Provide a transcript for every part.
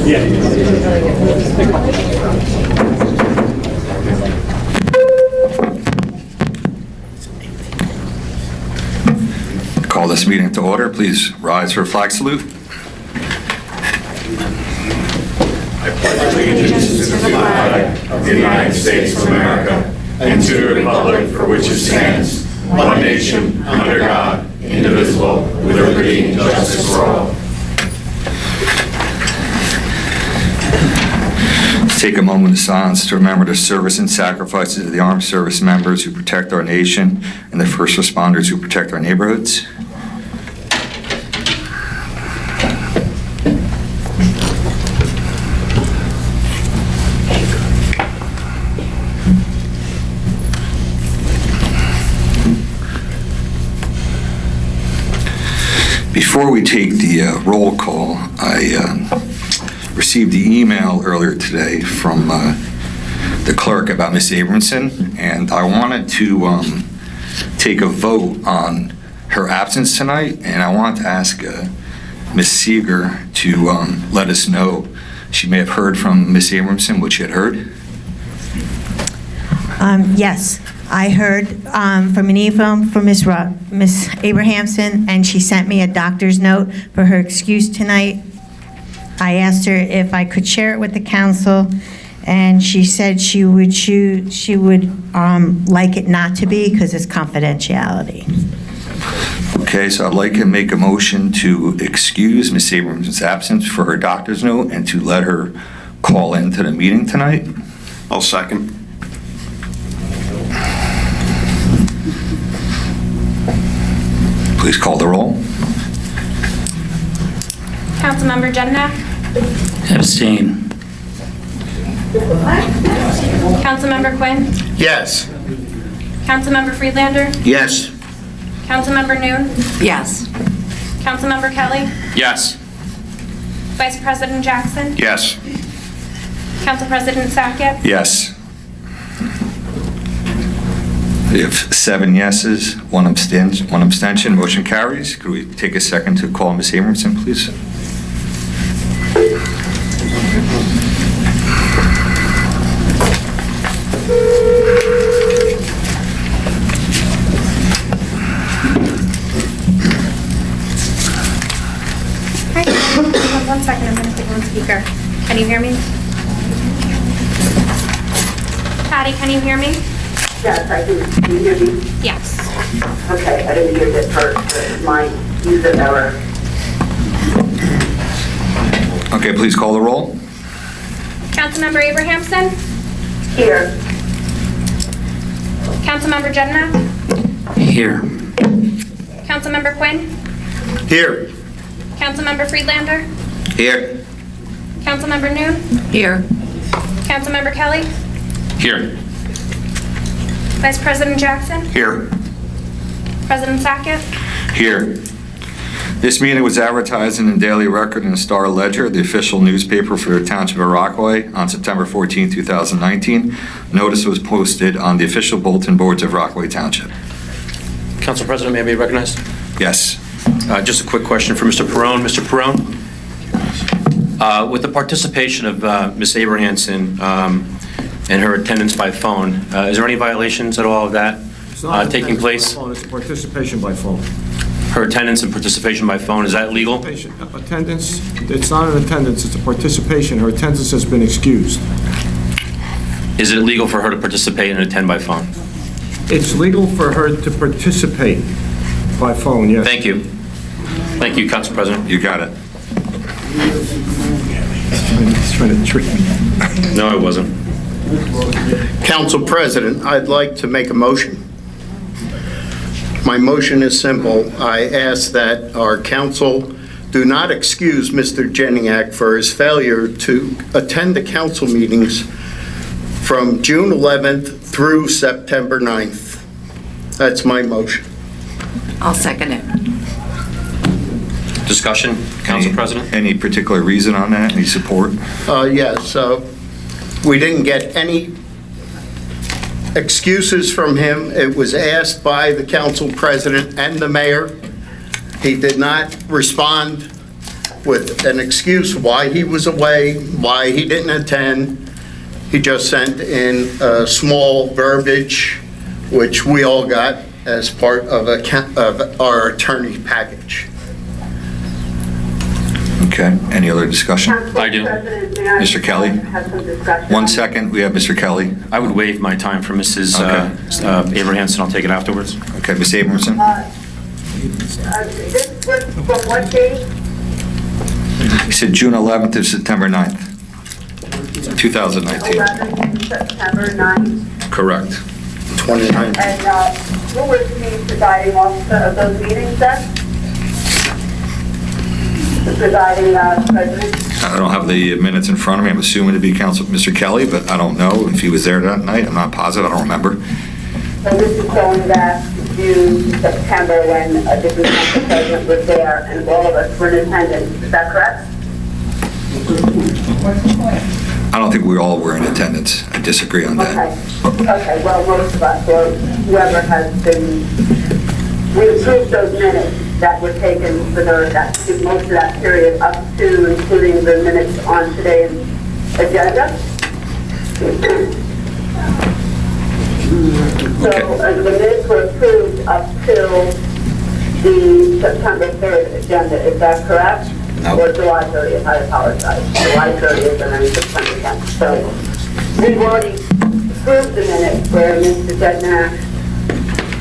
Call this meeting to order. Please rise for a flag salute. I pledge allegiance to the flag of the United States of America and to the republic for which it stands, one nation, under God, indivisible, with liberty and justice for all. Let's take a moment of silence to remember the service and sacrifices of the armed service members who protect our nation and the first responders who protect our neighborhoods. Before we take the roll call, I received the email earlier today from the clerk about Ms. Abrahamsen, and I wanted to take a vote on her absence tonight, and I want to ask Ms. Seeger to let us know. She may have heard from Ms. Abrahamsen what she had heard. Yes, I heard from an email from Ms. Abrahamsen, and she sent me a doctor's note for her excuse tonight. I asked her if I could share it with the council, and she said she would like it not to be because it's confidentiality. Okay, so I'd like to make a motion to excuse Ms. Abrahamsen's absence for her doctor's note and to let her call into the meeting tonight. I'll second. Please call the roll. Councilmember Jedynak. Abstain. Councilmember Quinn. Yes. Councilmember Friedlander. Yes. Councilmember Noon. Yes. Councilmember Kelly. Yes. Vice President Jackson. Yes. Council President Sackett. Yes. We have 7 yeses, 1 abstention. Motion carries. Could we take a second to call Ms. Abrahamsen, please? Hi. 1 second, I'm going to put you on speaker. Can you hear me? Patty, can you hear me? Yes, I can. Can you hear me? Yes. Okay, I didn't hear that first. My user error. Okay, please call the roll. Councilmember Abrahamsen. Here. Councilmember Jedynak. Here. Councilmember Quinn. Here. Councilmember Friedlander. Here. Councilmember Noon. Here. Councilmember Kelly. Here. Vice President Jackson. Here. President Sackett. Here. This meeting was advertised in the Daily Record and the Star Ledger, the official newspaper for the Township of Rockaway, on September 14, 2019. Notice was posted on the official bulletin boards of Rockaway Township. Council President, may I be recognized? Yes. Just a quick question for Mr. Perrone. Mr. Perrone, with the participation of Ms. Abrahamsen and her attendance by phone, is there any violations at all of that taking place? It's participation by phone. Her attendance and participation by phone, is that legal? Attendance, it's not an attendance, it's a participation. Her attendance has been excused. Is it legal for her to participate and attend by phone? It's legal for her to participate by phone, yes. Thank you. Thank you, Council President. You got it. He's trying to trick me. No, I wasn't. Council President, I'd like to make a motion. My motion is simple. I ask that our council do not excuse Mr. Jedynak for his failure to attend the council meetings from June 11th through September 9th. That's my motion. I'll second it. Discussion, Council President? Any particular reason on that? Any support? Yes, we didn't get any excuses from him. It was asked by the council president and the mayor. He did not respond with an excuse why he was away, why he didn't attend. He just sent in a small verbiage, which we all got as part of our attorney package. Okay, any other discussion? I do. Mr. Kelly? Have some discussion. 1 second, we have Mr. Kelly. I would waive my time for Mrs. Abrahamsen. I'll take it afterwards. Okay, Ms. Abrahamsen? This was from what date? You said June 11th to September 9th, 2019. 11th to September 9th. Correct. 29. And who was the presiding officer of those meetings then? The presiding president? I don't have the minutes in front of me. I'm assuming to be Mr. Kelly, but I don't know if he was there that night. I'm not positive. I don't remember. So this is going back to September when a different council president was there and all of us were in attendance. Is that correct? I don't think we all were in attendance. I disagree on that. Okay, well, most of us, or whoever has been, we approved those minutes that were taken for most of that period up to including the minutes on today's agenda. So the minutes were approved up till the September 3rd agenda, is that correct? No. Or July 30th, I apologize. July 30th and then September 10th. So we've already approved the minutes where Mr. Jedynak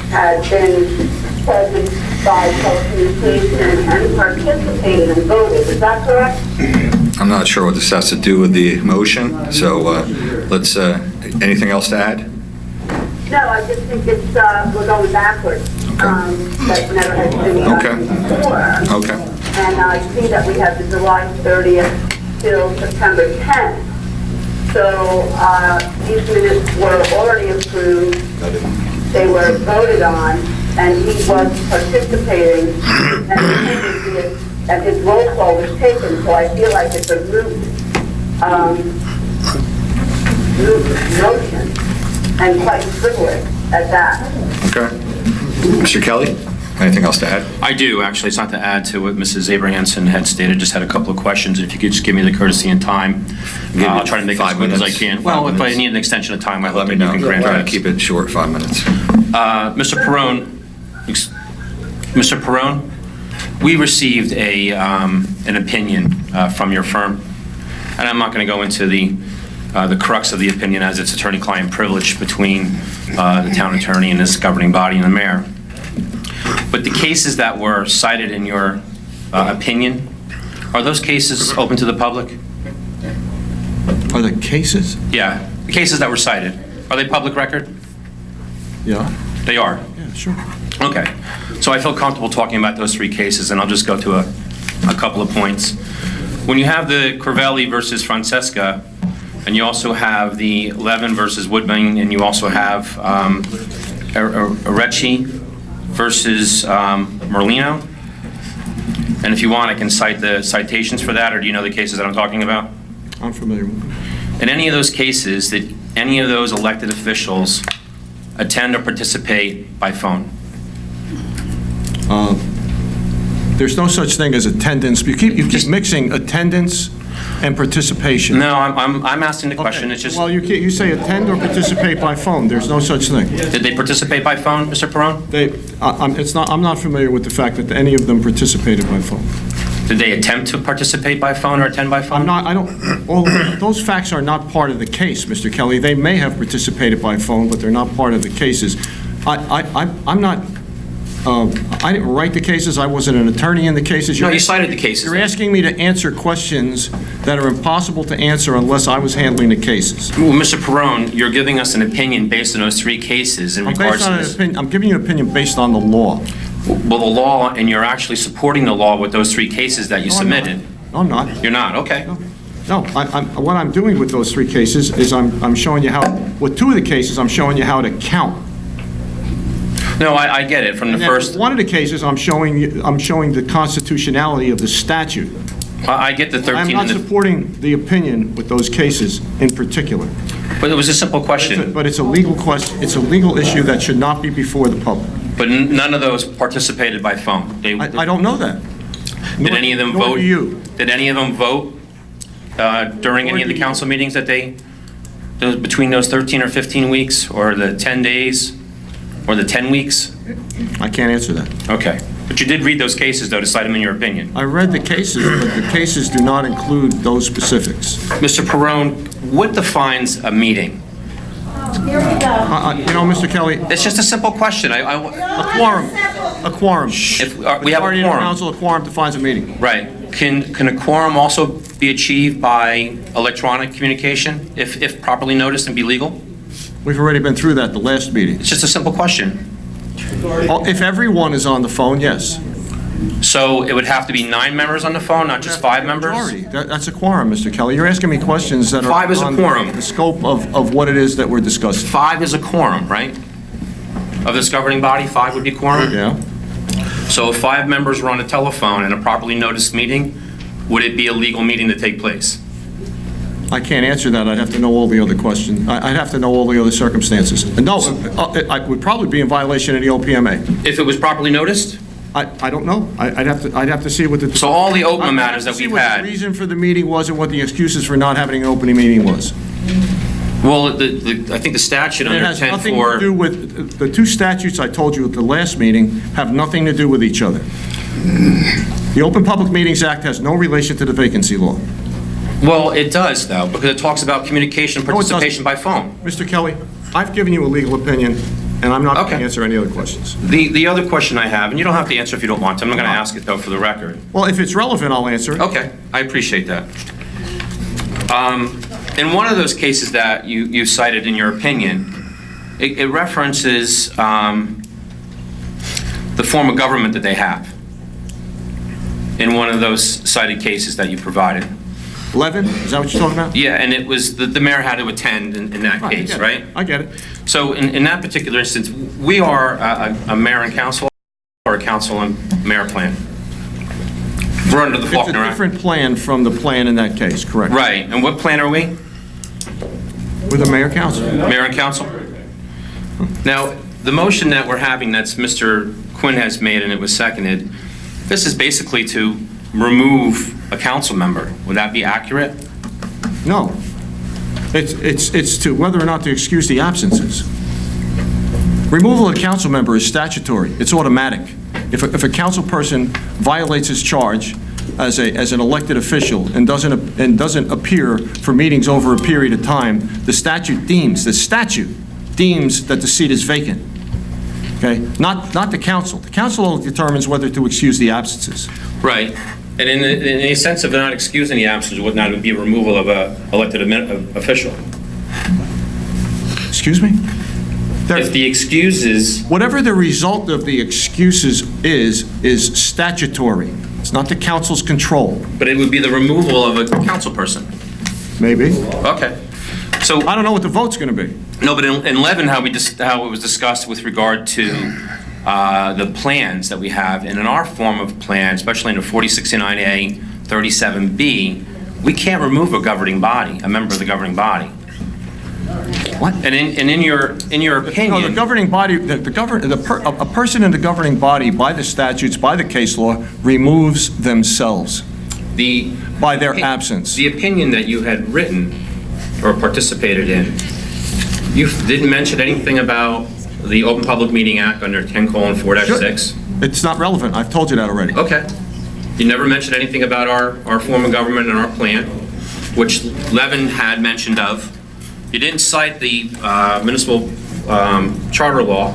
had been present by telecommunication and participated and voted, is that correct? I'm not sure what this has to do with the motion, so let's, anything else to add? No, I just think it's, we're going backwards. That never has been done before. Okay. And I see that we have the July 30th till September 10th. So these minutes were already approved, they were voted on, and he was participating, and his roll call was taken, so I feel like it's a moot motion, and quite frivolous at that. Okay. Mr. Kelly, anything else to add? I do, actually. It's not to add to what Mrs. Abrahamsen had stated. Just had a couple of questions. If you could just give me the courtesy and time, I'll try to make it as quick as I can. Well, if I need an extension of time, I Let hope me that you know. can grant Try to that. keep it short, 5 minutes. Mr. Perone, we received an opinion from your firm, and I'm not going to go into the crux of the opinion as it's attorney-client privilege between the town attorney and this governing body and the mayor. But the cases that were cited in your opinion, are those cases open to the public? Are the cases? Yeah, the cases that were cited, are they public record? Yeah. They are? Yeah, sure. Okay, so I feel comfortable talking about those three cases, and I'll just go to a couple of points. When you have the Crivelli versus Francesca, and you also have the Levin versus Woodbine, and you also have Arecci versus Merlino, and if you want, I can cite the citations for that, or do you know the cases that I'm talking about? I'm familiar with them. In any of those cases, did any of those elected officials attend or participate by phone? There's no such thing as attendance. You keep mixing attendance and participation. No, I'm asking the question. Okay. It's just, Well, you say attend or participate by phone. There's no such thing. did they participate by phone, Mr. Perone? I'm not familiar with the fact that any of them participated by phone. Did they attempt to participate by phone or attend by phone? Those facts are not part of the case, Mr. Kelly. They may have participated by phone, but they're not part of the cases. I didn't write the cases. I wasn't an attorney in the cases. No, you cited the cases. You're asking me to answer questions that are impossible to answer unless I was handling the cases. Well, Mr. Perone, you're giving us an opinion based on those three cases in regards to this. I'm giving you an opinion based on the law. Well, the law, and you're actually supporting the law with those three cases that you submitted. No, I'm not. You're not, okay. No, what I'm doing with those three cases is I'm showing you how, with two of the cases, I'm showing you how to count. No, I get it from the And then first. with one of the cases, I'm showing the constitutionality of the statute. I get the 13 I'm not and the, supporting the opinion with those cases in particular. but it was a simple question. But it's a legal question, it's a legal issue that should not be before the public. But none of those participated by phone. I don't know that. Did any of them Nor vote? do you. Did any of them vote during any of the council meetings that between those 13 or 15 weeks, or the 10 days, or the 10 weeks? I can't answer that. Okay. But you did read those cases, though, to cite them in your opinion. I read the cases, but the cases do not include those specifics. Mr. Perone, what defines a meeting? Mr. Kelly, It's just a simple question. a quorum, If we have a Majority of the quorum, council, a quorum defines a meeting. right? Can a quorum also be achieved by electronic communication if properly noticed and be legal? We've already been through that the last meeting. It's just a simple question. If everyone is on the phone, yes. So it would have to be 9 members on the phone, not just 5 members? Majority. That's a quorum, Mr. Kelly. You're asking me questions that are 5 is a beyond quorum. the scope of what it is that we're discussing. 5 is a quorum, right? Of this governing body, 5 would be quorum? Yeah? So if 5 members were on a telephone in a properly noticed meeting, would it be a legal meeting to take place? I can't answer that. I'd have to know all the other questions. I'd have to know all the other circumstances. No, I would probably be in violation of the OPMA. If it was properly noticed? I don't know. I'd have to see what the... So all the open matters that we've I'd have to see what had. the reason for the meeting was and what the excuses for not having an opening meeting was. Well, I think the statute It under has nothing to do 10-4, with, the two statutes I told you at the last meeting have nothing to do with each other. The Open Public Meetings Act has no relation to the vacancy law. well, it does though, because it talks about communication No, it doesn't. participation by phone. Mr. Kelly, I've given you a legal opinion, and I'm not going to Okay. answer any other questions. The other question I have, and you don't have to answer if you don't want to, I'm not going to ask it though for the record. Well, if it's relevant, I'll answer it. Okay, I appreciate that. In one of those cases that you cited in your opinion, it references the form of government that they have in one of those cited cases that you provided. Levin, is that what you're talking about? Yeah, and it was, the mayor had to attend in that I case, get it. right? I get it. So in that particular instance, we are a mayor and council, or a council and mayor plan? We're under the It's a Faulkner Act. different plan from the plan in that case, correct? Right, and what plan are we? With the mayor council. Mayor and council? Now, the motion that we're having, that's Mr. Quinn has made and it was seconded, this is basically to remove a council member. Would that be accurate? No. It's to whether or not to excuse the absences. Removal of a council member is statutory. It's automatic. If a council person violates his charge as an elected official and doesn't appear for meetings over a period of time, the statute deems that the seat is vacant. Okay? Not the council. The council determines whether to excuse the absences. Right. And in the sense of not excusing the absence, would not be a removal of a elected official? Excuse me? If the excuses, Whatever the result of the excuses is statutory. It's not the council's control. but it would be the removal of a council person. Maybe. Okay. So, I don't know what the vote's going to be. no, but in Levin, how it was discussed with regard to the plans that we have, and in our form of plan, especially in the 4069A, 37B, we can't remove a governing body, a member of the governing body. What? And in your No, the opinion, governing body, a person in the governing body, by the statutes, by the case law, removes themselves by their absence. the opinion that you had written or participated in, you didn't mention anything about the Open Public Meeting Act under 10:4-6? It's not relevant. I've told you that already. Okay. You never mentioned anything about our form of government and our plan, which Levin had mentioned of. You didn't cite the municipal charter law.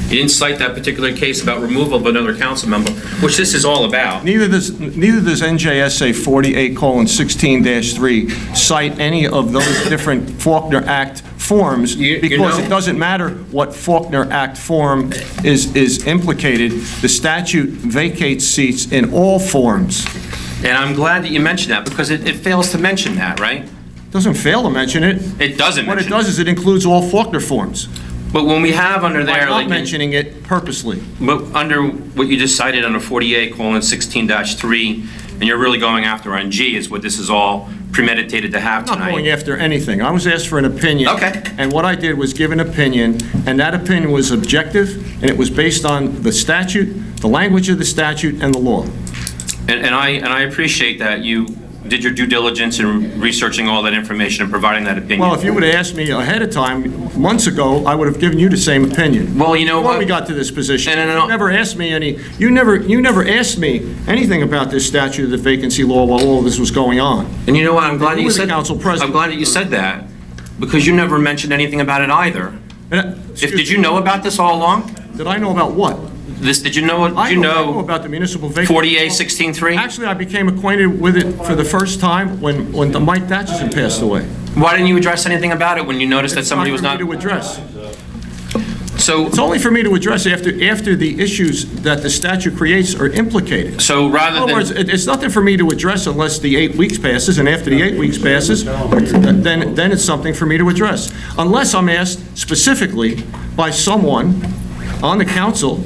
You didn't cite that particular case about removal of another council member, which this is all about. Neither does NJSA 48:16-3 cite any of those different Faulkner Act forms, because it doesn't matter what Faulkner Act form is implicated. The statute vacates seats in all forms. And I'm glad that you mentioned that, because it fails to mention that, right? Doesn't fail to mention it. It doesn't What it mention does is it includes all Faulkner forms. But when we have under I'm there, not like, mentioning it purposely. but under what you just cited under 48:16-3, and you're really going after on G, is what this is all premeditated to have I'm not going tonight. after anything. I was asked for an opinion. Okay. And what I did was give an opinion, and that opinion was objective, and it was based on the statute, the language of the statute, and the law. And I appreciate that you did your due diligence in researching all that information and providing that opinion. Well, if you would have asked me ahead of time, months ago, I would have given you the same opinion. Well, you know Before what? we got to this position. No. You never asked me you never asked me anything about this statute of the vacancy law while all of this was going on. And you know what? I'm glad that You you were the said. council president. I'm glad that you said that, because you never mentioned anything about it either. Did you know about this all along? Did I know about what? Did you know? I know about the municipal vacancy. 40A-16-3? Actually, I became acquainted with it for the first time when Mike Thatcherson passed away. Why didn't you address anything about it when you noticed that somebody was not? It's not for me to address. So, It's only for me to address after the issues that the statute creates are implicated. so In rather other words, than, it's nothing for me to address unless the 8 weeks passes, and after the 8 weeks passes, then it's something for me to address. Unless I'm asked specifically by someone on the council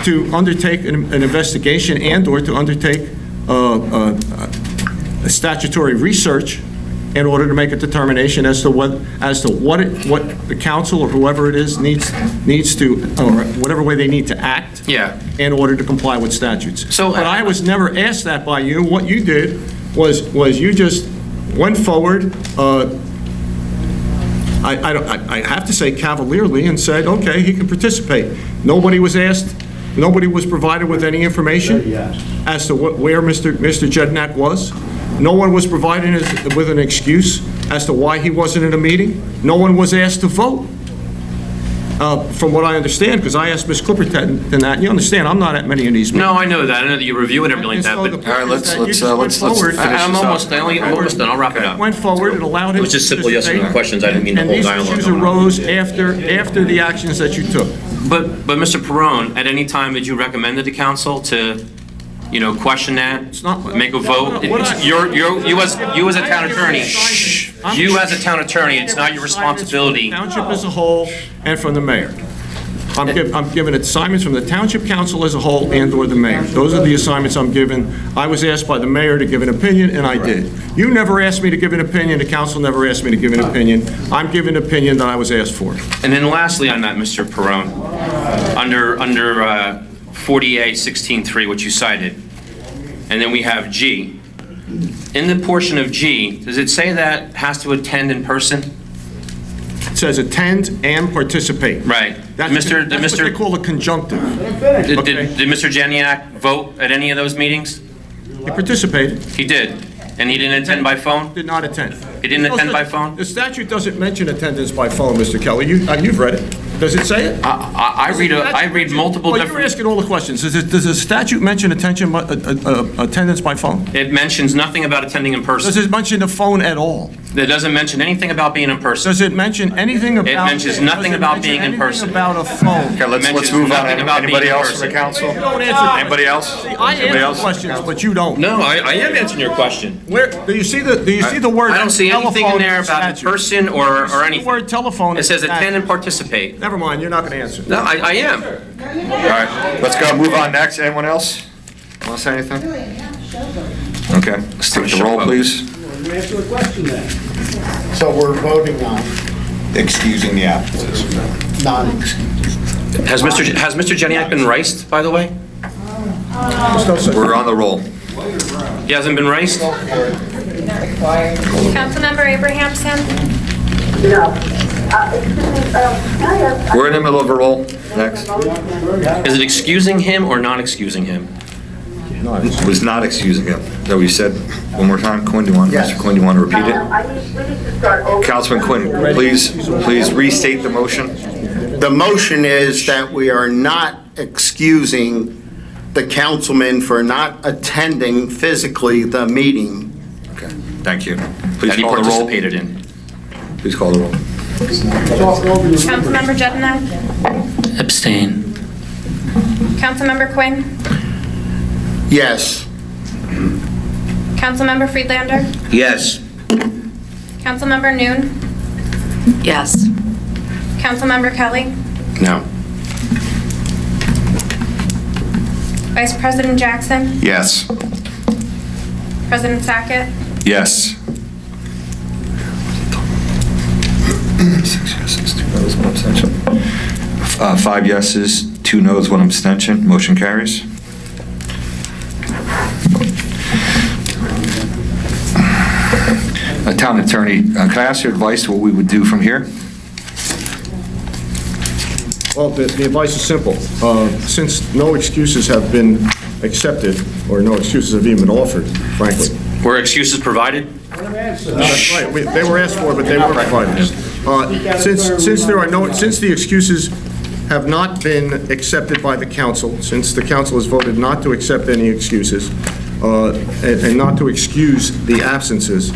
to undertake an investigation and/or to undertake a statutory research in order to make a determination as to what the council or whoever it is needs to, or whatever way they need to act yeah. in order to comply with statutes. So, But I was never asked that by you. What you did was you just went forward, I have to say cavalierly, and said, okay, he can participate. Nobody was asked, nobody was provided with any information as to where Mr. Jedynak was. No one was provided with an excuse as to why he wasn't in a meeting. No one was asked to vote. From what I understand, because I asked Ms. Clipperton that, you understand, I'm not at many of these meetings. No, I know that. I know that you review it and everything like that, but All right, let's finish I'm almost done. I'll wrap it up. Went forward and allowed him It was just to simple yes or no participate. questions. I didn't mean the whole dialogue. And these going issues on. arose after the actions that you took. But Mr. Perone, at any time did you recommend to the council to, question that? not- Make a vote? What I- You as a town attorney, shh. You as a town attorney, it's not your responsibility. Township as a whole and from the mayor. I'm given assignments from the township council as a whole and/or the mayor. Those are the assignments I'm given. I was asked by the mayor to give an opinion, and I did. You never asked me to give an opinion, the council never asked me to give an opinion. I'm giving an opinion that I was asked for. And then lastly on that, Mr. Perone, under 40A-16-3, which you cited, and then we have G. In the portion of G, does it say that has to attend in person? It says attend and participate. Right. That's what they call a conjunctive. Did Okay. Mr. Jedynak vote at any of those meetings? He participated, He did. And he didn't attend by phone? did not attend. He didn't attend by phone? The statute doesn't mention attendance by phone, Mr. Kelly. You've read it. Does it say it? I read multiple Well, you're different, asking all the questions. Does the statute mention attendance by phone? it mentions nothing about attending in Does person. it mention the phone at all? It doesn't mention anything about being in person. Does it mention anything about? mentions nothing about being in person. Does it mention anything about a phone? Okay, let's mentions move on. nothing about Anybody being in else from the person. council? Don't answer. Anybody else? See, I Anybody answer else? questions, but you don't. No, I am answering your question. Where, do you see the word? I don't see anything in telephone there the about in statute? person Do you or see the anything. word telephone. It in says the statute? attend and participate. Never mind, you're not going to answer. No, I am. All right, let's go, move on next. Anyone else want to say anything? Okay, let's take the roll, please. So we're voting on Excusing the absences. non-excused. Has Mr. Jedynak been riced, by the way? We're on the roll. He hasn't been riced? Councilmember Abrahamsen? No. Excuse me, can I ask? We're in the middle of a roll. Next. Is it excusing him or not excusing him? Was not excusing him. That we said one more time. Quinn, do you want, Yes. Mr. Quinn, do you want to repeat We it? need to start over. Councilman Quinn, please restate the motion. The motion is that we are not excusing the councilman for not attending physically the meeting. Okay, thank you. Please That he call the roll. participated in? Please call the roll. Councilmember Jedynak? Abstain. Councilmember Quinn? Yes. Councilmember Friedlander? Yes. Councilmember Noon? Yes. Councilmember Kelly? No. Vice President Jackson? Yes. President Sackett? Yes. 6 yeses, 2 noes, 1 abstention. 5 yeses, 2 noes, 1 abstention. Motion carries. Town Attorney, can I ask your advice what we would do from here? Well, the advice is simple. Since no excuses have been accepted, or no excuses have even been offered, frankly. Were excuses provided? That's right. They were asked for, but they were provided. Since the excuses have not been accepted by the council, since the council has voted not to accept any excuses, and not to excuse the absences,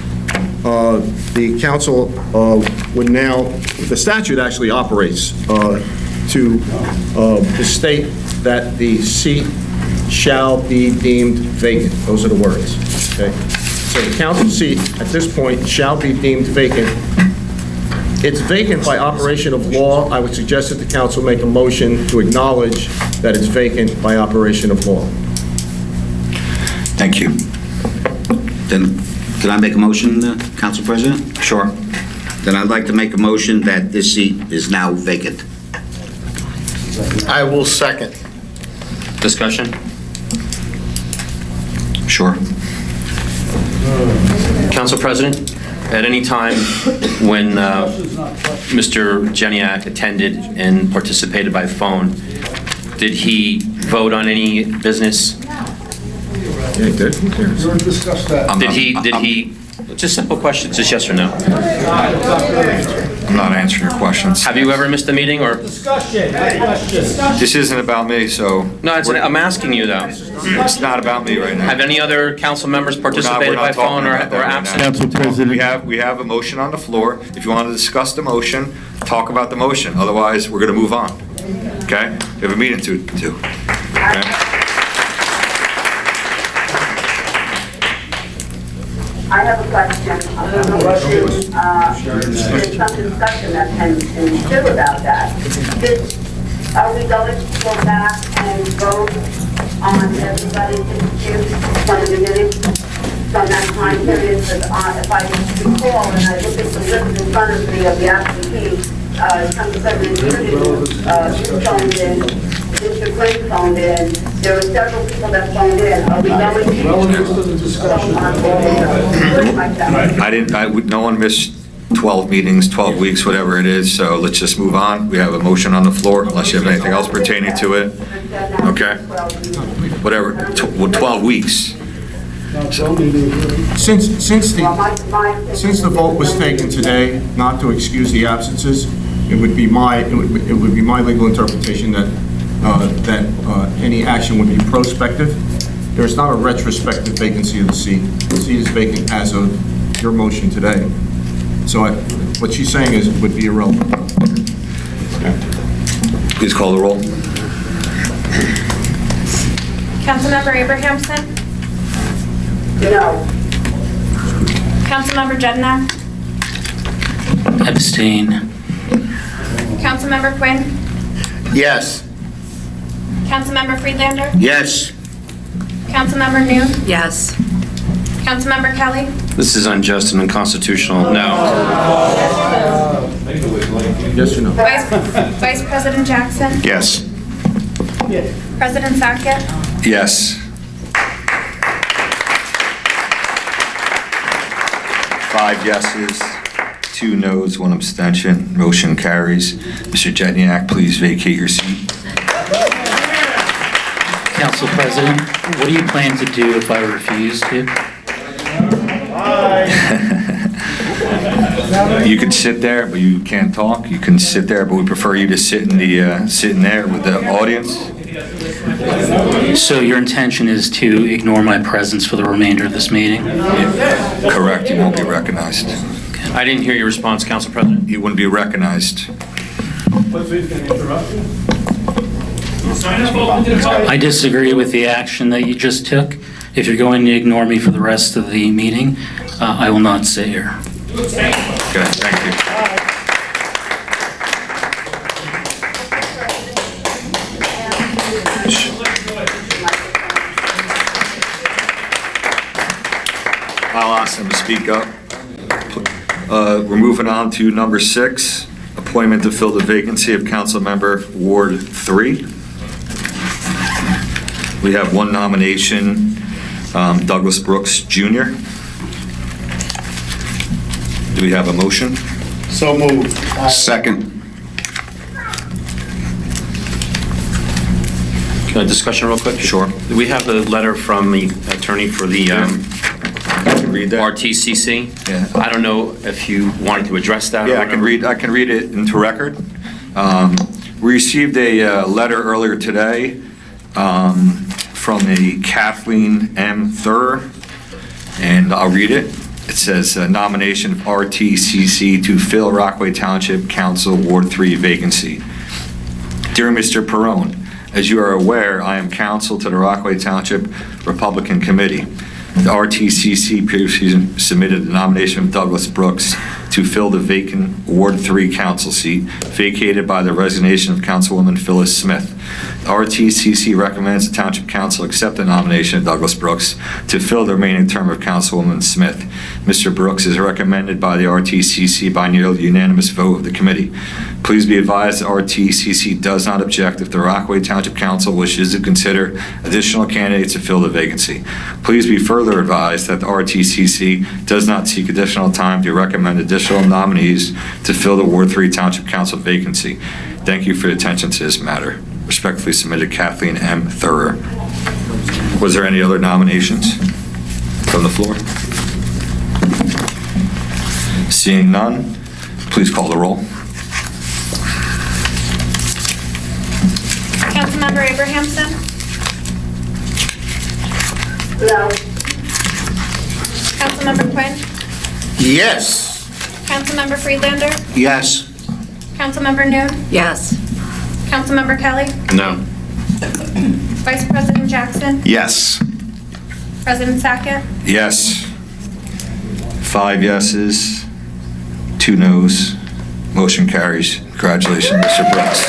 the council would now, the statute actually operates to state that the seat shall be deemed vacant. Those are the words, okay? So the council seat at this point shall be deemed vacant. It's vacant by operation of law. I would suggest that the council make a motion to acknowledge that it's vacant by operation of law. Thank you. Then, can I make a motion, Council President? Sure. Then I'd like to make a motion that this seat is now vacant. I will second. Discussion? Sure. Council President, at any time when Mr. Jedynak attended and participated by phone, did he vote on any business? Yeah, he did. Did he, just simple questions, just yes or no. I'm not answering your questions. Have you ever missed a meeting or? This isn't about me, so. No, I'm asking you though. It's not about me right now. Have any other council members participated by phone or absent? Council President. We have a motion on the floor. If you want to discuss the motion, talk about the motion. Otherwise, we're going to move on. Okay? We have a meeting to do. Okay? I have a question. I'm going to there's some discussion that can ensue about that. Are we going to go back and vote on everybody's excuse from the beginning, from that time period? Because if I recall, and I look at the list in front of me of the absentees, Council President you phoned in, Mr. Quinn phoned in, there were several people that phoned in. Are we going to vote on all no one missed 12 meetings, 12 weeks, whatever it is, so let's just move on. We have a motion on the floor, unless you have anything else pertaining to it. Okay? Whatever, 12 weeks. Since the vote was taken today not to excuse the absences, it would be my legal interpretation that any action would be prospective. There's not a retrospective vacancy of the seat. The seat is vacant as of your motion today. So what she's saying is would be irrelevant. Please call the roll. Councilmember Abrahamsen? No. Councilmember Jedynak? Abstain. Councilmember Quinn? Yes. Councilmember Friedlander? Yes. Councilmember Noon? Yes. Councilmember Kelly? This is unjust and unconstitutional. No. Yes or no? Vice President Jackson? Yes. President Sackett? Yes. 5 yeses, 2 noes, 1 abstention. Motion carries. Mr. Jedynak, please vacate your seat. Council President, what do you plan to do if I refuse to? You can sit there, but you can't talk. You can sit there, but we prefer you to sit in there with the audience. So your intention is to ignore my presence for the remainder of this meeting? Correct, you won't be recognized. I didn't hear your response, Council President. You wouldn't be recognized. I disagree with the action that you just took. If you're going to ignore me for the rest of the meeting, I will not sit here. Okay, thank you. I'll ask them to speak up. We're moving on to number 6, appointment to fill the vacancy of council member Ward 3. We have 1 nomination, Douglas Brookes, Jr. Do we have a motion? So moved. Second. Discussion real quick? Sure. We have the letter from the attorney for the Read that? RTCC. Yeah. I don't know if you wanted to address that. or Yeah, I can read it into record. We received a letter earlier today from a Kathleen M. Thur, and I'll read it. It says, nomination of RTCC to fill Rockaway Township Council Ward 3 vacancy. Dear Mr. Perone, as you are aware, I am counsel to the Rockaway Township Republican Committee. The RTCC previously submitted the nomination of Douglas Brookes to fill the vacant Ward 3 council seat vacated by the resignation of Councilwoman Phyllis Smith. The RTCC recommends the Township Council accept the nomination of Douglas Brookes to fill the remaining term of Councilwoman Smith. Mr. Brookes is recommended by the RTCC by nearly unanimous vote of the committee. Please be advised the RTCC does not object if the Rockaway Township Council wishes to consider additional candidates to fill the vacancy. Please be further advised that the RTCC does not seek additional time to recommend additional nominees to fill the Ward 3 Township Council vacancy. Thank you for your attention to this matter. Respectfully submitted, Kathleen M. Thurer. Was there any other nominations from the floor? Seeing none, please call the roll. Councilmember Abrahamsen? No. Councilmember Quinn? Yes. Councilmember Friedlander? Yes. Councilmember Noon? Yes. Councilmember Kelly? No. Vice President Jackson? Yes. President Sackett? Yes. 5 yeses, 2 noes. Motion carries. Congratulations, Mr. Brooks.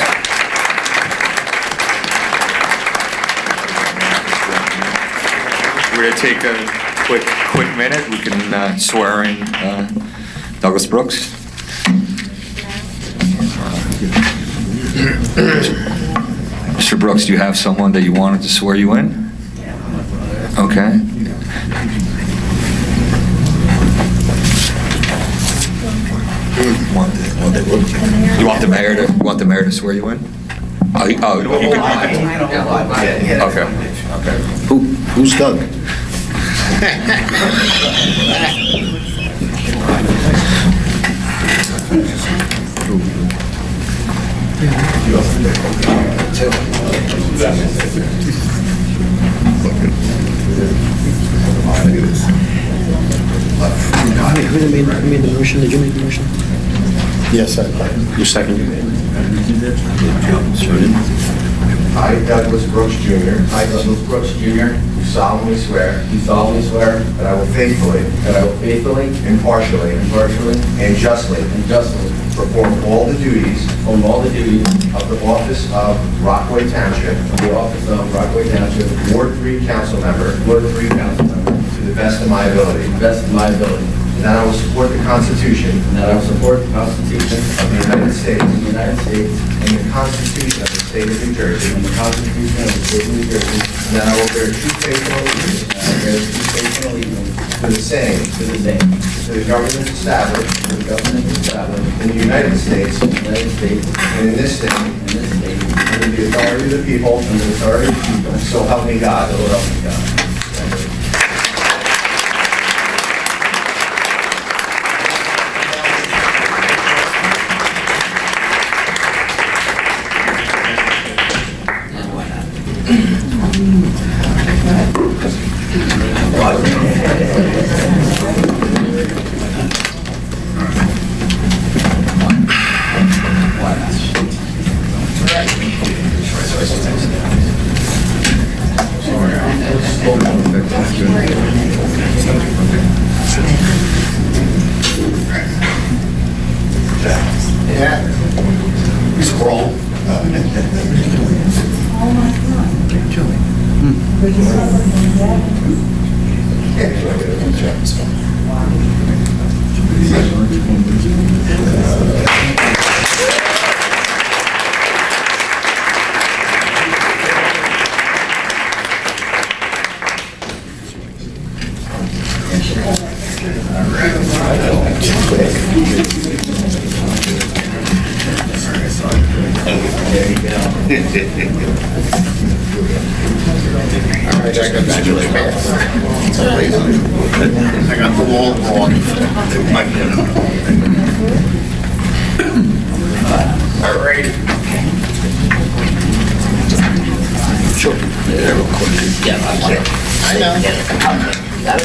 We're going to take a quick minute. We can swear in Douglas Brookes. Mr. Brooks, do you have someone that you wanted to swear you in? Okay. You want the mayor to swear you in? Oh, you can. Okay. Who's Doug? Who made the motion? Did you make the motion? Yes, I Your second. I, Douglas Brookes Jr. I, Douglas Brookes Jr. Do solemnly swear. Do solemnly swear. That I will faithfully. That I will faithfully. Impartially. Impartially. And justly. And justly. Perform all the duties. Perform all the duties. Of the office of Rockaway Township. Of the office of Rockaway Township. Ward 3 Council Member. Ward 3 Council Member. To the best of my ability. To the best of my ability. And that I will support the Constitution. And that I will support the Constitution. Of the United States. Of the United States. And the Constitution of the State of New Jersey. And the Constitution of the State of New Jersey. And that I will bear true faith and allegiance. And I will bear true faith and allegiance. To the same. To the same. To the government established. To the government established. In the United States. In the United States. And in this state. In this state. Under the authority of the people. Under the authority of the people. So help me God. So help me God. Thank you. I got the wall wrong. All right. Sure. I know.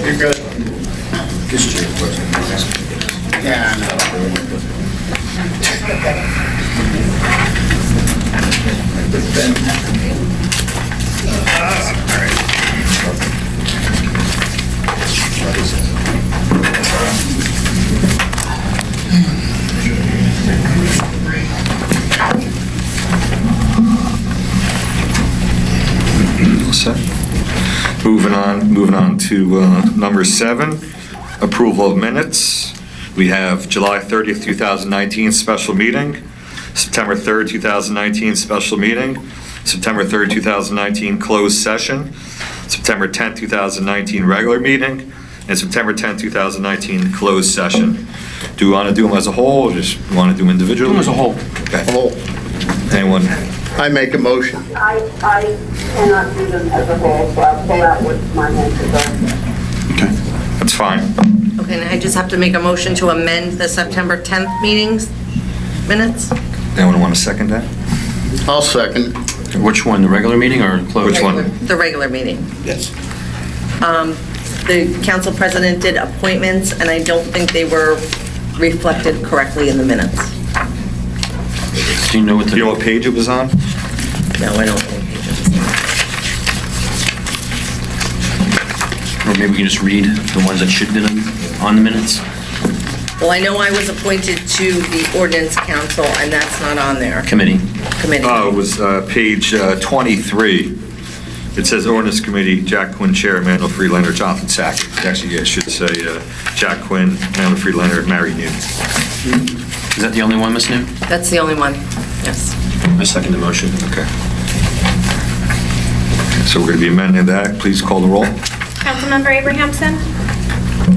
You're good. Yeah, I Set. Moving on to number 7, approval of minutes. We have July 30th, 2019 special meeting, September 3rd, 2019 special meeting, September 3rd, 2019 closed session, September 10th, 2019 regular meeting, and September 10th, 2019 closed session. Do you want to do them as a whole, or just want to do them individually? Do them as a whole. Okay. Whole. Anyone? I make a motion. I cannot do them as a whole, so I'll pull out what my answers are. Okay, that's fine. Okay, and I just have to make a motion to amend the September 10th meetings minutes? Anyone want to second that? I'll second. Which one, the regular meeting or closed? Which one? The regular meeting. Yes. The council president did appointments, and I don't think they were reflected correctly in the minutes. Do you know what Do you know what page it was on? No, I don't think pages. Or maybe we can just read the ones that should have been on the minutes? Well, I know I was appointed to the ordinance council, and that's not on there. Committee. Committee. It was page 23. It says ordinance committee, Jack Quinn, Chair, Emmanuel Freelander, Jonathan Sack. Actually, yeah, it should say Jack Quinn, Emmanuel Freelander, Mary Newton. Is that the only one, Ms. New? That's the only one, yes. I second the motion. Okay. So we're going to be amending that. Please call the roll. Councilmember Abrahamsen?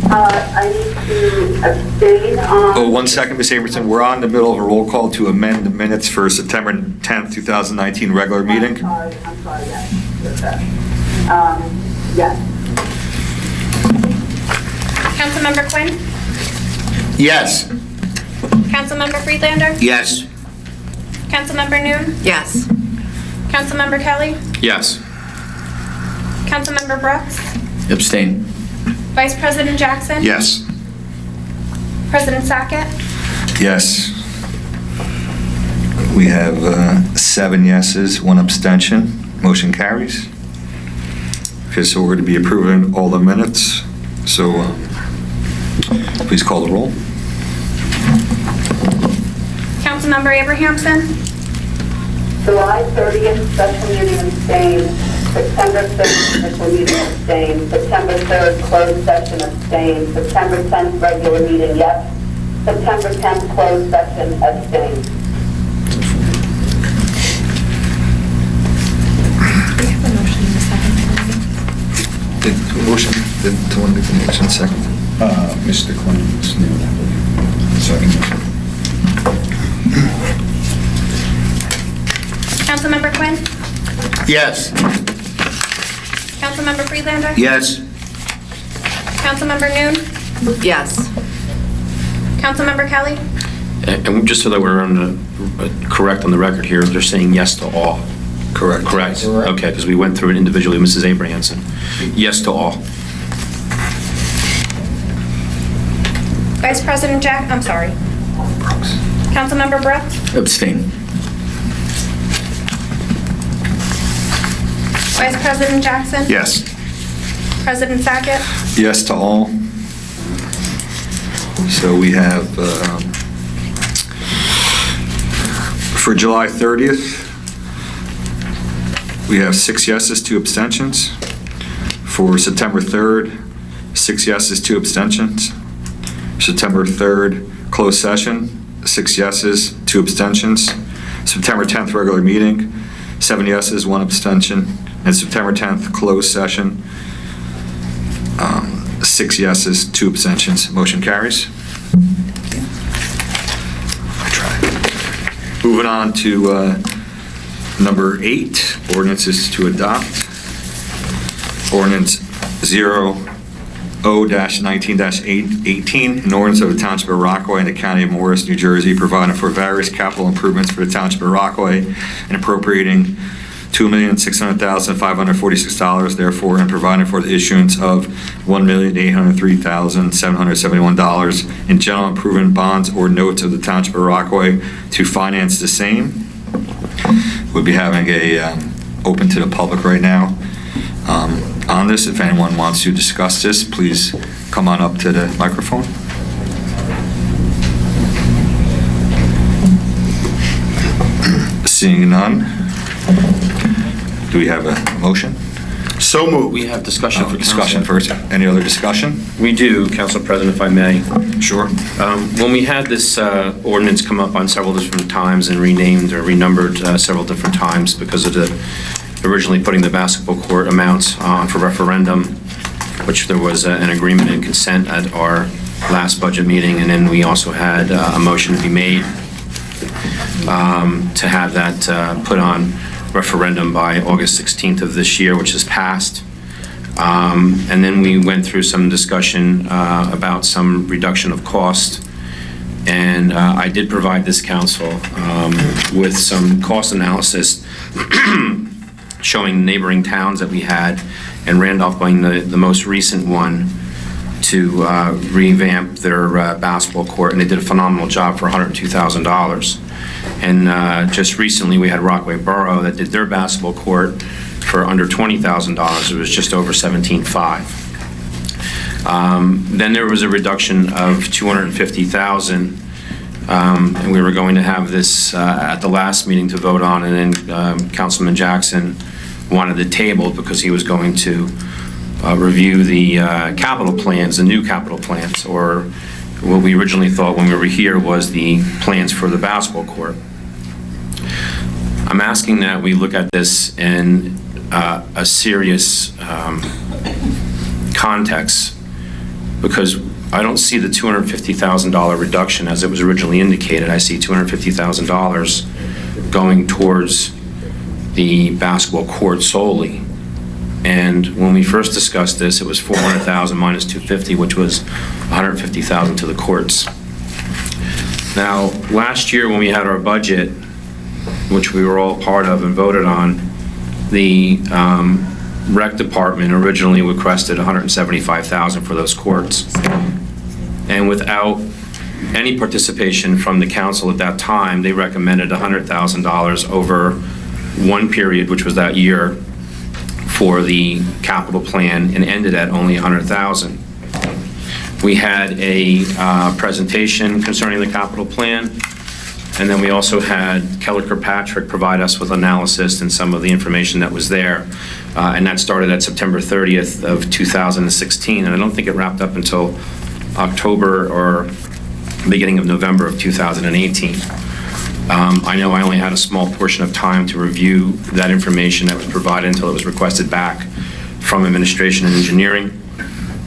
I need to abstain on. Oh, 1 second, Ms. Abrahamsen. We're on the middle of a roll call to amend the minutes for September 10th, 2019 regular meeting. I'm sorry, yes. Yes. Councilmember Quinn? Yes. Councilmember Friedlander? Yes. Councilmember Noon? Yes. Councilmember Kelly? Yes. Councilmember Brooks? Abstain. Vice President Jackson? Yes. President Sackett? Yes. We have 7 yeses, 1 abstention. Motion carries. Okay, so we're going to be approving all the minutes. So please call the roll. Councilmember Abrahamsen? July 30th, special meeting abstain. September 5th, special meeting abstain. September 3rd, closed session abstain. September 10th, regular meeting, yes. September 10th, closed session abstain. We have a motion in a second. Did someone make the motion second? Mr. Clemens, second. Councilmember Quinn? Yes. Councilmember Friedlander? Yes. Councilmember Noon? Yes. Councilmember Kelly? And just so that we're correct on the record here, they're saying yes to all. Correct. Correct. Okay, because we went through it individually, Mrs. Abrahamsen. Yes to all. Vice President I'm sorry. Brooks. Councilmember Brooks? Abstain. Vice President Jackson? Yes. President Sackett? Yes to all. So we have, for July 30th, we have 6 yeses, 2 abstentions. For September 3rd, 6 yeses, 2 abstentions. September 3rd, closed session, 6 yeses, 2 abstentions. September 10th, regular meeting, 7 yeses, 1 abstention. And September 10th, closed session, 6 yeses, 2 abstentions. Motion carries. Moving on to number 8, ordinances to adopt. Ordinance 0-19-18, an ordinance of the Township of Rockaway in the County of Morris, New Jersey, providing for various capital improvements for the Township of Rockaway and appropriating $2,600,546, therefore, and providing for the issuance of $1,803,771 in general improvement bonds or notes of the Township of Rockaway to finance the same. We'll be having a open to the public right now on this. If anyone wants to discuss this, please come on up to the microphone. Seeing none. Do we have a motion? So moved. We have discussion for Discussion council. first. Any other discussion? We do, Council President, if I may. Sure. When we had this ordinance come up on several different times and renamed or renumbered several different times because of the originally putting the basketball court amounts on for referendum, which there was an agreement and consent at our last budget meeting, and then we also had a motion to be made to have that put on referendum by August 16th of this year, which has passed. And then we went through some discussion about some reduction of cost. And I did provide this council with some cost analysis showing neighboring towns that we had, and Randolph being the most recent one, to revamp their basketball court, and they did a phenomenal job for $102,000. And just recently, we had Rockaway Borough that did their basketball court for under $20,000. It was just over $17,500. Then there was a reduction of $250,000, and we were going to have this at the last meeting to vote on, and then Councilman Jackson wanted it tabled because he was going to review the capital plans, the new capital plans, or what we originally thought when we were here was the plans for the basketball court. I'm asking that we look at this in a serious context, because I don't see the $250,000 reduction as it was originally indicated. I see $250,000 going towards the basketball court solely. And when we first discussed this, it was $400,000 minus $250,000, which was $150,000 to the courts. Now, last year when we had our budget, which we were all part of and voted on, the rec department originally requested $175,000 for those courts. And without any participation from the council at that time, they recommended $100,000 over one period, which was that year, for the capital plan, and ended at only $100,000. We had a presentation concerning the capital plan, and then we also had Keller Kirkpatrick provide us with analysis and some of the information that was there, and that started at September 30th of 2016, and I don't think it wrapped up until October or beginning of November of 2018. I know I only had a small portion of time to review that information that was provided until it was requested back from administration and engineering.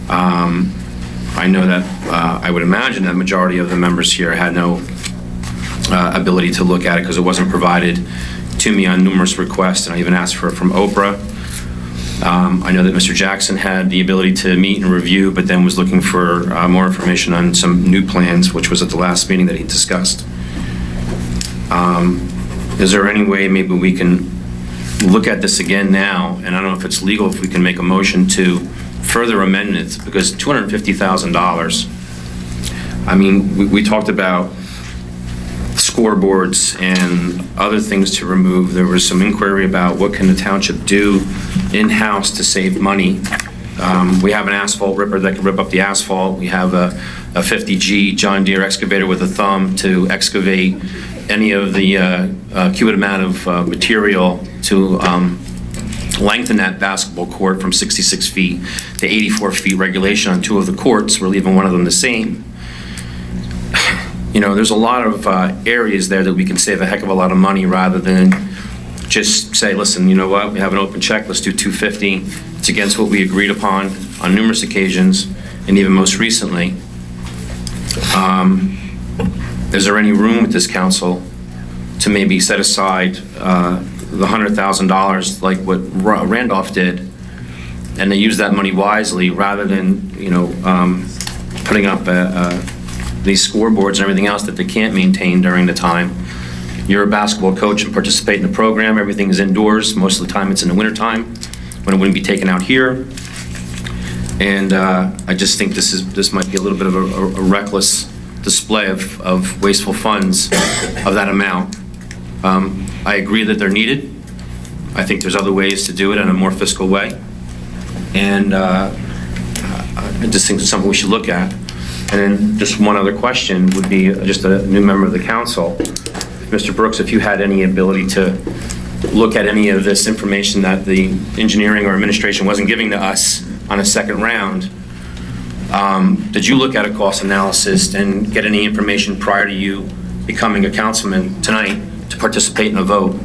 I know that I would imagine that majority of the members here had no ability to look at it because it wasn't provided to me on numerous requests, and I even asked for it from Oprah. I know that Mr. Jackson had the ability to meet and review, but then was looking for more information on some new plans, which was at the last meeting that he discussed. Is there any way maybe we can look at this again now, and I don't know if it's legal, if we can make a motion to further amend it, because $250,000, I mean, we talked about scoreboards and other things to remove. There was some inquiry about what can the township do in-house to save money. We have an asphalt ripper that can rip up the asphalt. We have a 50G John Deere excavator with a thumb to excavate any of the cubic amount of material to lengthen that basketball court from 66 feet to 84 feet regulation on 2 of the courts. We're leaving one of them the same. You know, there's a lot of areas there that we can save a heck of a lot of money rather than just say, listen, you know what, we have an open check, let's do $250. It's against what we agreed upon on numerous occasions, and even most recently. Is there any room with this council to maybe set aside the $100,000 like what Randolph did, and they use that money wisely rather than, putting up these scoreboards and everything else that they can't maintain during the time? You're a basketball coach and participate in the program. Everything is indoors. Most of the time it's in the wintertime when it wouldn't be taken out here. And I just think this might be a little bit of a reckless display of wasteful funds of that amount. I agree that they're needed. I think there's other ways to do it in a more fiscal way. And I just think it's something we should look at. And then just one other question would be just a new member of the council. Mr. Brookes, if you had any ability to look at any of this information that the engineering or administration wasn't giving to us on a second round, did you look at a cost analysis and get any information prior to you becoming a councilman tonight to participate in a vote?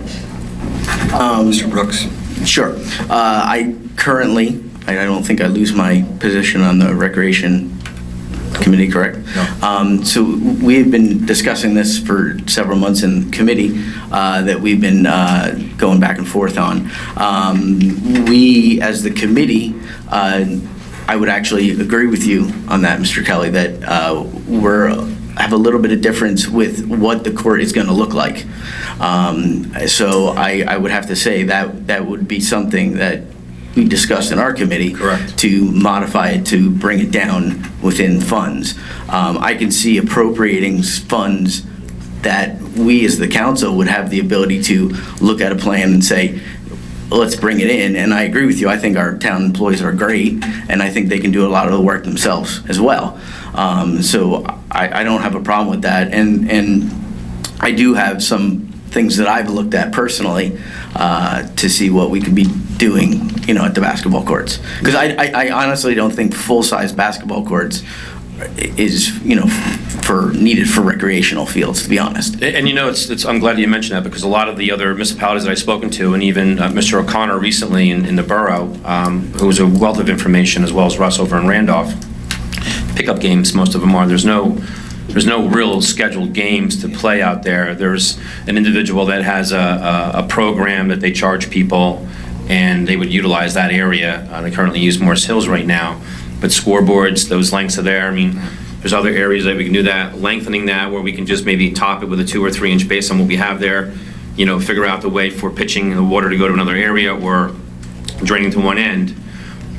Mr. Brookes? Sure. I don't think I lose my position on the Recreation Committee, correct? No. So we've been discussing this for several months in committee that we've been going back and forth on. We, as the committee, I would actually agree with you on that, Mr. Kelly, that have a little bit of difference with what the court is going to look like. So I would have to say that would be something that we discussed in our committee. Correct. To modify it to bring it down within funds. I can see appropriating funds that we as the council would have the ability to look at a plan and say, let's bring it in. And I agree with you. I think our town employees are great, and I think they can do a lot of the work themselves as well. So I don't have a problem with that. And I do have some things that I've looked at personally to see what we could be doing, at the basketball courts. Because I honestly don't think full-size basketball courts is, needed for recreational fields, to be honest. And I'm glad you mentioned that, because a lot of the other municipalities that I've spoken to, and even Mr. O'Connor recently in the borough, who was a wealth of information, as well as Russ over in Randolph, pickup games, most of them are. There's no real scheduled games to play out there. There's an individual that has a program that they charge people, and they would utilize that area. They currently use Morris Hills right now, but scoreboards, those lengths are there. I mean, there's other areas that we can do that, lengthening that, where we can just maybe top it with a 2 or 3 inch base on what we have there, figure out the way for pitching the water to go to another area or draining to one end.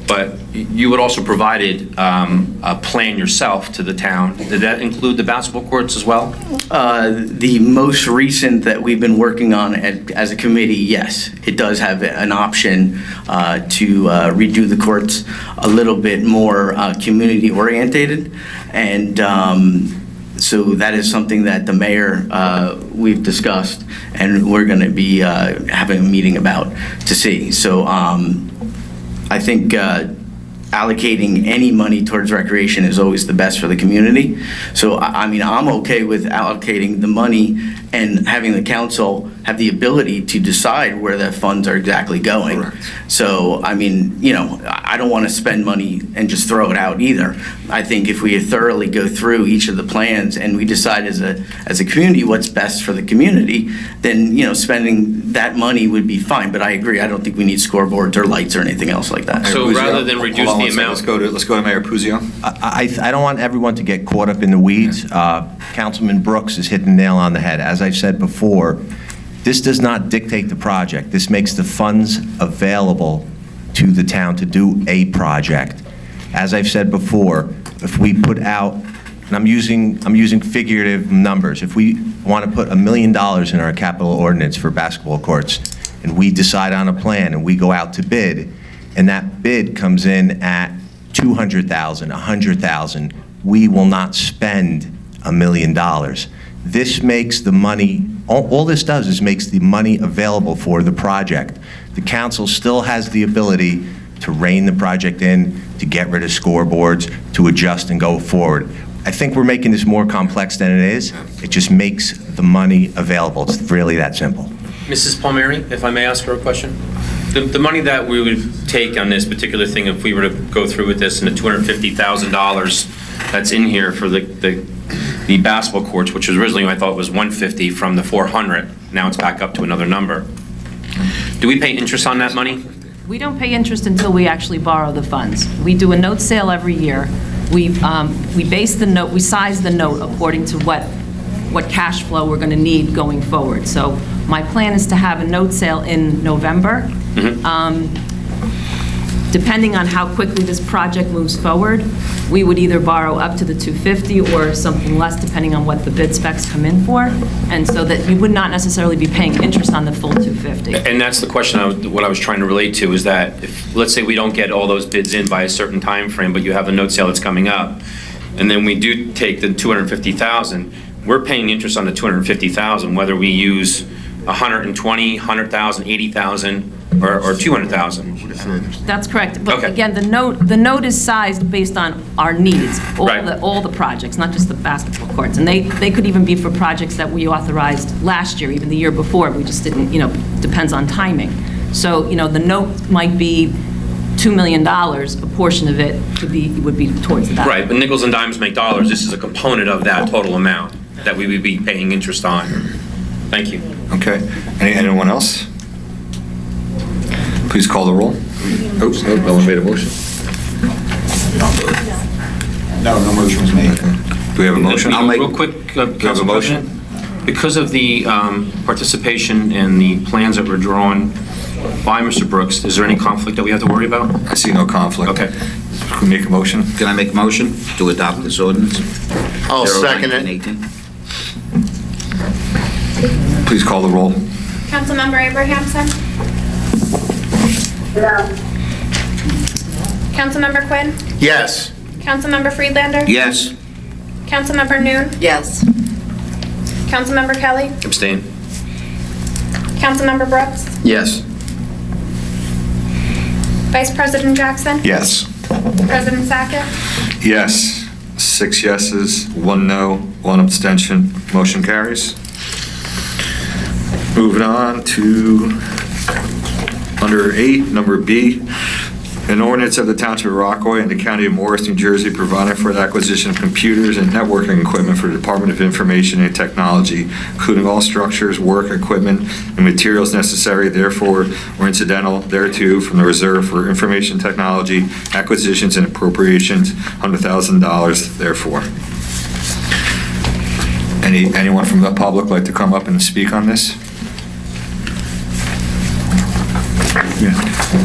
But you had also provided a plan yourself to the town. Did that include the basketball courts as well? The most recent that we've been working on as a committee, yes. It does have an option to redo the courts a little bit more community orientated. And so that is something that the mayor, we've discussed, and we're going to be having a meeting about to see. So I think allocating any money towards recreation is always the best for the community. So, I'm okay with allocating the money and having the council have the ability to decide where the funds are exactly going. Correct. So, I don't want to spend money and just throw it out either. I think if we thoroughly go through each of the plans and we decide as a community what's best for the community, then, spending that money would be fine. But I agree, I don't think we need scoreboards or lights or anything else like that. So rather than reduce the amount. Let's go to Mayor Puzio. I don't want everyone to get caught up in the weeds. Councilman Brookes is hitting the nail on the head. As I've said before, this does not dictate the project. This makes the funds available to the town to do a project. As I've said before, if we put out, and I'm using figurative numbers, if we want to put $1 million in our capital ordinance for basketball courts, and we decide on a plan and we go out to bid, and that bid comes in at $200,000, $100,000, we will not spend $1 million. This makes the money, all this does is makes the money available for the project. The council still has the ability to rein the project in, to get rid of scoreboards, to adjust and go forward. I think we're making this more complex than it is. It just makes the money available. It's really that simple. Mrs. Palmieri, if I may ask her a question? The money that we would take on this particular thing, if we were to go through with this, and the $250,000 that's in here for the basketball courts, which was originally, I thought was $150 from the $400, now it's back up to another number. Do we pay interest on that money? We don't pay interest until we actually borrow the funds. We do a note sale every year. We base the note, we size the note according to what cash flow we're going to need going forward. So my plan is to have a note sale in November. Depending on how quickly this project moves forward, we would either borrow up to the 250 or something less, depending on what the bid specs come in for, and so that you would not necessarily be paying interest on the full 250. And that's the question, what I was trying to relate to, is that if, let's say we don't get all those bids in by a certain time frame, but you have a note sale that's coming up, and then we do take the $250,000, we're paying interest on the $250,000, whether we use 120, 100,000, 80,000, or 200,000. That's correct. But Okay. again, the note is sized based on our needs, Right. all the projects, not just the basketball courts. And they could even be for projects that we authorized last year, even the year before. We just didn't, depends on timing. So, the note might be $2 million, a portion of it would be towards that. Right, but nickels and dimes make dollars. This is a component of that total amount that we would be paying interest on. Thank you. Okay. Anyone else? Please call the roll. Oops, no one made a motion. No motion was made. Do we have a motion? I'll make- Real quick, have a motion? Because of the participation and the plans that were drawn by Mr. Brooks, is there any conflict that we have to worry about? I see no conflict. Okay. Can we make a motion? Can I make a motion to adopt this ordinance? I'll second it. 1918? Please call the roll. Councilmember Abrahamsen? No. Councilmember Quinn? Yes. Councilmember Friedlander? Yes. Councilmember Noon? Yes. Councilmember Kelly? Abstain. Councilmember Brooks? Yes. Vice President Jackson? Yes. President Sackett? Yes. 6 yeses, 1 no, 1 abstention. Motion carries. Moving on to under 8, number B, an ordinance of the Township of Rockaway and the County of Morris, New Jersey, providing for the acquisition of computers and networking equipment for the Department of Information and Technology, including all structures, work, equipment, and materials necessary therefore or incidental thereto from the Reserve for Information Technology, acquisitions and appropriations, $100,000 therefore. Anyone from the public like to come up and speak on this?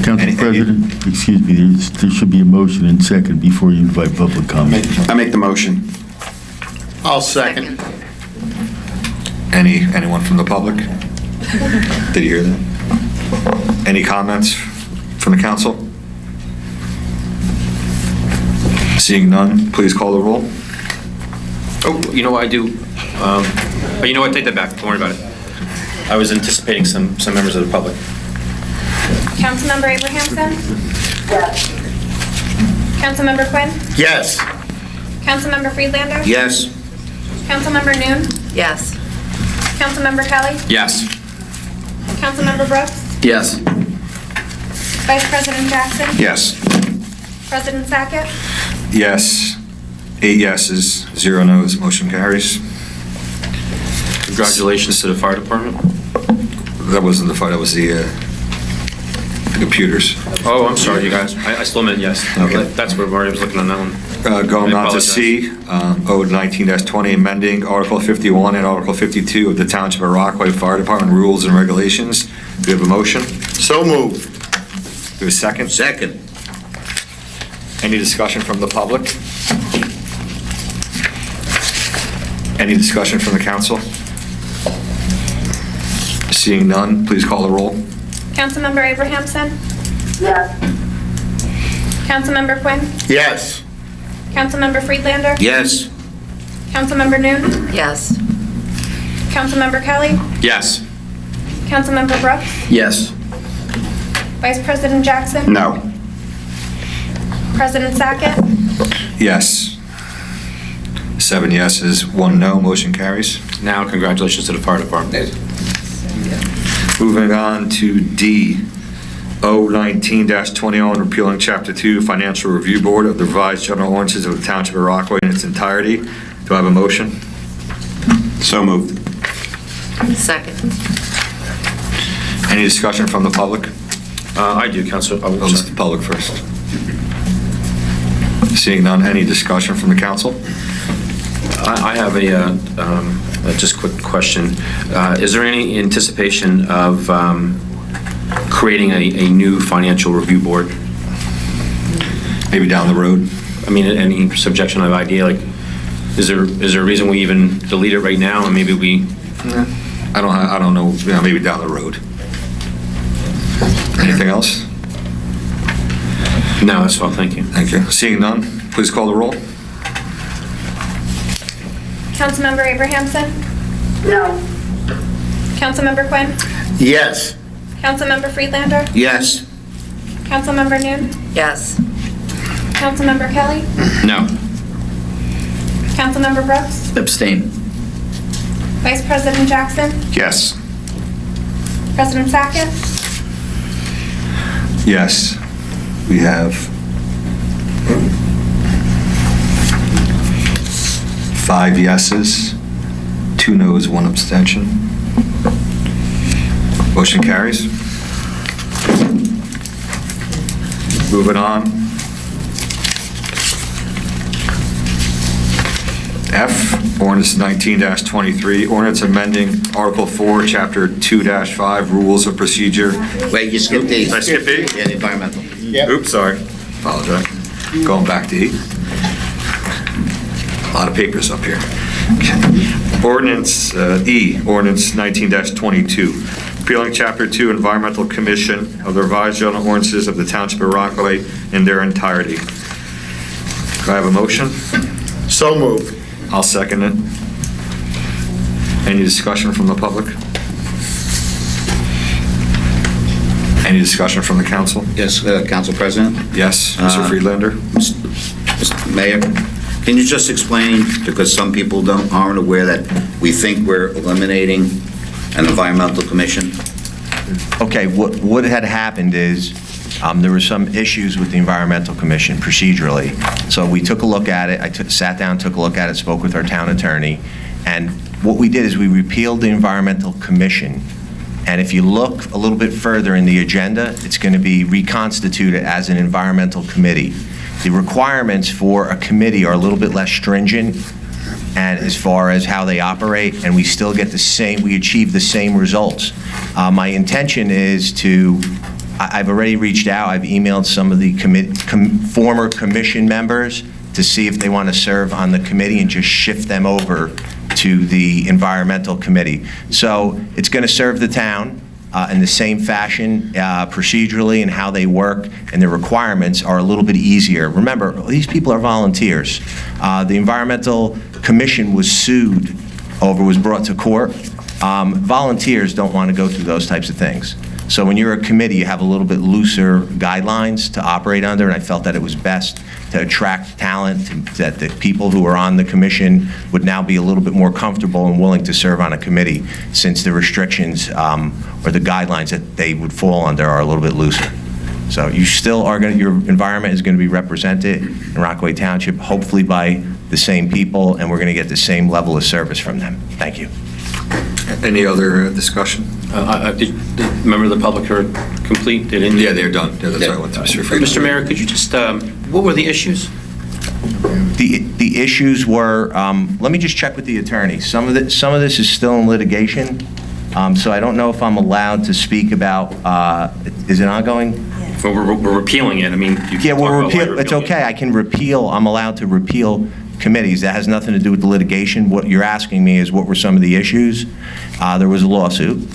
Council President, excuse me, there should be a motion and second before you invite public comment. I make the motion. I'll second. Anyone from the public? Did you hear that? Any comments from the council? Seeing none, please call the roll. Oh, you know what I do? But you know what, take that back, don't worry about it. I was anticipating some members of the public. Councilmember Abrahamsen? Yes. Councilmember Quinn? Yes. Councilmember Friedlander? Yes. Councilmember Noon? Yes. Councilmember Kelly? Yes. Councilmember Brooks? Yes. Vice President Jackson? Yes. President Sackett? Yes. 8 yeses, 0 noes, motion carries. Congratulations to the fire department. That wasn't the fight, that was the computers. Oh, I'm sorry, you guys. I still meant yes. Okay. That's where Mario was looking on that one. Going I on to apologize. C, Ode 19-20, amending Article 51 and Article 52 of the Township of Rockaway Fire Department Rules and Regulations. Do we have a motion? So moved. Do we have a second? Second. Any discussion from the public? Any discussion from the council? Seeing none, please call the roll. Councilmember Abrahamsen? Yes. Councilmember Quinn? Yes. Councilmember Friedlander? Yes. Councilmember Noon? Yes. Councilmember Kelly? Yes. Councilmember Brooks? Yes. Vice President Jackson? No. President Sackett? Yes. 7 yeses, 1 no, motion carries. Now, congratulations to the fire department. Moving on to D, 019-20, repealing Chapter 2, Financial Review Board of the Revised General Ordinances of the Township of Rockaway in its entirety. Do I have a motion? So moved. Second. Any discussion from the public? I do, Councilor. Oh, Mr. Public first. Seeing none, any discussion from the council? I have a just quick question. Is there any anticipation of creating a new financial review board? Maybe down the road? I mean, any subjection of idea, like, is there a reason we even delete it right now and maybe we? I don't know, maybe down the road. Anything else? No, that's all, thank you. Thank you. Seeing none, please call the roll. Councilmember Abrahamsen? No. Councilmember Quinn? Yes. Councilmember Friedlander? Yes. Councilmember Noon? Yes. Councilmember Kelly? No. Councilmember Brooks? Abstain. Vice President Jackson? Yes. President Sackett? Yes. We have 5 yeses, 2 noes, 1 abstention. Motion carries. Moving on. F, ordinance 19-23, ordinance amending Article 4, Chapter 2-5, Rules of Procedure. Wait, you skipped E. Did I skip E? Yeah, the environmental. Oops, sorry. Apologize. Going back to E. A lot of papers up here. Okay. Ordinance E, ordinance 19-22, repealing Chapter 2 Environmental Commission of the Revised General Ordinances of the Township of Rockaway in their entirety. Do I have a motion? So moved. I'll second it. Any discussion from the public? Any discussion from the council? Yes, Council President? Yes, Mr. Friedlander? Mr. Mayor, can you just explain, because some people aren't aware that we think we're eliminating an environmental commission? Okay, what had happened is there were some issues with the Environmental Commission procedurally. So we took a look at it. I sat down, took a look at it, spoke with our town attorney, and what we did is we repealed the Environmental Commission. And if you look a little bit further in the agenda, it's going to be reconstituted as an environmental committee. The requirements for a committee are a little bit less stringent, and as far as how they operate, and we still get the same, we achieve the same results. My intention is to, I've already reached out, I've emailed some of the former commission members to see if they want to serve on the committee and just shift them over to the environmental committee. So it's going to serve the town in the same fashion procedurally, and how they work and the requirements are a little bit easier. Remember, these people are volunteers. The Environmental Commission was sued was brought to court. Volunteers don't want to go through those types of things. So when you're a committee, you have a little bit looser guidelines to operate under, and I felt that it was best to attract talent, that the people who are on the commission would now be a little bit more comfortable and willing to serve on a committee, since the restrictions or the guidelines that they would fall under are a little bit looser. So you still are going to, your environment is going to be represented in Rockaway Township, hopefully by the same people, and we're going to get the same level of service from them. Thank you. Any other discussion? Did member of the public are complete? They didn't? Yeah, they're done. Yeah, that's why I went to Mr. Friedlander. Mr. Mayor, could you just, what were the issues? The issues were, let me just check with the attorney. Some of this is still in litigation, so I don't know if I'm allowed to speak about, is it ongoing? Well, we're repealing it. I mean, you Yeah, can well, talk about why it's okay. I can repeal, I'm allowed to repeal committees. That has nothing to do with the litigation. What you're asking me is what were some of the issues. There was a lawsuit,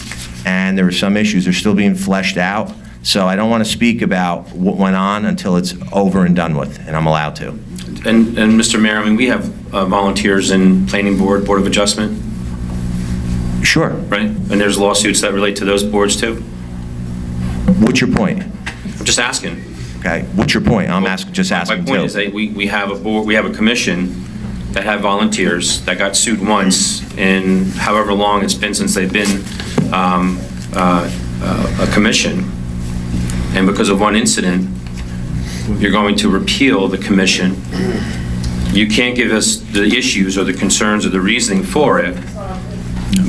and there were some issues. They're still being fleshed out. So I don't want to speak about what went on until it's over and done with, and I'm allowed to. And Mr. Mayor, I mean, we have volunteers in Planning Board, Board of Adjustment. Sure. Right? And there's lawsuits that relate to those boards too? What's your point? I'm just asking. Okay, what's your point? I'm just asking My point too. is that we have a board, we have a commission that had volunteers that got sued once, and however long it's been since they've been a commission. and because of one incident, you're going to repeal the commission. You can't give us the issues or the concerns or the reasoning for it,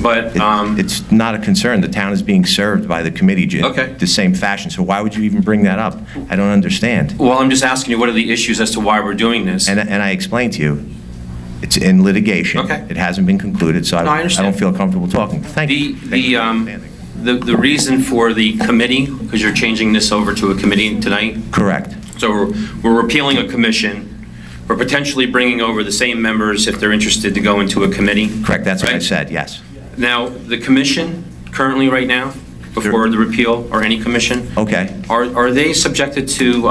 but... It's not a concern. The town is being served by the committee the same fashion, so why would you even bring that up? I don't understand. Well, I'm just asking you, what are the issues as to why we're doing this? And I explained to you, it's in litigation. Okay. It hasn't been concluded, so No, I understand. I don't feel comfortable talking. Thank you. The reason for the committee, because you're changing this over to a committee tonight? Correct. So we're repealing a commission. We're potentially bringing over the same members if they're interested to go into a committee? Correct, that's what I said, yes. Now, the commission, currently right now, before the repeal, or any commission? Okay. Are they subjected to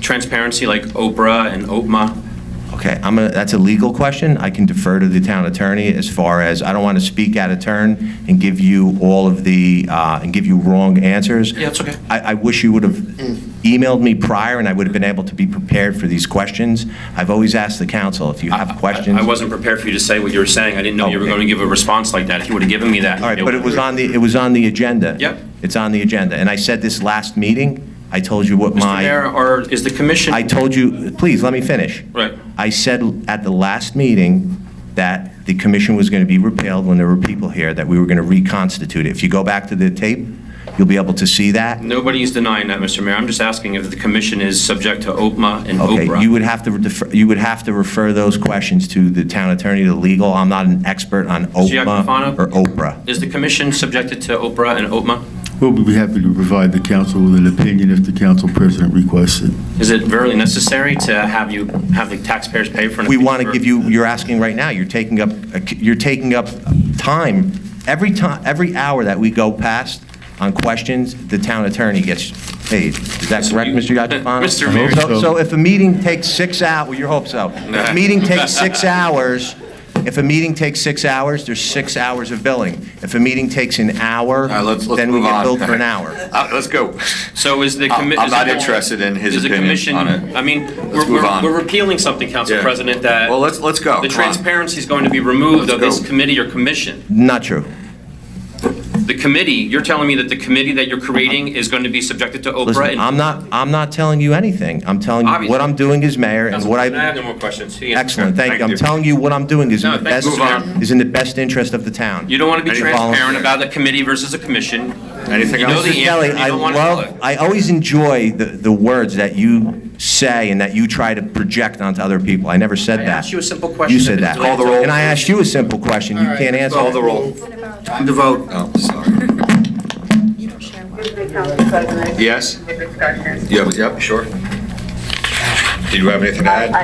transparency like Oprah and OPMA? Okay, that's a legal question. I can defer to the town attorney as far as, I don't want to speak out of turn and give you all of the, and give you wrong answers. Yeah, it's okay. I wish you would have emailed me prior and I would have been able to be prepared for these questions. I've always asked the council, if you have questions. I wasn't prepared for you to say what you were saying. I didn't know you were going to give a response like that. If you would have given me that. All right, but it was on the agenda. Yep. It's on the agenda. And I said this last meeting, I told you what Mr. Mayor, or is the commission? I told you, please, let me finish. Right. I said at the last meeting that the commission was going to be repealed when there were people here, that we were going to reconstitute it. If you go back to the tape, you'll be able to see that. Nobody's denying that, Mr. Mayor. I'm just asking if the commission is subject to OPMA and Okay, Oprah. you would have to refer those questions to the town attorney, to legal. I'm not an expert on OPMA or Oprah. Is the commission subjected to Oprah and OPMA? We'll be happy to provide the council with an opinion if the council president requests it. Is it really necessary to have the taxpayers pay for an We opinion? want to give you, you're asking right now, you're taking up time. Every hour that we go past on questions, the town attorney gets paid. Is that correct, Mr. Yagafano? Mr. Mayor. So if a meeting takes 6 hours, you hope so. If a meeting takes 6 hours, there's 6 hours of billing. If a meeting takes an hour, then we get billed for an hour. Let's go. So is the I'm not interested in his opinion on it. I mean, Let's move on. we're repealing something, Council Yeah. President, that... Well, let's go. The Come on. transparency is going to be removed Let's of this go. committee or commission. Not true. The committee, you're telling me that the committee that you're creating is going to be subjected to Oprah Listen, and... I'm not telling you anything. I'm telling you Obviously. what I'm doing as mayor and Council what President, I I... have no more questions. Excellent, thank you. I'm telling you what I'm doing is in No, the thank best, you. Move on. is in the best interest of the town. You don't want to be Any transparent volunteer? about a committee versus a commission. Anything You know else? the Mr. answer, Kelly, you don't want to tell it. I always enjoy the words that you say and that you try to project onto other people. I never said I that. asked you a simple question. You said and that. it's related to- And I asked you a simple question. You can't answer. Call the roll. Time to vote. Oh, sorry. Excuse me, Council President. Yes? The discussion. Yep, sure. Do you have anything to add?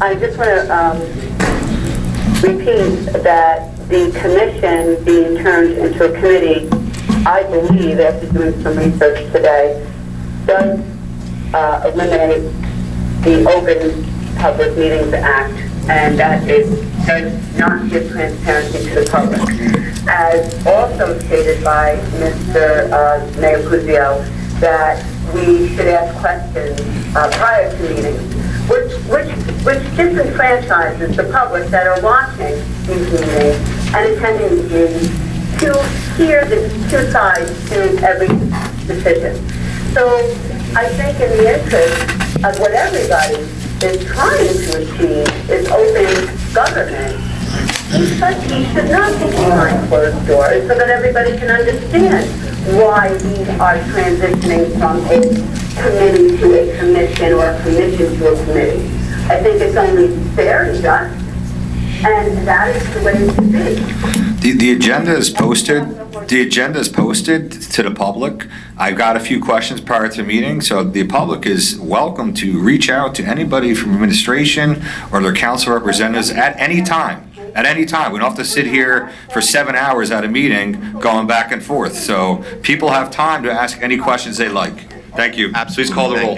I just want to repeat that the commission being turned into a committee, I believe, after doing some research today, does eliminate the Open Public Meetings Act, and that it does not give transparency to the public. As also stated by Mr. Mayor Puzzio, that we should ask questions prior to meetings, which disenfranchises the public that are watching these meetings and attending these meetings to hear the two sides to every decision. So I think in the interest of what everybody is trying to achieve is open government, he should not be behind closed doors so that everybody can understand why we are transitioning from a committee to a commission or a commission to a committee. I think it's only fair and just, and that is the way it should be. The agenda is posted. The agenda is posted to the public. I've got a few questions prior to the meeting, so the public is welcome to reach out to anybody from administration or their council representatives at any time. At any time. We don't have to sit here for 7 hours at a meeting going back and forth. So people have time to ask any questions they like. Thank you. Please call the roll.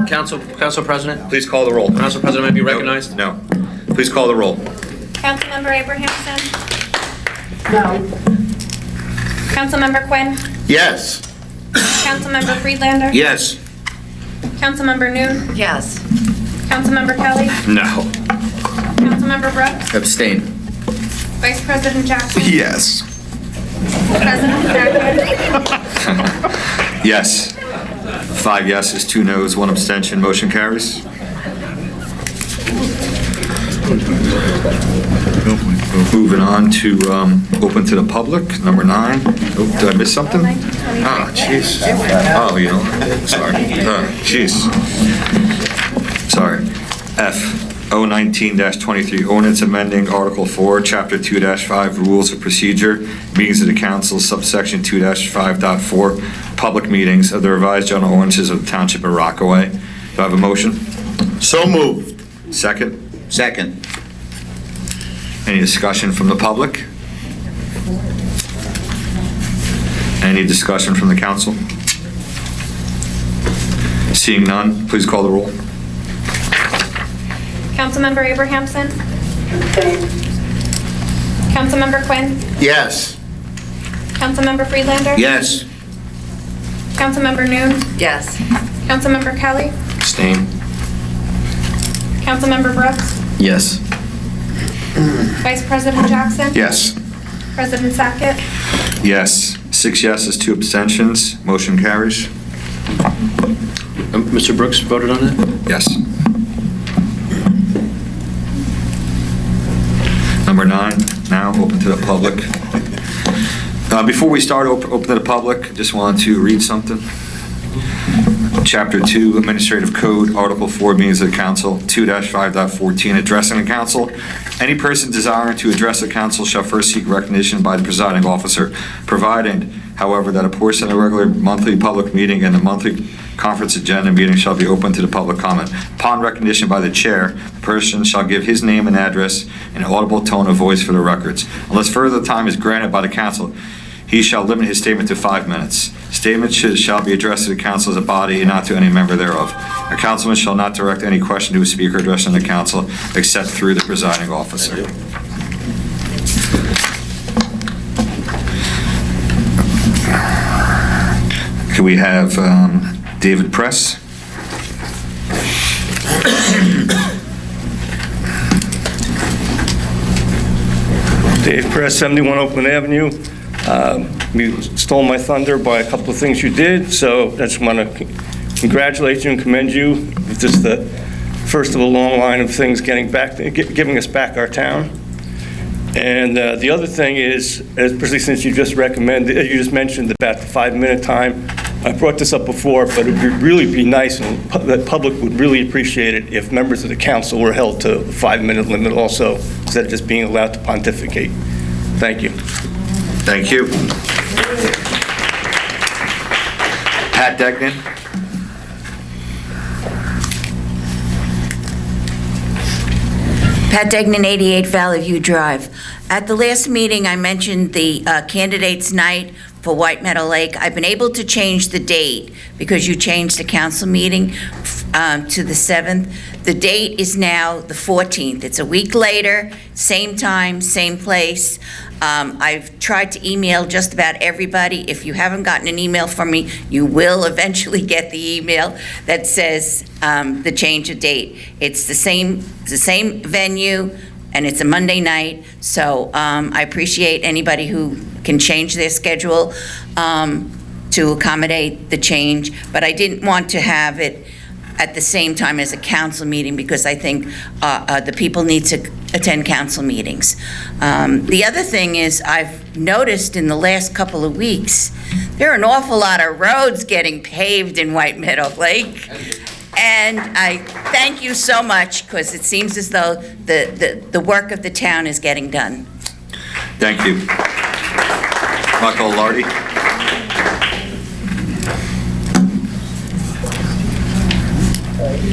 Council President? Please call the roll. Council President, may be recognized? No. Please call the roll. Councilmember Abrahamsen? No. Councilmember Quinn? Yes. Councilmember Friedlander? Yes. Councilmember Noon? Yes. Councilmember Kelly? No. Councilmember Brooks? Abstain. Vice President Jackson? Yes. President Stackman? Yes. 5 yeses, 2 noes, 1 abstention. Motion carries. Moving on to open to the public, number 9. Oh, did I miss something? Oh, jeez. Oh, you know, sorry. Jeez. Sorry. F, 019-23, ordinance amending Article 4, Chapter 2-5, Rules of Procedure, Meetings of the Council, subsection 2-5.4, Public Meetings of the Revised General Ordinances of the Township of Rockaway. Do I have a motion? So moved. Second? Second. Any discussion from the public? Any discussion from the council? Seeing none, please call the roll. Councilmember Abrahamsen? Councilmember Quinn? Yes. Councilmember Friedlander? Yes. Councilmember Noon? Yes. Councilmember Kelly? Abstain. Councilmember Brooks? Yes. Vice President Jackson? Yes. President Sackett? Yes. 6 yeses, 2 abstentions. Motion carries. Mr. Brooks voted on that? Yes. Number 9, now open to the public. Before we start open to the public, just wanted to read something. Chapter 2, Administrative Code, Article 4, Meetings of the Council, 2-5.14, Addressing the Council. Any person desiring to address the council shall first seek recognition by the presiding officer, provided, however, that a portion of the regular monthly public meeting and the monthly conference agenda meeting shall be open to the public comment. Upon recognition by the chair, the person shall give his name and address in an audible tone of voice for the records. Unless further time is granted by the council, he shall limit his statement to 5 minutes. Statements shall be addressed to the council as a body and not to any member thereof. A councilman shall not direct any question to a speaker addressing the council except through the presiding officer. Can we have David Press? Dave Press, 71 Oakland Avenue. You stole my thunder by a couple of things you did, so I just want to congratulate you and commend you. This is the first of a long line of things giving us back our town. And the other thing is, especially since you just mentioned about the 5-minute time, I brought this up before, but it would really be nice, and the public would really appreciate it if members of the council were held to a 5-minute limit also, instead of just being allowed to pontificate. Thank you. Thank you. Pat Degnan. Pat Degnan, 88 Valley View Drive. At the last meeting, I mentioned the candidates' night for White Meadow Lake. I've been able to change the date because you changed the council meeting to the 7th. The date is now the 14th. It's a week later, same time, same place. I've tried to email just about everybody. If you haven't gotten an email from me, you will eventually get the email that says the change of date. It's the same venue, and it's a Monday night, so I appreciate anybody who can change their schedule to accommodate the change, but I didn't want to have it at the same time as a council meeting because I think the people need to attend council meetings. The other thing is I've noticed in the last couple of weeks, there are an awful lot of roads getting paved in White Meadow Lake. And I thank you so much because it seems as though the work of the town is getting done. Thank you. Michael Lardy.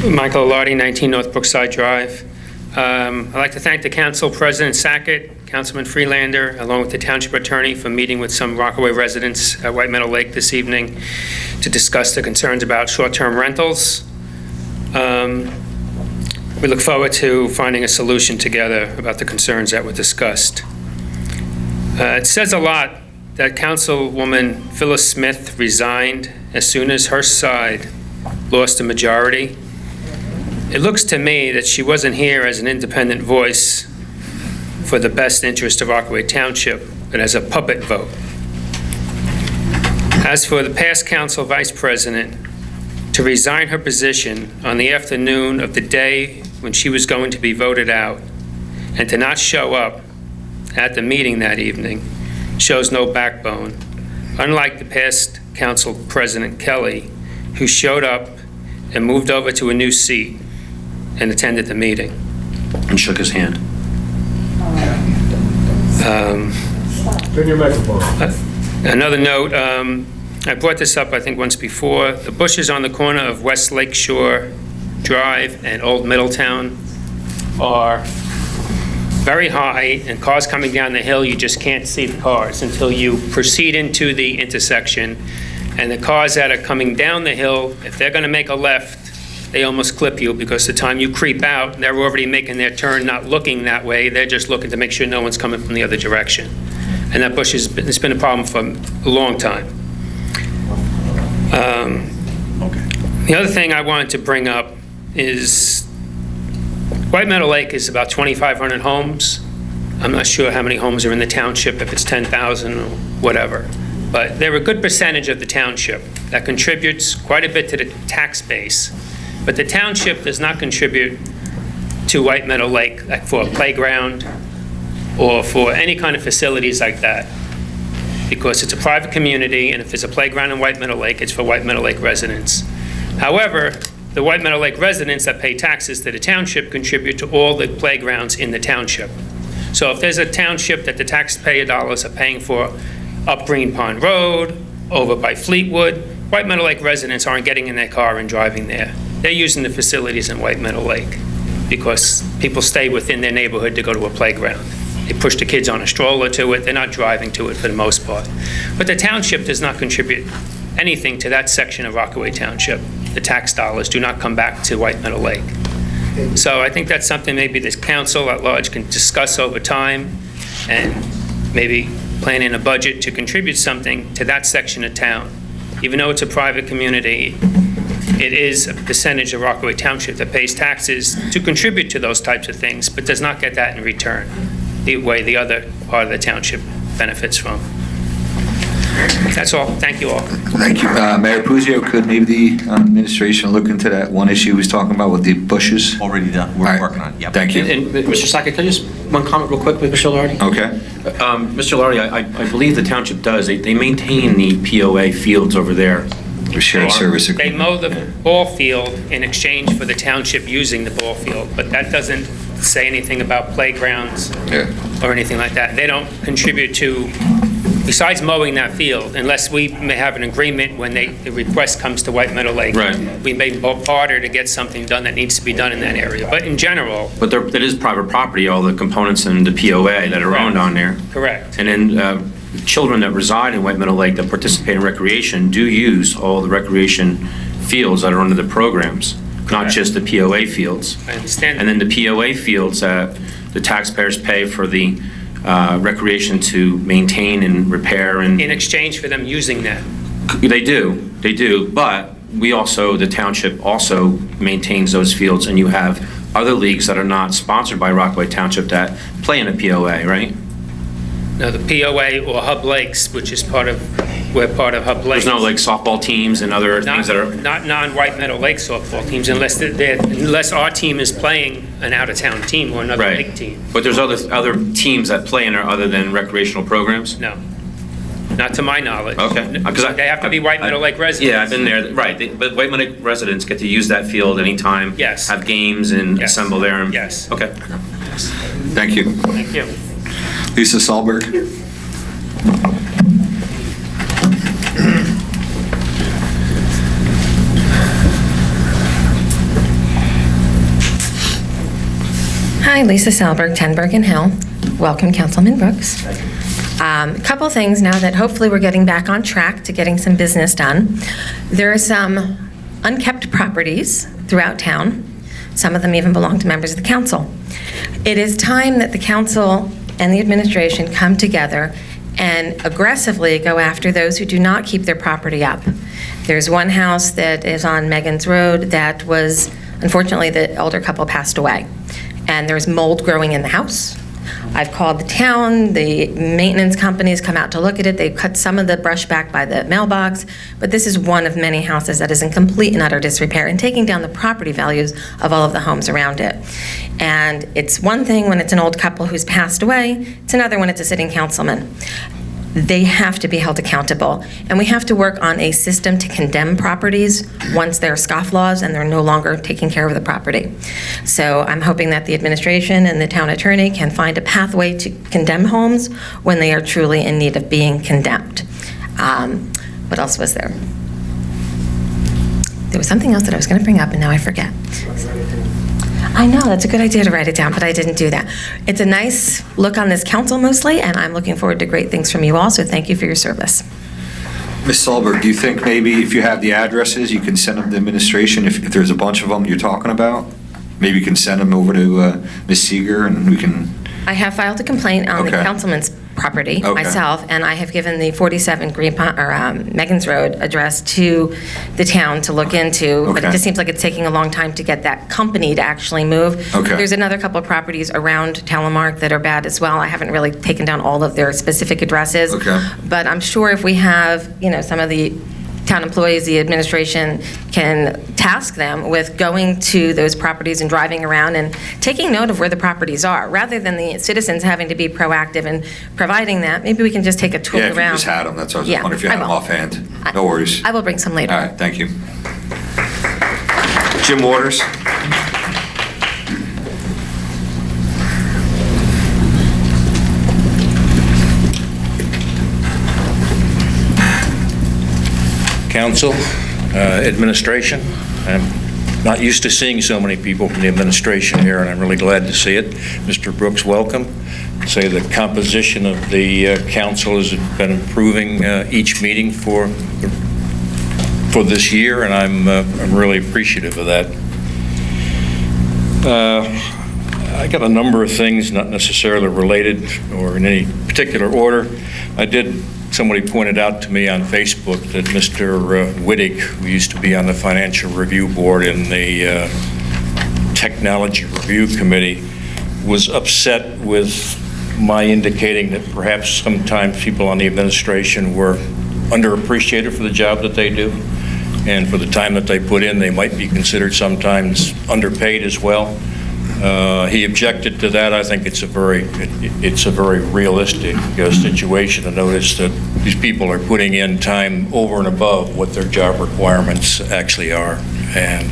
Michael Lardy, 19 North Brookside Drive. I'd like to thank the council, President Sackett, Councilman Freelander, along with the township attorney for meeting with some Rockaway residents at White Meadow Lake this evening to discuss the concerns about short-term rentals. We look forward to finding a solution together about the concerns that were discussed. It says a lot that Councilwoman Phyllis Smith resigned as soon as her side lost a majority. It looks to me that she wasn't here as an independent voice for the best interest of Rockaway Township, but as a puppet vote. As for the past council vice president, to resign her position on the afternoon of the day when she was going to be voted out, and to not show up at the meeting that evening shows no backbone, unlike the past Council President Kelly, who showed up and moved over to a new seat and attended the meeting. And shook his hand. Turn your microphone. Another note, I brought this up, I think, once before. The bushes on the corner of West Lake Shore Drive and Old Middletown are very high, and cars coming down the hill, you just can't see the cars until you proceed into the intersection. And the cars that are coming down the hill, if they're going to make a left, they almost clip you, because the time you creep out, they're already making their turn, not looking that way. They're just looking to make sure no one's coming from the other direction. And that bush it's been a problem for a long time. The other thing I wanted to bring up is White Meadow Lake is about 2,500 homes. I'm not sure how many homes are in the township, if it's 10,000 or whatever. But they're a good percentage of the township that contributes quite a bit to the tax base. But the township does not contribute to White Meadow Lake, like for a playground or for any kind of facilities like that, because it's a private community, and if there's a playground in White Meadow Lake, it's for White Meadow Lake residents. However, the White Meadow Lake residents that pay taxes to the township contribute to all the playgrounds in the township. So if there's a township that the taxpayer dollars are paying for up Green Pond Road, over by Fleetwood, White Meadow Lake residents aren't getting in their car and driving there. They're using the facilities in White Meadow Lake because people stay within their neighborhood to go to a playground. They push the kids on a stroller to it. They're not driving to it for the most part. But the township does not contribute anything to that section of Rockaway Township. The tax dollars do not come back to White Meadow Lake. So I think that's something maybe this council at large can discuss over time, and maybe plan in a budget to contribute something to that section of town. Even though it's a private community, it is a percentage of Rockaway Township that pays taxes to contribute to those types of things, but does not get that in return, the way the other part of the township benefits from. That's all. Thank you all. Thank you. Mayor Puzio, could maybe the administration look into that one issue he was talking about with the bushes? Already done. We're working on it. Yep. Thank you. And Mr. Sackett, can I just, one comment real quick with Mr. Lardy? Okay. Mr. Lardy, I believe the township does. They maintain the POA fields over there. Shared service They agreement. mow the ball field in exchange for the township using the ball field, but that doesn't say anything about playgrounds or anything like that. They don't contribute to, besides mowing that field, unless we may have an agreement when the request comes to White Meadow Lake. Right. We may barter to get something done that needs to be done in that area. But in general, But it is private property, all the components in the POA that are owned on there. correct. And then children that reside in White Meadow Lake that participate in recreation do use all the recreation fields that are under the programs, not just the POA fields. I understand. And then the POA fields, the taxpayers pay for the recreation to maintain and repair and... In exchange for them using that. They do, but we also, the township also maintains those fields, and you have other leagues that are not sponsored by Rockaway Township that play in a POA, right? No, the POA or Hub Lakes, which is we're part of Hub Lakes. There's no like softball teams and other things that are... Not non-White Meadow Lake softball teams, unless our team is playing an out-of-town team or another Right. big team. But there's other teams that play in there other than recreational programs? No, not to my knowledge. Okay. They have to be White Meadow Lake residents. Yeah, I've been there, right. But White Meadow residents get to use that field anytime. Yes. Have games and assemble there. And- Yes. Okay. Thank you. Thank you. Lisa Sahlberg. Hi, Lisa Sahlberg, 10 Bergen Hill. Welcome, Councilman Brookes. A couple things now that hopefully we're getting back on track to getting some business done. There are some unkept properties throughout town. Some of them even belong to members of the council. It is time that the council and the administration come together and aggressively go after those who do not keep their property up. There's one house that is on Megan's Road that was, unfortunately, the elder couple passed away. And there's mold growing in the house. I've called the town, the maintenance companies come out to look at it, they've cut some of the brush back by the mailbox, but this is one of many houses that is in complete and utter disrepair and taking down the property values of all of the homes around it. And it's one thing when it's an old couple who's passed away, it's another when it's a sitting councilman. They have to be held accountable. And we have to work on a system to condemn properties once they're scofflaws and they're no longer taking care of the property. So I'm hoping that the administration and the town attorney can find a pathway to condemn homes when they are truly in need of being condemned. What else was there? There was something else that I was going to bring up and now I forget. I know, that's a good idea to write it down, but I didn't do that. It's a nice look on this council mostly, and I'm looking forward to great things from you all, so thank you for your service. Ms. Solberg, do you think maybe if you have the addresses, you can send them to administration if there's a bunch of them you're talking about? Maybe you can send them over to Ms. Seeger and we can... I have filed a complaint on the councilman's property myself, and I have given the 47 Megan's Road address to the town to look into, but it just seems like it's taking a long time to get that company to actually move. There's another couple of properties around Telemark that are bad as well. I haven't really taken down all of their specific addresses, but I'm sure if we have, some of the town employees, the administration can task them with going to those properties and driving around and taking note of where the properties are, rather than the citizens having to be proactive and providing that. Maybe we can just take a tour around. Yeah, if you just had them, that's what I was wondering if you had them offhand. No worries. I will bring some later. All right, thank you. Jim Waters. Council, administration. I'm not used to seeing so many people from the administration here, and I'm really glad to see it. Mr. Brookes, welcome. I'd say the composition of the council has been improving each meeting for this year, and I'm really appreciative of that. I got a number of things, not necessarily related or in any particular order. Somebody pointed out to me on Facebook that Mr. Wittig, who used to be on the Financial Review Board and the Technology Review Committee, was upset with my indicating that perhaps sometimes people on the administration were underappreciated for the job that they do, and for the time that they put in, they might be considered sometimes underpaid as well. He objected to that. I think it's a very realistic situation to notice that these people are putting in time over and above what their job requirements actually are. And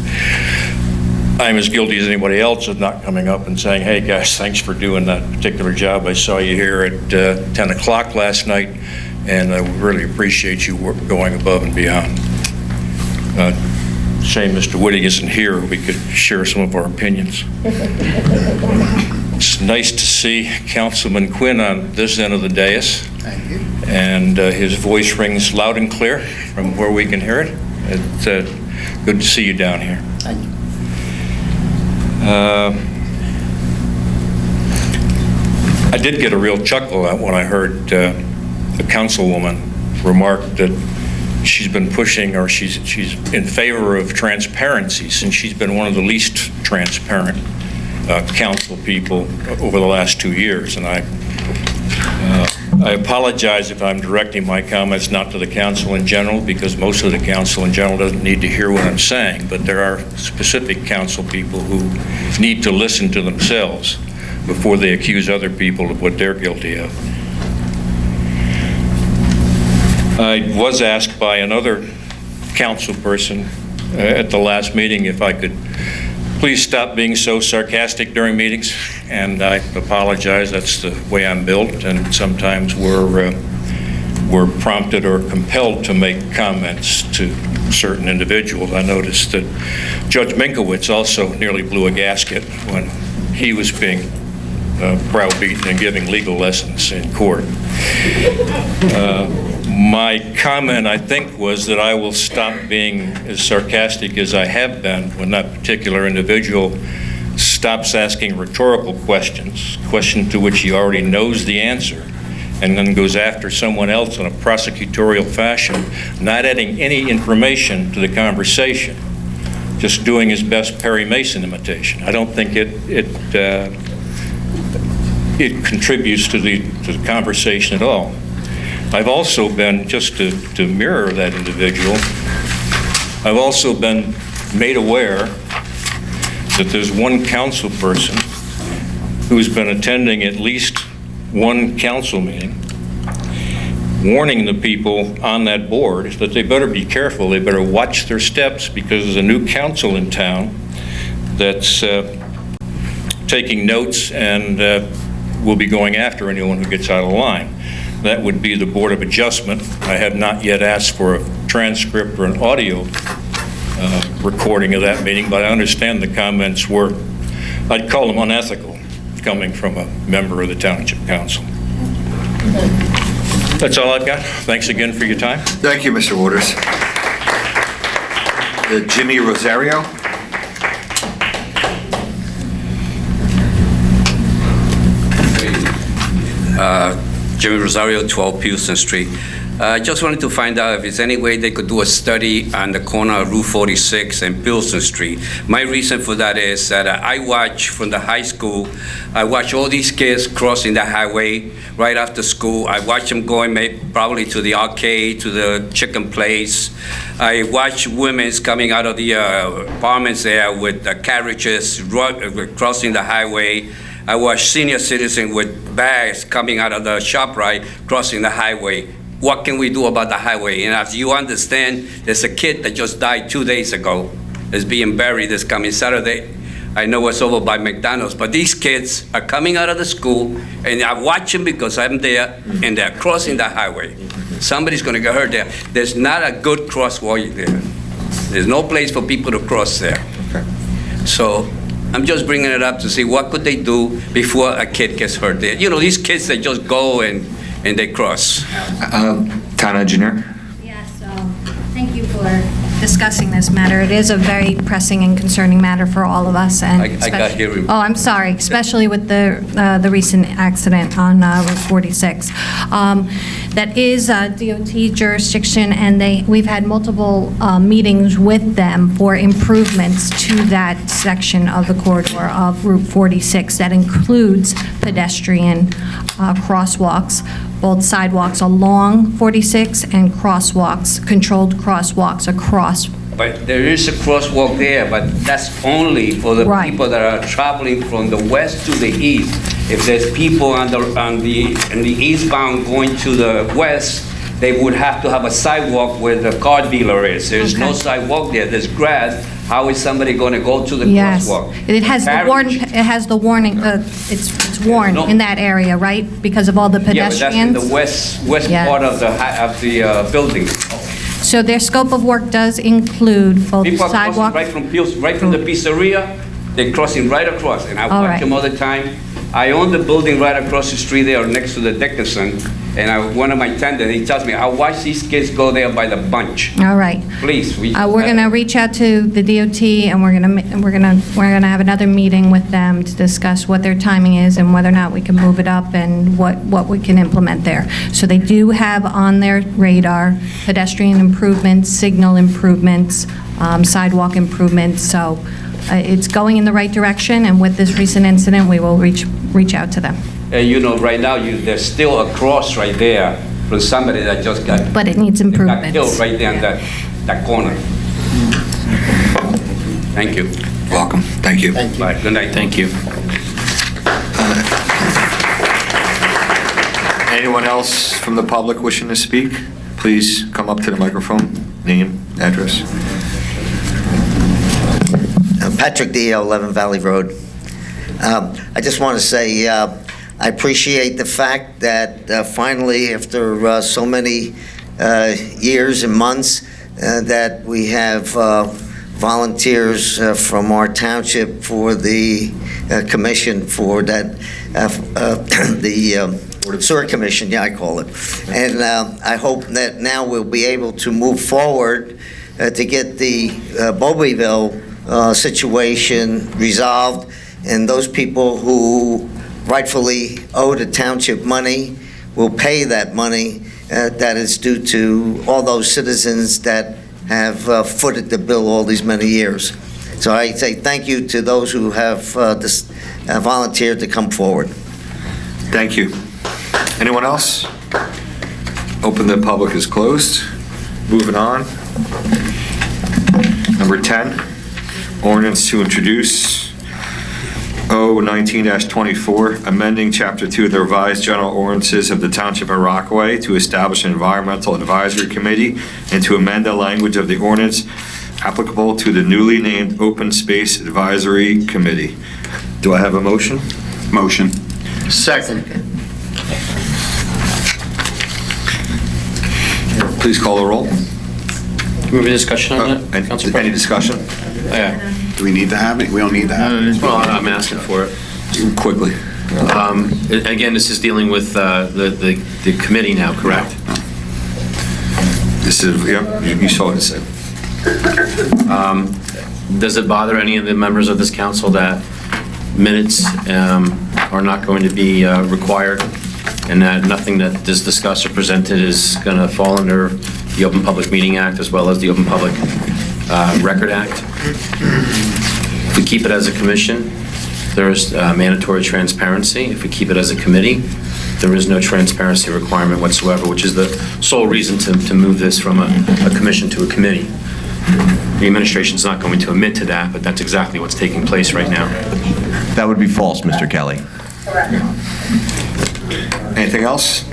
I'm as guilty as anybody else of not coming up and saying, hey guys, thanks for doing that particular job. I saw you here at 10 o'clock last night, and I really appreciate you going above and beyond. Shame Mr. Wittig isn't here. We could share some of our opinions. It's nice to see Councilman Quinn on this end of the dais. Thank you. And his voice rings loud and clear from where we can hear it. It's good to see you down here. Thank you. I did get a real chuckle when I heard the councilwoman remark that she's been pushing, or she's in favor of transparency, since she's been one of the least transparent council people over the last 2 years. And I apologize if I'm directing my comments not to the council in general, because most of the council in general doesn't need to hear what I'm saying, but there are specific council people who need to listen to themselves before they accuse other people of what they're guilty of. I was asked by another council person at the last meeting if I could please stop being so sarcastic during meetings, and I apologize. That's the way I'm built, and sometimes we're prompted or compelled to make comments to certain individuals. I noticed that Judge Minkowitz also nearly blew a gasket when he was being browbeaten and giving legal lessons in court. My comment, I think, was that I will stop being as sarcastic as I have been when that particular individual stops asking rhetorical questions to which he already knows the answer, and then goes after someone else in a prosecutorial fashion, not adding any information to the conversation, just doing his best Perry Mason imitation. I don't think it contributes to the conversation at all. I've also been, just to mirror that individual, I've also been made aware that there's one council person who's been attending at least one council meeting, warning the people on that board that they better be careful, they better watch their steps, because there's a new council in town that's taking notes and will be going after anyone who gets out of line. That would be the Board of Adjustment. I have not yet asked for a transcript or an audio recording of that meeting, but I understand the comments were, I'd call them unethical, coming from a member of the Township Council. That's all I've got. Thanks again for your time. Thank you, Mr. Waters. Jimmy Rosario. Jimmy Rosario, 12 Houston Street. I just wanted to find out if there's any way they could do a study on the corner of Route 46 and Pilsen Street. My reason for that is that I watch from the high school, I watch all these kids crossing the highway right after school. I watch them going probably to the arcade, to the chicken place. I watch women coming out of the apartments there with carriages crossing the highway. I watch senior citizens with bags coming out of the ShopRite crossing the highway. What can we do about the highway? And as you understand, there's a kid that just died 2 days ago. Is being buried this coming Saturday. I know it's over by McDonald's, but these kids are coming out of the school, and I watch them because I'm there, and they're crossing the highway. Somebody's going to get hurt there. There's not a good crosswalk there. There's no place for people to cross there. So I'm just bringing it up to see what could they do before a kid gets hurt there. You know, these kids that just go and they cross. Town engineer. Yes, thank you for discussing this matter. It is a very pressing and concerning matter for all of us. And I got here. Oh, I'm sorry, especially with the recent accident on Route 46. That is DOT jurisdiction, and we've had multiple meetings with them for improvements to that section of the corridor of Route 46 that includes pedestrian crosswalks, both sidewalks along 46 and crosswalks, controlled crosswalks across. But there is a crosswalk there, but that's only for the people that are traveling from the west to the east. If there's people on the eastbound going to the west, they would have to have a sidewalk where the car dealer is. There's no sidewalk there. There's grass. How is somebody going to go to the crosswalk? It has the warning. It's worn in that area, right? Because of all the pedestrians. Yeah, but that's in the west part of the building. So their scope of work does include both People are sidewalk. crossing right from the pizzeria. They're crossing right across, and I watch them all the time. I own the building right across the street there next to the Dickinson, and one of my tenants, he tells me, I watch these kids go there by the bunch. All right. Please. We're going to reach out to the DOT, and we're going to have another meeting with them to discuss what their timing is and whether or not we can move it up and what we can implement there. So they do have on their radar pedestrian improvements, signal improvements, sidewalk improvements. So it's going in the right direction, and with this recent incident, we will reach out to them. You know, right now, there's still a cross right there from somebody that just got... But it needs improvements. Got killed right there in that corner. Thank you. Welcome. Thank you. Bye. Good night. Thank you. Anyone else from the public wishing to speak? Please come up to the microphone. Name, address. Patrick D., 11 Valley Road. I just want to say I appreciate the fact that finally, after so many years and months, that we have volunteers from our township for the commission for that, the sewer commission, yeah, I call it. And I hope that now we'll be able to move forward to get the Bowlbyville situation resolved, and those people who rightfully owe the township money will pay that money that is due to all those citizens that have footed the bill all these many years. So I say thank you to those who have volunteered to come forward. Thank you. Anyone else? Open the public is closed. Moving on. Number 10, ordinance to introduce O-19-24, amending Chapter 2 of the revised general ordinances of the Township of Rockaway to establish an environmental advisory committee and to amend the language of the ordinance applicable to the newly named Open Space Advisory Committee. Do I have a motion? Motion. Second. Please call the roll. Can we have a discussion on that? Any discussion? Yeah. Do we need to have it? We don't need to have it. Well, I'm asking for it. Quickly. Again, this is dealing with the committee now, correct? This is, yeah, you saw what it said. Does it bother any of the members of this council that minutes are not going to be required and that nothing that is discussed or presented is going to fall under the Open Public Meeting Act as well as the Open Public Record Act? If we keep it as a commission, there is mandatory transparency. If we keep it as a committee, there is no transparency requirement whatsoever, which is the sole reason to move this from a commission to a committee. The administration is not going to admit to that, but that's exactly what's taking place right now. That would be false, Mr. Kelly. Anything else?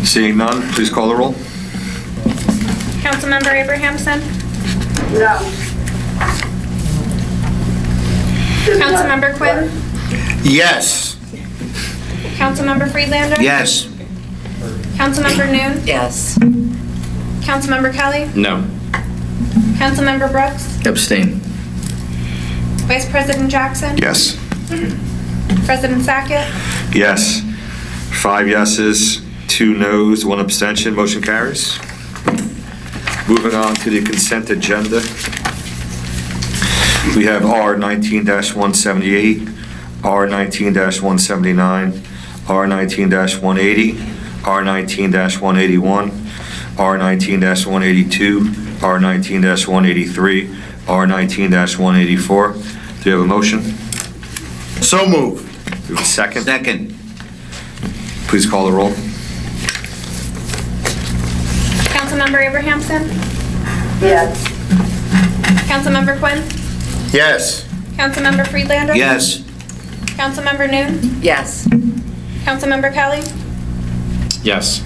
Seeing none, please call the roll. Councilmember Abrahamsen? No. Councilmember Quinn? Yes. Councilmember Friedlander? Yes. Councilmember Noon? Yes. Councilmember Kelly? No. Councilmember Brooks? Abstain. Vice President Jackson? Yes. President Sackett? Yes. 5 yeses, 2 noes, 1 abstention, motion carries. Moving on to the consent agenda. We have R19-178, R19-179, R19-180, R19-181, R19-182, R19-183, R19-184. Do you have a motion? So moved. Do you have a second? Second. Please call the roll. Councilmember Abrahamsen? Yes. Councilmember Quinn? Yes. Councilmember Friedlander? Yes. Councilmember Noon? Yes. Councilmember Kelly? Yes.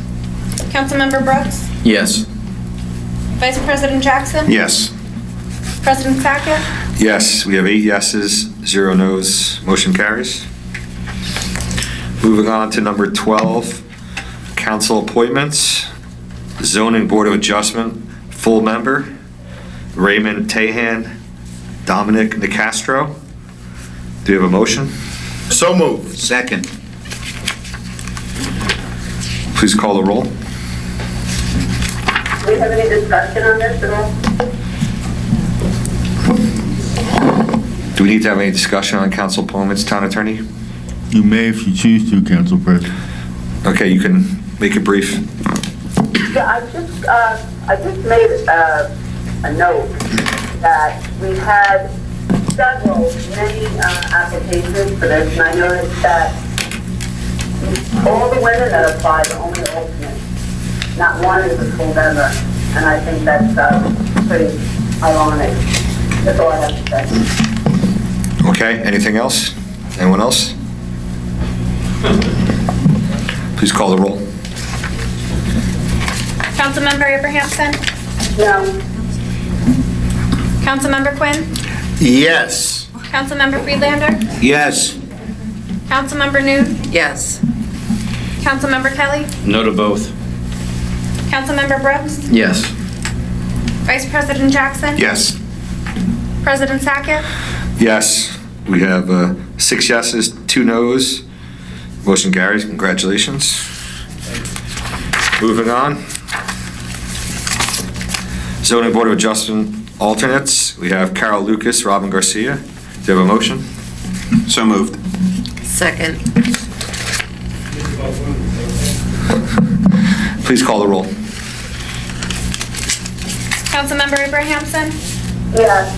Councilmember Brooks? Yes. Vice President Jackson? Yes. President Sackett? Yes, we have 8 yeses, 0 noes, motion carries. Moving on to number 12, council appointments. Zoning Board of Adjustment, full member, Raymond Tahan, Dominic Nicastro. Do you have a motion? So moved. Second. Please call the roll. Do we have any discussion on this at all? Do we need to have any discussion on council appointments, Town Attorney? You may if you choose to, Council President. Okay, you can make it brief. Yeah, I just made a note that we had many applications for this, and I noticed that all the women that applied are only alternates. Not one is a full member, and I think that's pretty ironic. That's all I have to say. Okay, anything else? Anyone else? Please call the roll. Councilmember Abrahamsen? No. Councilmember Quinn? Yes. Councilmember Friedlander? Yes. Councilmember Noon? Yes. Councilmember Kelly? No to both. Councilmember Brooks? Yes. Vice President Jackson? Yes. President Sackett? Yes, we have 6 yeses, 2 noes. Motion carries. Congratulations. Moving on. Zoning Board of Adjustment alternates. We have Carol Lucas, Robin Garcia. Do you have a motion? So moved. Second. Please call the roll. Councilmember Abrahamsen? Yes.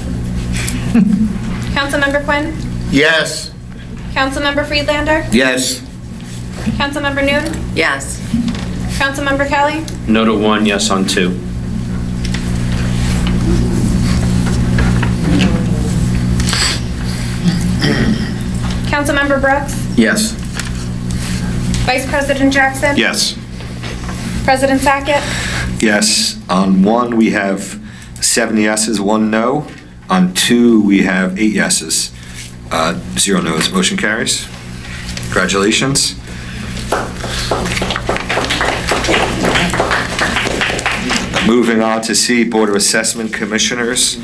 Councilmember Quinn? Yes. Councilmember Friedlander? Yes. Councilmember Noon? Yes. Councilmember Kelly? No to 1, yes on 2. Councilmember Brooks? Yes. Vice President Jackson? Yes. President Sackett? Yes. On 1, we have 7 yeses, 1 no. On 2, we have 8 yeses, 0 no's. Motion carries. Congratulations. Moving on to C, Board of Assessment Commissioners.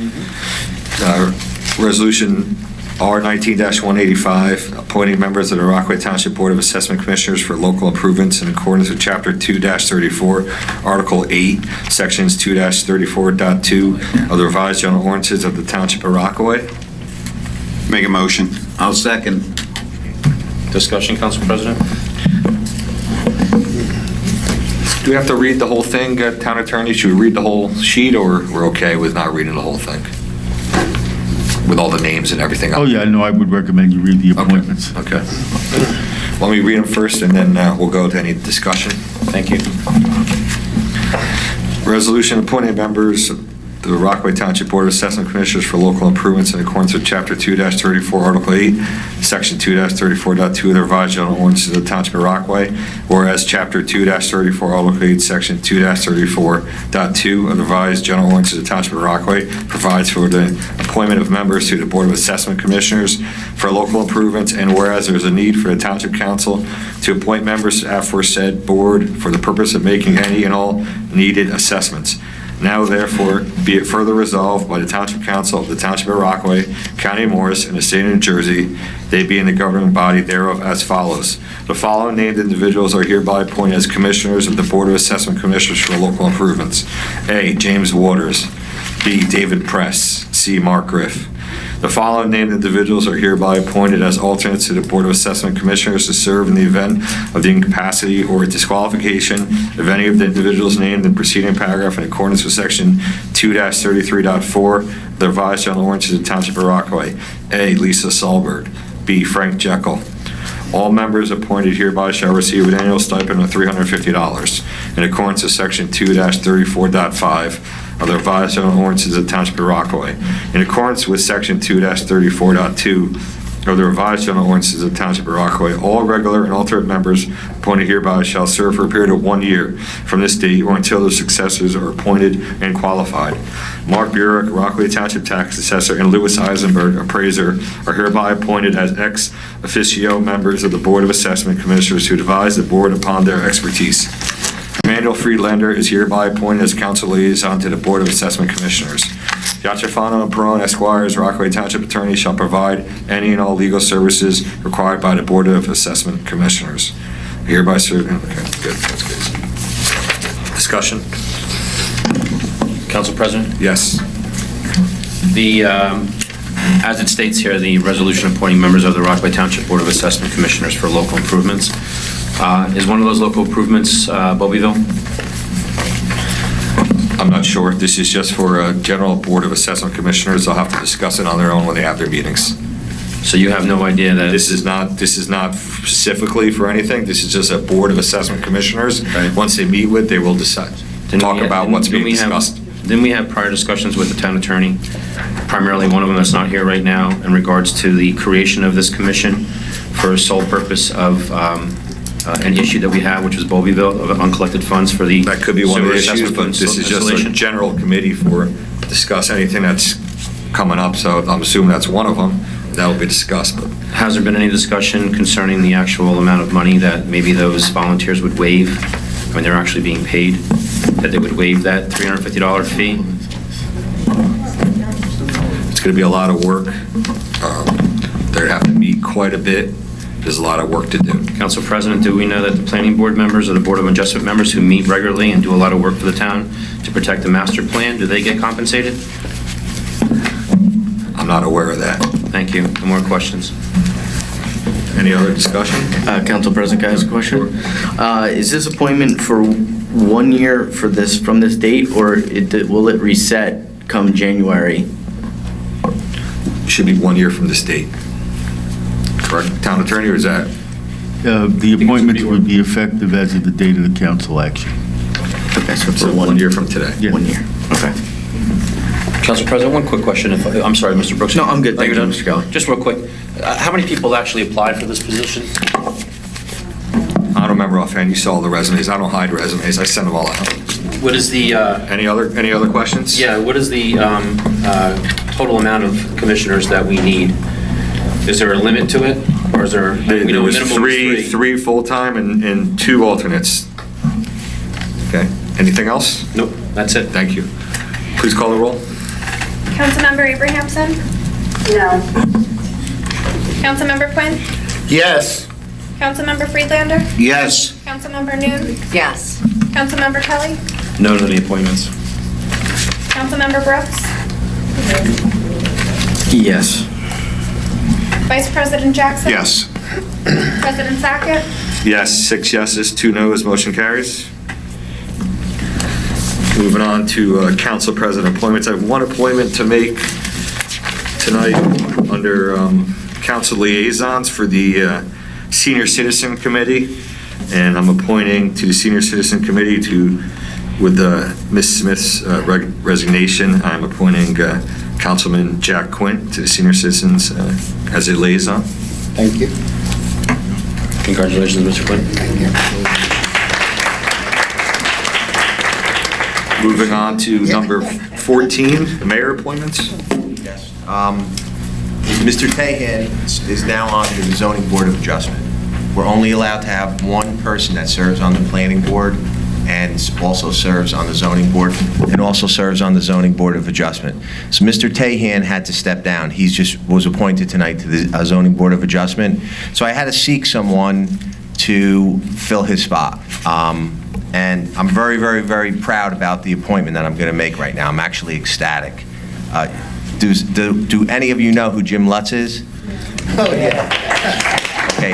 Resolution R19-185, appointing members of the Rockaway Township Board of Assessment Commissioners for local improvements in accordance with Chapter 2-34, Article 8, Sections 2-34.2 of the revised general ordinances of the Township of Rockaway. Make a motion. I'll second. Discussion, Council President? Do we have to read the whole thing, Town Attorney? Should we read the whole sheet, or we're okay with not reading the whole thing? With all the names and everything? Oh, yeah, no, I would recommend you read the appointments. Okay. Let me read them first, and then we'll go to any discussion. Thank you. Resolution appointing members of the Rockaway Township Board of Assessment Commissioners for local improvements in accordance with Chapter 2-34, Article 8, Section 2-34.2 of the revised general ordinances of the Township of Rockaway, whereas Chapter 2-34, Article 8, Section 2-34.2 of the revised general ordinances of the Township of Rockaway provides for the appointment of members to the Board of Assessment Commissioners for local improvements, and whereas there is a need for the Township Council to appoint members to the aforesaid board for the purpose of making any and all needed assessments. Now therefore be it further resolved by the Township Council of the Township of Rockaway, County of Morris, and the State of New Jersey, they being the governing body thereof as follows. The following named individuals are hereby appointed as commissioners of the Board of Assessment Commissioners for local improvements. A, James Waters. B, David Press. C, Mark Griff. The following named individuals are hereby appointed as alternates to the Board of Assessment Commissioners to serve in the event of the incapacity or disqualification of any of the individuals named in the preceding paragraph in accordance with Section 2-33.4 of the revised general ordinances of the Township of Rockaway. A, Lisa Solberg. B, Frank Jekyll. All members appointed hereby shall receive an annual stipend of $350 in accordance with Section 2-34.5 of the revised general ordinances of the Township of Rockaway. In accordance with Section 2-34.2 of the revised general ordinances of the Township of Rockaway, all regular and alternate members appointed hereby shall serve for a period of 1 year from this date or until their successors are appointed and qualified. Mark Burek, Rockaway Township Tax Assessor, and Louis Eisenberg, Appraiser, are hereby appointed as ex officio members of the Board of Assessment Commissioners who advise the Board upon their expertise. Emmanuel Friedlander is hereby appointed as Council Liaison to the Board of Assessment Commissioners. Yachafano and Perone Esquires, Rockaway Township Attorney, shall provide any and all legal services required by the Board of Assessment Commissioners. Hereby serve. Okay, good. That's good. Discussion. Council President? Yes. As it states here, the resolution appointing members of the Rockaway Township Board of Assessment Commissioners for local improvements. Is one of those local improvements Bobbyville? I'm not sure. This is just for a general Board of Assessment Commissioners. They'll have to discuss it on their own when they have their meetings. So you have no idea that this is not specifically for anything. This is just a Board of Assessment Commissioners. Right. Once they meet with, they will decide. Talk about what's being discussed. Then we have prior discussions with the town attorney, primarily one of them that's not here right now, in regards to the creation of this commission for sole purpose of an issue that we have, which was Bobbyville, of uncollected funds for the that could be one of the sewer issues, but this is just a general committee for discuss anything that's coming up. So I'm assuming that's one of them that will be discussed. But has there been any discussion concerning the actual amount of money that maybe those volunteers would waive when they're actually being paid? That they would waive that $350 fee? It's going to be a lot of work. They'd have to meet quite a bit. There's a lot of work to do. Council President, do we know that the planning board members or the Board of Adjustment members who meet regularly and do a lot of work for the town to protect the master plan, do they get compensated? I'm not aware of that. Thank you. No more questions. Any other discussion? Council President, can I ask a question? Is this appointment for 1 year for this from this date, or will it reset come January? Should be 1 year from this date. correct, town attorney, or is that? The appointments would be effective as of the date of the council action. Okay, so 1 year from today? Yeah. 1 year. Okay. Council President, one quick question. I'm sorry, Mr. Brooks. No, I'm good. Thank you, Are done? Mr. Kelly. Just real quick, how many people actually applied for this position? I don't remember offhand, you saw the resumes, I don't hide resumes, I send them all out. What is the... Any other questions? Yeah, what is the total amount of commissioners that we need? Is there a limit to it, or is there... we know There was minimum is three full-time and 2 alternates. Okay, anything else? Nope, that's it. Thank you. Please call the roll. Councilmember Abrahamsen? No. Councilmember Quinn? Yes. Councilmember Friedlander? Yes. Councilmember Noon? Yes. Councilmember Kelly? No to the appointments. Councilmember Brooks? Yes. Vice President Jackson? Yes. President Sackett? Yes, 6 yeses, 2 noes, motion carries. Moving on to council president appointments. I have 1 appointment to make tonight under council liaisons for the Senior Citizen Committee, and I'm appointing to the Senior Citizen Committee with Ms. Smith's resignation, I'm appointing Councilman Jack Quinn to the Senior Citizens as a liaison. Thank you. Congratulations, Mr. Quinn. Thank you. Moving on to number 14, mayor appointments. Yes. Mr. Tahan is now on the zoning board of adjustment. We're only allowed to have 1 person that serves on the planning board and also serves on the zoning board and also serves on the zoning board of adjustment. So Mr. Tahan had to step down. He just was appointed tonight to the zoning board of adjustment. So I had to seek someone to fill his spot. And I'm very, very, very proud about the appointment that I'm going to make right now. I'm actually ecstatic. Do any of you know who Jim Lutz is? Oh, yeah. Okay.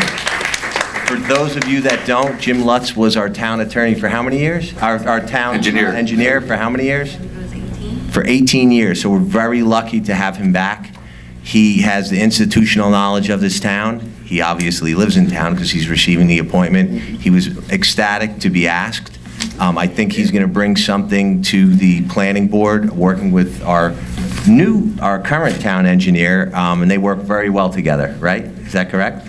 For those of you that don't, Jim Lutz was our town attorney for how many years? Our town engineer for how many years? For 18 years. So we're very lucky to have him back. He has the institutional knowledge of this town. He obviously lives in town because he's receiving the appointment. He was ecstatic to be asked. I think he's going to bring something to the planning board, working with our current town engineer, and they work very well together, right? Is that correct?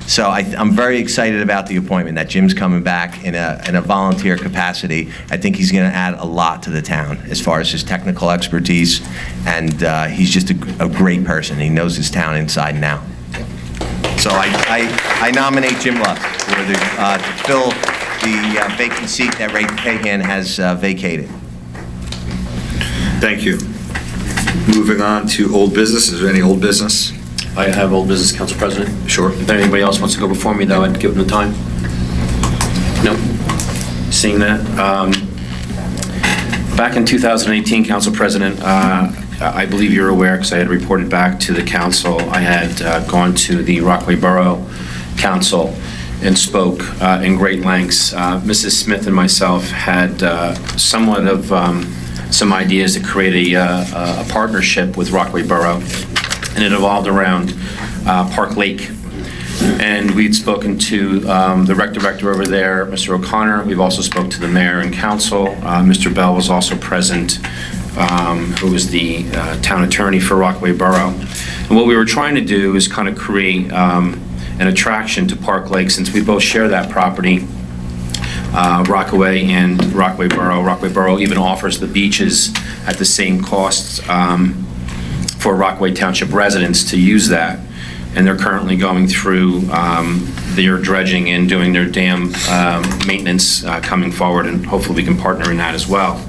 So I'm very excited about the appointment, that Jim's coming back in a volunteer capacity. I think he's going to add a lot to the town as far as his technical expertise, and he's just a great person. He knows his town inside and out. So I nominate Jim Lutz to fill the vacant seat that Ray Pahan has vacated. Thank you. Moving on to old business. Is there any old business? I have old business, Council President. Sure. If anybody else wants to go before me, though, I'd give them the time. No? Seeing that. Back in 2018, Council President, I believe you're aware, because I had reported back to the council, I had gone to the Rockaway Borough Council and spoke in great lengths. Mrs. Smith and myself had somewhat of some ideas to create a partnership with Rockaway Borough, and it evolved around Park Lake. And we'd spoken to the rec director over there, Mr. O'Connor. We've also spoke to the mayor and council. Mr. Bell was also present, who was the town attorney for Rockaway Borough. And what we were trying to do is kind of create an attraction to Park Lake, since we both share that property, Rockaway and Rockaway Borough. Rockaway Borough even offers the beaches at the same costs for Rockaway Township residents to use that. And they're currently going through their dredging and doing their dam maintenance coming forward, and hopefully we can partner in that as well.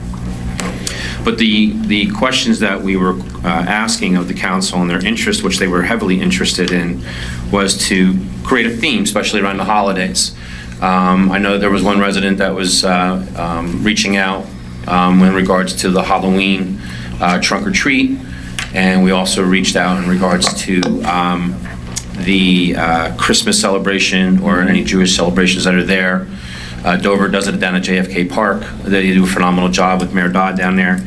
But the questions that we were asking of the council and their interest, which they were heavily interested in, was to create a theme, especially around the holidays. I know there was one resident that was reaching out in regards to the Halloween trunk or treat, and we also reached out in regards to the Christmas celebration or any Jewish celebrations that are there. Dover does it down at JFK Park. They do a phenomenal job with Mayor Dodd down there.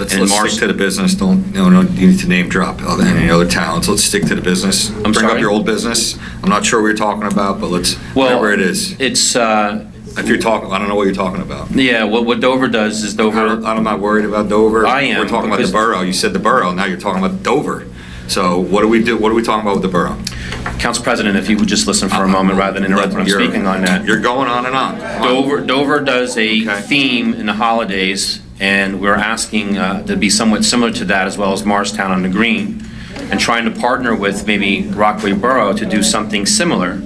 Let's And stick to the business. Don't you need to name drop any other towns. Let's stick to the business. Bring up sorry? your old business. I'm not sure what you're talking about, but let's, Well, whatever it is. It's, If you're talking, I don't know what you're talking about. yeah, what Dover does is Dover, I'm not worried about Dover. I am, We're talking about the because- borough. You said the borough, now you're talking about Dover. So what do we do? What are we talking about with the borough? Council President, if you would just listen for a moment rather than interrupt when I'm You're- speaking on that. You're going on and on. Dover does a theme in the holidays, and we're asking to be somewhat similar to that, as well as Morristown on the Green, and trying to partner with maybe Rockaway Borough to do something similar.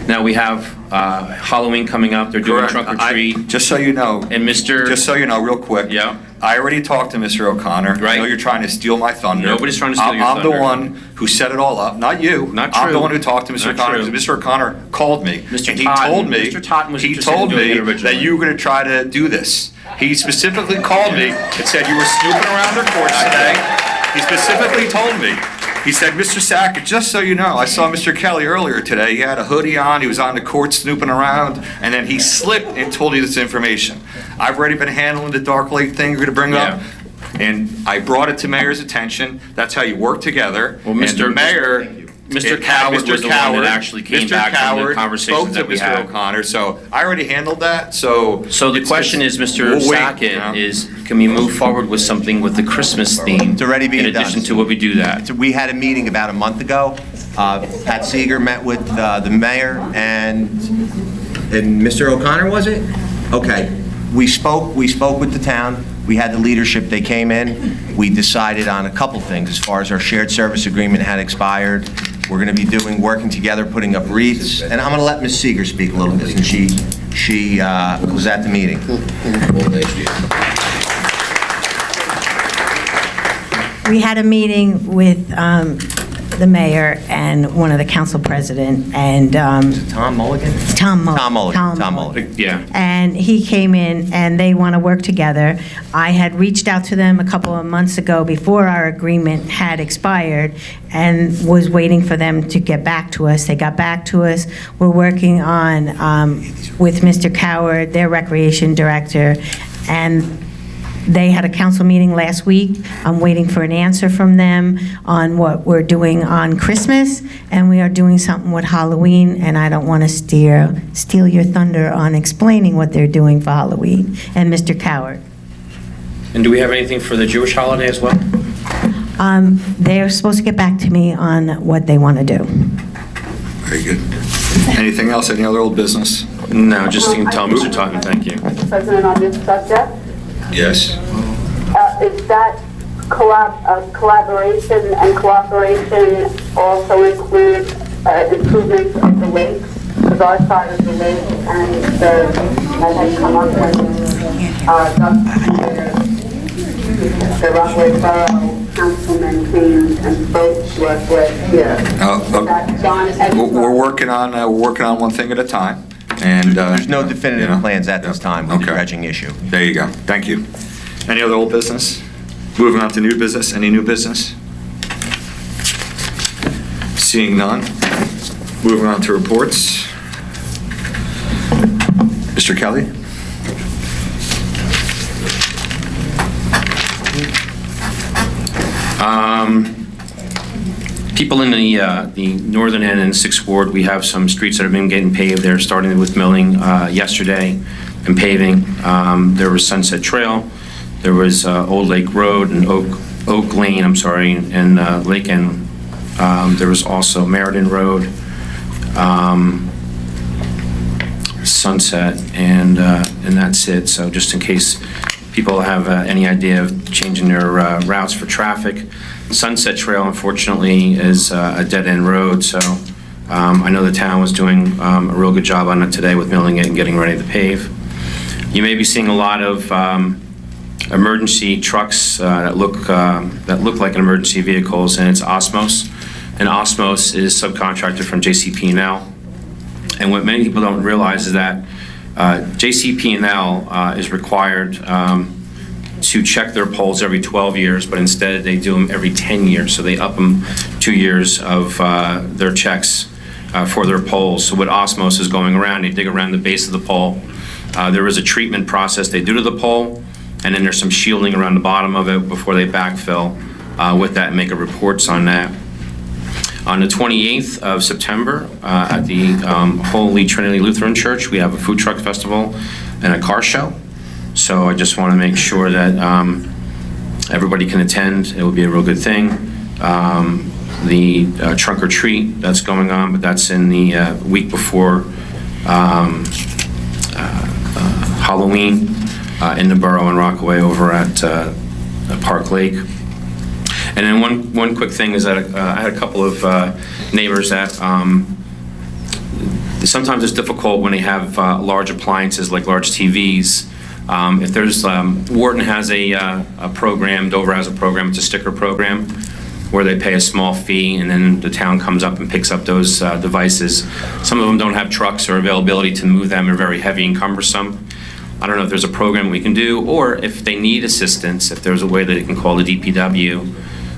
Now, we have Halloween coming up, they're doing Correct. trunk or treat. Just so you know. And Mr. Just so you know, real quick. Yeah. I already talked to Mr. O'Connor. Right. I know you're trying to steal my thunder. Nobody's trying to steal your I'm thunder. the one who set it all up, not you. Not I'm true. the one who talked to Mr. Not O'Connor. true. Because Mr. O'Connor called me. Mr. And he Totten- told me. Mr. Totten was he interested in told doing me it originally. that you were going to try to do this. He specifically called me and said you were snooping around their courts today. He specifically told me. He said, Mr. Sackett, just so you know, I saw Mr. Kelly earlier today. He had a hoodie on. He was on the court snooping around, and then he slipped and told you this information. I've already been handling the Dark Lake thing you're going to bring up, and I brought it to Mayor's attention. That's how you work together. Well, And the Mayor, Mr. Coward was the one that actually came back from the conversations that we spoke to had. Mr. O'Connor, so I already handled that, so. So the question is, Mr. We'll wait, Sackett, is can we move forward with something with the Christmas theme? It's already being In addition done. to what we do that? We had a meeting about a month ago. Pat Seeger met with the mayor and Mr. O'Connor, was it? Okay. We spoke with the town. We had the leadership. They came in. We decided on a couple things as far as our shared service agreement had expired. We're going to be working together, putting up wreaths. And I'm going to let Ms. Seeger speak a little bit since she was at the meeting. We had a meeting with the mayor and one of the council president, and Tom Mulligan? Tom Mulligan. Yeah. And he came in, and they want to work together. I had reached out to them a couple of months ago before our agreement had expired and was waiting for them to get back to us. They got back to us. We're working on, with Mr. Coward, their recreation director, and they had a council meeting last week. I'm waiting for an answer from them on what we're doing on Christmas, and we are doing something with Halloween, and I don't want to steal your thunder on explaining what they're doing for Halloween. And Mr. Coward. And do we have anything for the Jewish holiday as well? They're supposed to get back to me on what they want to do. Very good. Anything else? Any other old business? No, just you can tell Mr. Totten, thank you. Mr. President, on this subject, Yes. is that collaboration and cooperation also include improvements of the lakes? Because our side of the lake and that had come up when the Rockaway Borough councilman came and spoke to us last year. That John Edwards- We're working on one thing at a time, and. There's no definitive plans at this time with the dredging issue. There you go. Thank you. Any other old business? Moving on to new business. Any new business? Seeing none. Moving on to reports. Mr. Kelly? People in the northern end and 6th Ward, we have some streets that have been getting paved. They're starting with milling yesterday and paving. There was Sunset Trail, there was Old Lake Road and Oak Lane, and Lake End. There was also Meriden Road, Sunset, and that's it. So just in case people have any idea of changing their routes for traffic, Sunset Trail, unfortunately, is a dead-end road, so I know the town was doing a real good job on it today with milling it and getting ready to pave. You may be seeing a lot of emergency trucks that look like emergency vehicles, and it's Osmos. And Osmos is subcontracted from JCP&L. And what many people don't realize is that JCP&L is required to check their poles every 12 years, but instead they do them every 10 years. So they up them 2 years of their checks for their poles. So what Osmos is going around, they dig around the base of the pole. There is a treatment process they do to the pole. and then there's some shielding around the bottom of it before they backfill with that and make reports on that. On the 28th of September, at the Holy Trinity Lutheran Church, we have a food truck festival and a car show. So I just want to make sure that everybody can attend. It will be a real good thing. The trunk or treat that's going on, but that's in the week before Halloween in the borough in Rockaway over at Park Lake. And then one quick thing is that I had a couple of neighbors that sometimes it's difficult when they have large appliances like large TVs. If there's, Wharton has a program, Dover has a program, it's a sticker program, where they pay a small fee and then the town comes up and picks up those devices. Some of them don't have trucks or availability to move them, are very heavy and cumbersome. I don't know if there's a program we can do, or if they need assistance, if there's a way that they can call the DPW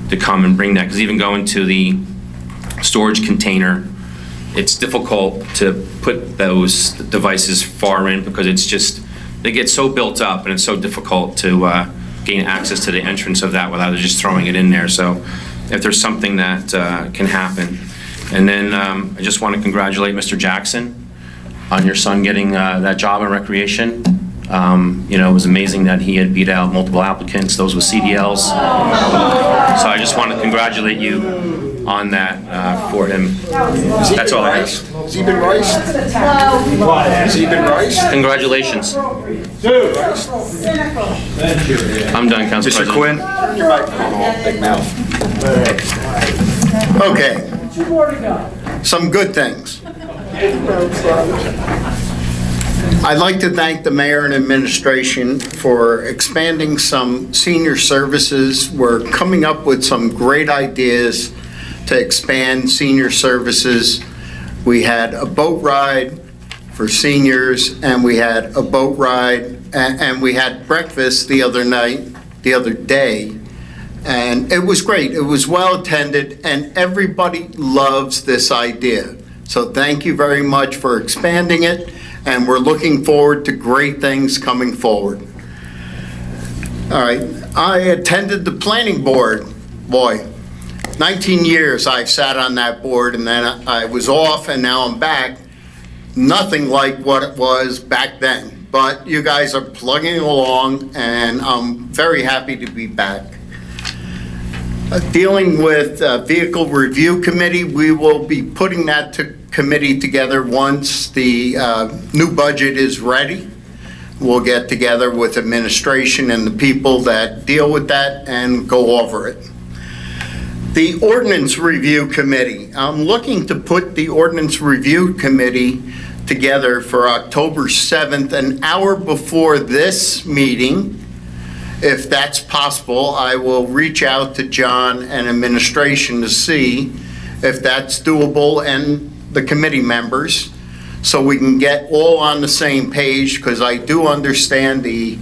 to come and bring that, because even going to the storage container, it's difficult to put those devices far in because it's just, they get so built up and it's so difficult to gain access to the entrance of that without just throwing it in there. So if there's something that can happen. And then I just want to congratulate Mr. Jackson on your son getting that job in recreation. You know, it was amazing that he had beat out multiple applicants, those with CDLs. So I just want to congratulate you on that for him. That's all I have. Has he been riced? Has he been riced? Congratulations. I'm done, Council Mr. President. Quinn? Turn your microphone off, big mouth. Okay. Some good things. I'd like to thank the mayor and administration for expanding some senior services. We're coming up with some great ideas to expand senior services. We had a boat ride for seniors, and we had a boat ride, and we had breakfast the other day, and it was great. It was well attended, and everybody loves this idea. So thank you very much for expanding it, and we're looking forward to great things coming forward. All right, I attended the planning board. Boy, 19 years I've sat on that board, and then I was off, and now I'm back. Nothing like what it was back then, but you guys are plugging along, and I'm very happy to be back. Dealing with Vehicle Review Committee, we will be putting that committee together once the new budget is ready. We'll get together with administration and the people that deal with that and go over it. The Ordinance Review Committee. I'm looking to put the Ordinance Review Committee together for October 7th, an hour before this meeting. If that's possible, I will reach out to John and administration to see if that's doable and the committee members, so we can get all on the same page, because I do understand the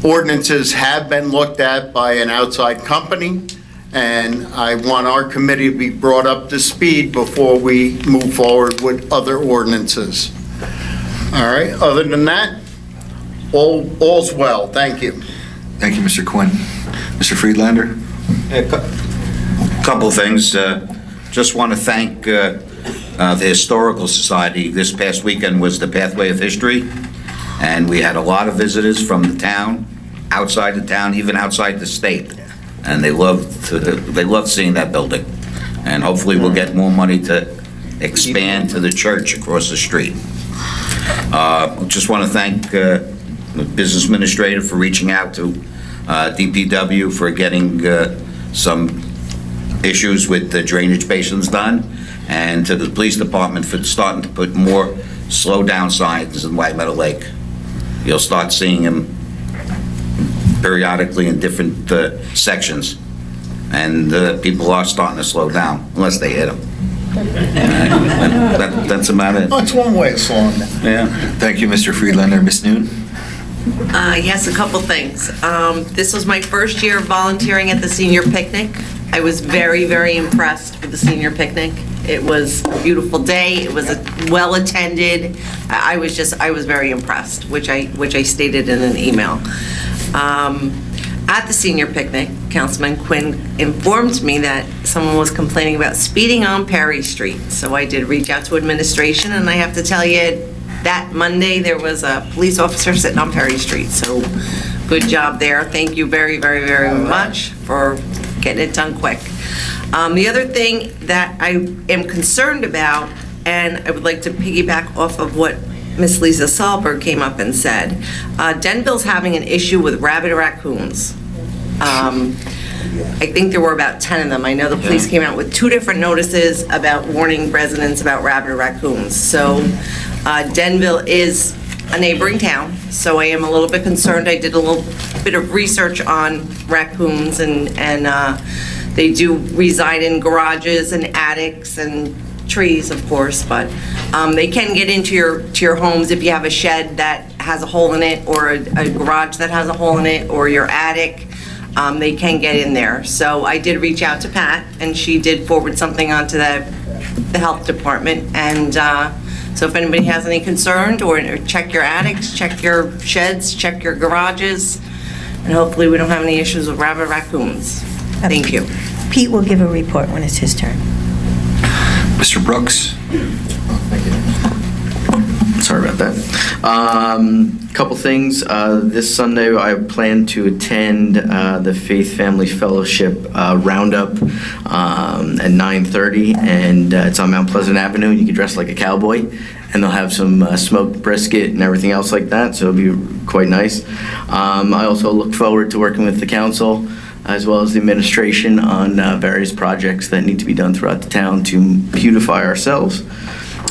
ordinances have been looked at by an outside company, and I want our committee to be brought up to speed before we move forward with other ordinances. All right, other than that, all's well. Thank you. Thank you, Mr. Quinn. Mr. Friedlander? A couple of things. Just want to thank the Historical Society. This past weekend was the Pathway of History, and we had a lot of visitors from the town, outside the town, even outside the state, and they loved seeing that building. And hopefully we'll get more money to expand to the church across the street. Just want to thank the business administrator for reaching out to DPW for getting some issues with the drainage basins done, and to the police department for starting to put more slow down signs in White Meadow Lake. You'll start seeing them periodically in different sections, and people are starting to slow down, unless they hit them. That's about it. That's one way of slowing down. Yeah. Thank you, Mr. Friedlander. Ms. Noon? Yes, a couple things. This was my first year volunteering at the senior picnic. I was very, very impressed with the senior picnic. It was a beautiful day. It was well attended. I was very impressed, which I stated in an email. At the senior picnic, Councilman Quinn informed me that someone was complaining about speeding on Perry Street. So I did reach out to administration, and I have to tell you, that Monday, there was a police officer sitting on Perry Street. So good job there. Thank you very, very, very much for getting it done quick. The other thing that I am concerned about, and I would like to piggyback off of what Miss Lisa Sahlberg came up and said, Denville's having an issue with rabid raccoons. I think there were about 10 of them. I know the police came out with 2 different notices about warning residents about rabid raccoons. So Denville is a neighboring town, so I am a little bit concerned. I did a little bit of research on raccoons, and they do reside in garages and attics and trees, of course, but they can get into your homes if you have a shed that has a hole in it, or a garage that has a hole in it, or your attic. They can get in there. So I did reach out to Pat, and she did forward something onto the health department. And so if anybody has any concern, or check your attics, check your sheds, check your garages, and hopefully we don't have any issues with rabid raccoons. Thank you. Pete will give a report when it's his turn. Mr. Brooks? Sorry about that. Couple things. This Sunday, I plan to attend the Faith Family Fellowship Roundup at 9:30, and it's on Mount Pleasant Avenue. You can dress like a cowboy, and they'll have some smoked brisket and everything else like that, so it'll be quite nice. I also look forward to working with the council as well as the administration on various projects that need to be done throughout the town to beautify ourselves.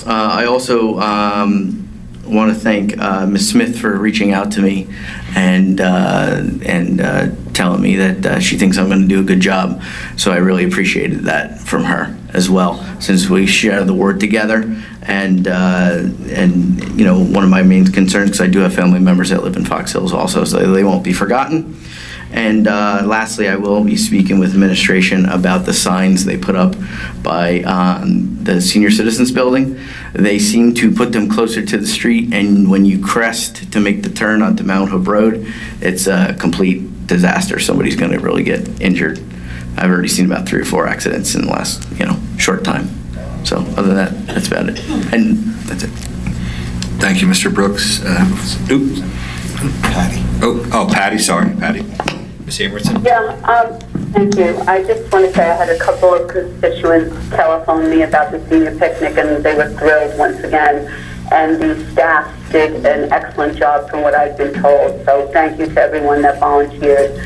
I also want to thank Ms. Smith for reaching out to me and telling me that she thinks I'm going to do a good job. So I really appreciated that from her as well, since we share the word together. And you know, one of my main concerns, because I do have family members that live in Fox Hills also, so they won't be forgotten. And lastly, I will be speaking with administration about the signs they put up by the Senior Citizens Building. They seem to put them closer to the street, and when you crest to make the turn onto Mount Hope Road, it's a complete disaster. Somebody's going to really get injured. I've already seen about 3 or 4 accidents in the last, short time. So other than that, that's about it. And that's it. Thank you, Mr. Brooks. Oops. Patty. Oh, Patty, sorry, Patty. Ms. Abrahamsen? Yeah, thank you. I just want to say I had a couple of constituents telephone me about the senior picnic, and they were thrilled once again. And the staff did an excellent job from what I've been told. So thank you to everyone that volunteered.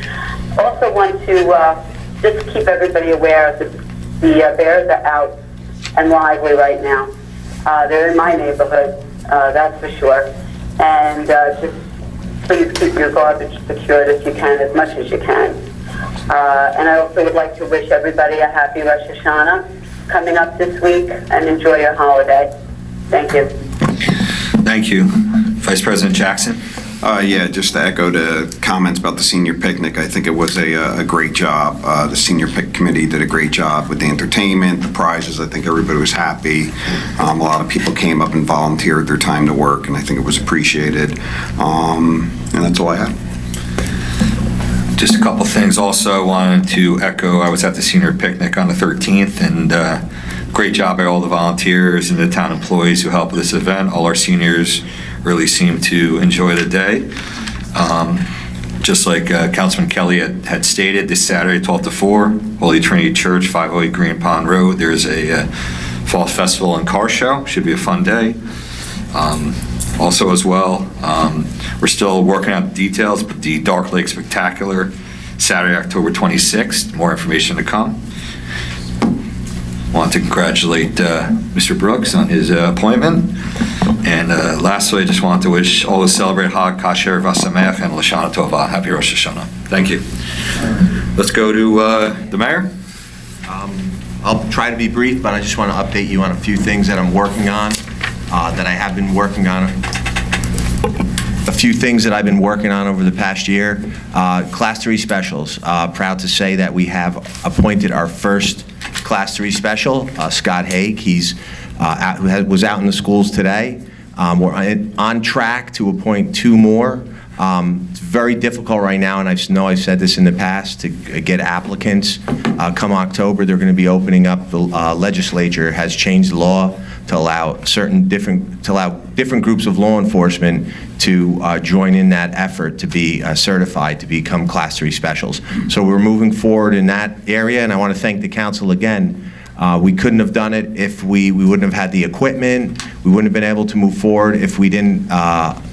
Also want to just keep everybody aware that the bears are out and lively right now. They're in my neighborhood, that's for sure. And just please keep your garbage secured if you can, as much as you can. And I also would like to wish everybody a happy Rosh Hashanah coming up this week, and enjoy your holiday. Thank you. Thank you. Vice President Jackson? Yeah, just to echo the comments about the senior picnic, I think it was a great job. The senior pick committee did a great job with the entertainment, the prizes. I think everybody was happy. A lot of people came up and volunteered their time to work, and I think it was appreciated. And that's all I had. Just a couple things also I wanted to echo. I was at the senior picnic on the 13th, and great job by all the volunteers and the town employees who helped with this event. All our seniors really seemed to enjoy the day. Just like Councilman Kelly had stated, this Saturday, 12 to 4, Holy Trinity Church, 508 Green Pond Road, there's a fall festival and car show. Should be a fun day. Also as well, we're still working out the details, but the Dark Lake Spectacular, Saturday, October 26th, more information to come. Want to congratulate Mr. Brooks on his appointment. And lastly, I just want to wish all who celebrate Hag Kasher V'Sameach and Lashana Tova. Happy Rosh Hashanah. Thank you. Let's go to the mayor. I'll try to be brief, but I just want to update you on a few things that I'm working on, that I have been working on. A few things that I've been working on over the past year. Class 3 specials. Proud to say that we have appointed our first Class 3 special, Scott Haig. He's was out in the schools today. We're on track to appoint 2 more It's very difficult right now, and I know I've said this in the past, to get applicants. Come October, they're going to be opening up. The legislature has changed the law to allow different groups of law enforcement to join in that effort to be certified to become Class 3 specials. So we're moving forward in that area, and I want to thank the council again. We couldn't have done it if we wouldn't have had the equipment. We wouldn't have been able to move forward if we didn't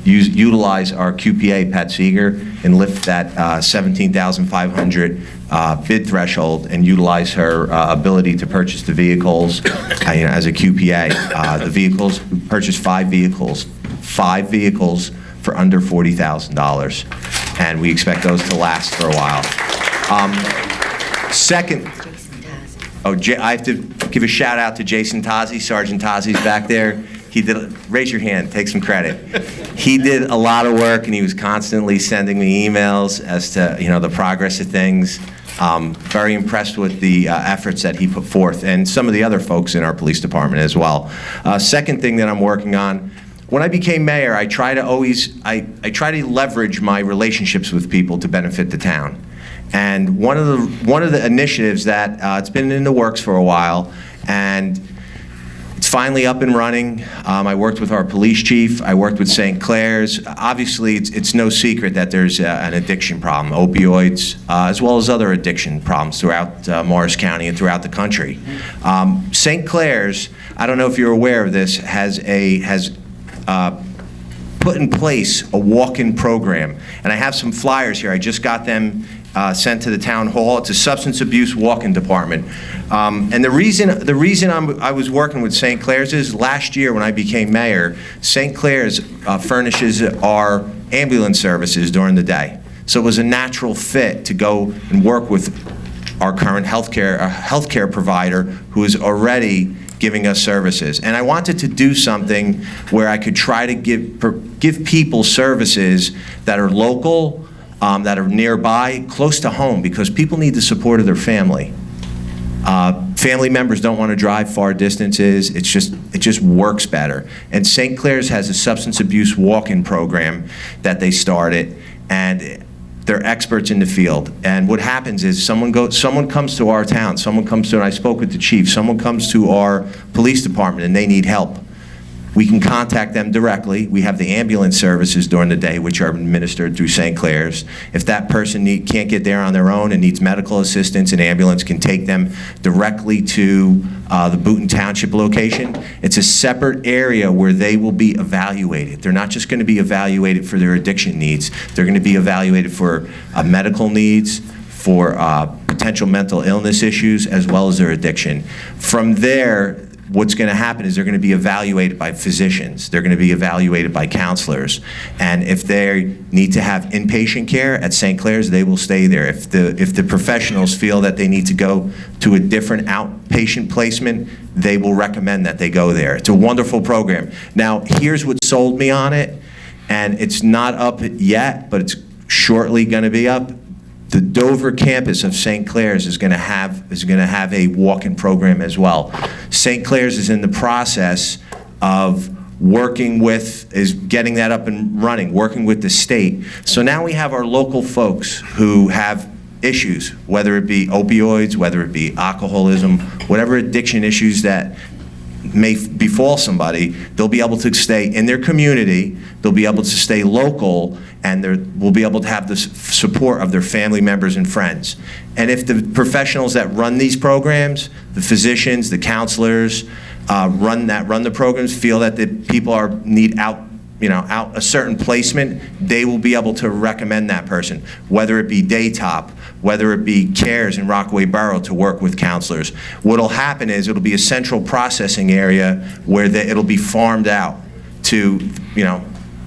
utilize our QPA, Pat Seeger, and lift that $17,500 bid threshold and utilize her ability to purchase the vehicles as a QPA. The vehicles, we purchased 5 vehicles for under $40,000, and we expect those to last for a while. Second, I have to give a shout out to Jason Tozzi. Sergeant Tozzi's back there. He did, raise your hand, take some credit. He did a lot of work, and he was constantly sending me emails as to, the progress of things. Very impressed with the efforts that he put forth, and some of the other folks in our police department as well. Second thing that I'm working on, when I became mayor, I try to leverage my relationships with people to benefit the town. And one of the initiatives that it's been in the works for a while, and it's finally up and running. I worked with our police chief. I worked with St. Clair's. Obviously, it's no secret that there's an addiction problem, opioids, as well as other addiction problems throughout Morris County and throughout the country. St. Clair's, I don't know if you're aware of this, has put in place a walk-in program, and I have some flyers here. I just got them sent to the town hall. It's a substance abuse walk-in department. And the reason I was working with St. Clair's is last year when I became mayor, St. Clair's furnishes our ambulance services during the day. So it was a natural fit to go and work with our current healthcare provider who is already giving us services. And I wanted to do something where I could try to give people services that are local, that are nearby, close to home, because people need the support of their family. Family members don't want to drive far distances. It just works better. And St. Clair's has a substance abuse walk-in program that they started, and they're experts in the field. And what happens is someone comes to our town, and I spoke with the chief, someone comes to our police department and they need help. We can contact them directly. We have the ambulance services during the day, which are administered through St. Clair's. If that person can't get there on their own and needs medical assistance, an ambulance can take them directly to the Boonton Township location. It's a separate area where they will be evaluated. They're not just going to be evaluated for their addiction needs. They're going to be evaluated for medical needs, for potential mental illness issues, as well as their addiction. From there, what's going to happen is they're going to be evaluated by physicians. They're going to be evaluated by counselors. And if they need to have inpatient care at St. Clair's, they will stay there. If the professionals feel that they need to go to a different outpatient placement, they will recommend that they go there. It's a wonderful program. Now, here's what sold me on it, and it's not up yet, but it's shortly going to be up. The Dover campus of St. Clair's is going to have a walk-in program as well. St. Clair's is in the process of getting that up and running, working with the state. So now we have our local folks who have issues, whether it be opioids, whether it be alcoholism, whatever addiction issues that may befall somebody, they'll be able to stay in their community, they'll be able to stay local, and we'll be able to have the support of their family members and friends. And if the professionals that run these programs, the physicians, the counselors, run the programs, feel that the people need out a certain placement, they will be able to recommend that person, whether it be Daytop, whether it be CARES in Rockaway Borough to work with counselors. What'll happen is it'll be a central processing area where it'll be farmed out to,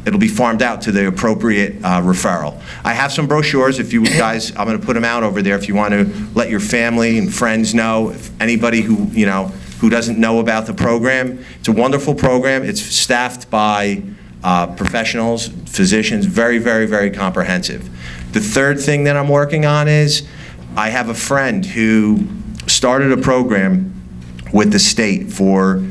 the appropriate referral. I have some brochures, if you guys, I'm gonna put them out over there if you want to let your family and friends know, if anybody who doesn't know about the program. It's a wonderful program. It's staffed by professionals, physicians, very, very, very comprehensive. The third thing that I'm working on is I have a friend who started a program with the state for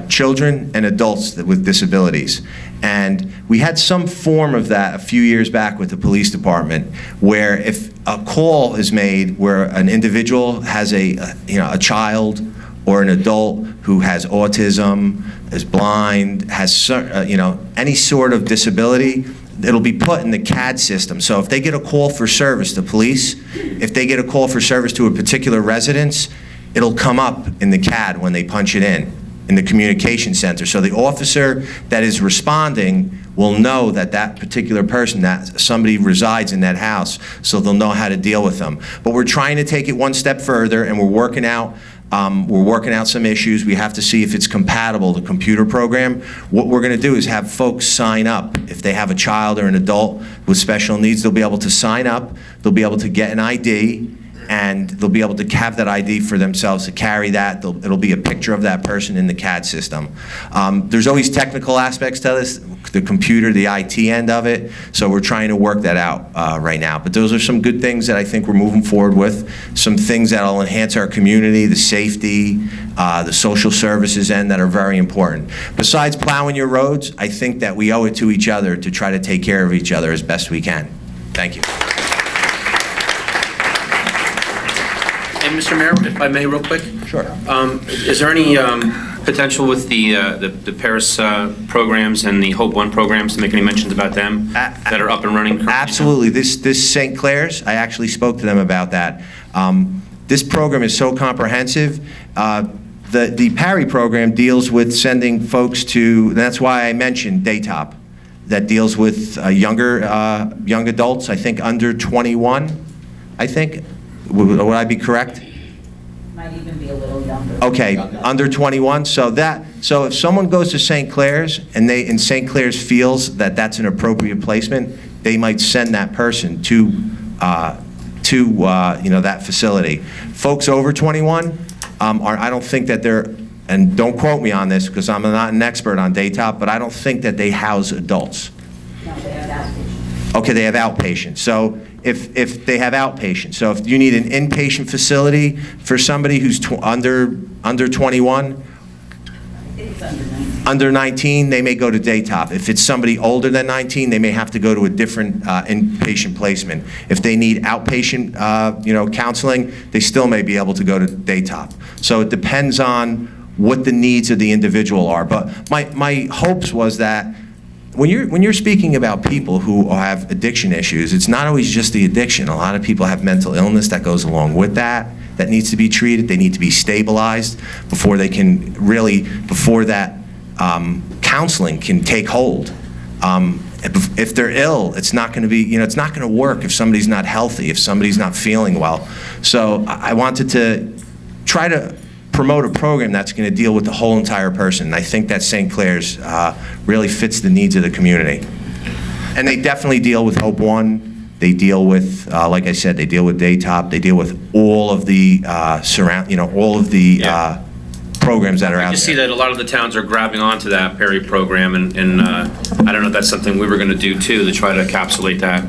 children and adults with disabilities. And we had some form of that a few years back with the police department, where if a call is made where an individual has a child or an adult who has autism, is blind, has any sort of disability, it'll be put in the CAD system. So if they get a call for service, the police, if they get a call for service to a particular residence, it'll come up in the CAD when they punch it in the communication center. So the officer that is responding will know that that particular person, that somebody resides in that house, so they'll know how to deal with them. But we're trying to take it one step further, and we're working out some issues. We have to see if it's compatible, the computer program. What we're going to do is have folks sign up. If they have a child or an adult with special needs, they'll be able to sign up, they'll be able to get an ID, and they'll be able to have that ID for themselves to carry that. It'll be a picture of that person in the CAD system. There's always technical aspects to this, the computer, the IT end of it, so we're trying to work that out right now. But those are some good things that I think we're moving forward with, some things that will enhance our community, the safety, the social services end that are very important. Besides plowing your roads, I think that we owe it to each other to try to take care of each other as best we can. Thank you. And Mr. Mayor, if I may, real quick? Sure. Is there any potential with the Paris programs and the Hope One programs to make any mentions about them that are up and running currently? Absolutely. This St. Clair's, I actually spoke to them about that. This program is so comprehensive. The Parry program deals with sending folks to, that's why I mentioned Daytop, that deals with young adults, I think under 21, I think. Would I be correct? Might even be a little younger. Okay, under 21. So if someone goes to St. Clair's and St. Clair's feels that that's an appropriate placement, they might send that person to that facility. Folks over 21 I don't think that they're, and don't quote me on this because I'm not an expert on Daytop, but I don't think that they house adults. No, they have outpatient. Okay, they have outpatient. So if they have outpatient, so if you need an inpatient facility for somebody who's under 21, It's under 19. under 19, they may go to Daytop. If it's somebody older than 19, they may have to go to a different inpatient placement. If they need outpatient, counseling, they still may be able to go to Daytop. So it depends on what the needs of the individual are. But my hopes was that when you're speaking about people who have addiction issues, it's not always just the addiction. A lot of people have mental illness that goes along with that needs to be treated. They need to be stabilized before they can really, before that counseling can take hold. If they're ill, it's not going to be, it's not going to work if somebody's not healthy, if somebody's not feeling well. So I wanted to try to promote a program that's going to deal with the whole entire person. And I think that St. Clair's really fits the needs of the community. And they definitely deal with Hope One. They deal with, like I said, they deal with Daytop. They deal with all of the programs that are out there. You see that a lot of the towns are grabbing onto that Perry program, and I don't know if that's something we were going to do too, to try to encapsulate that.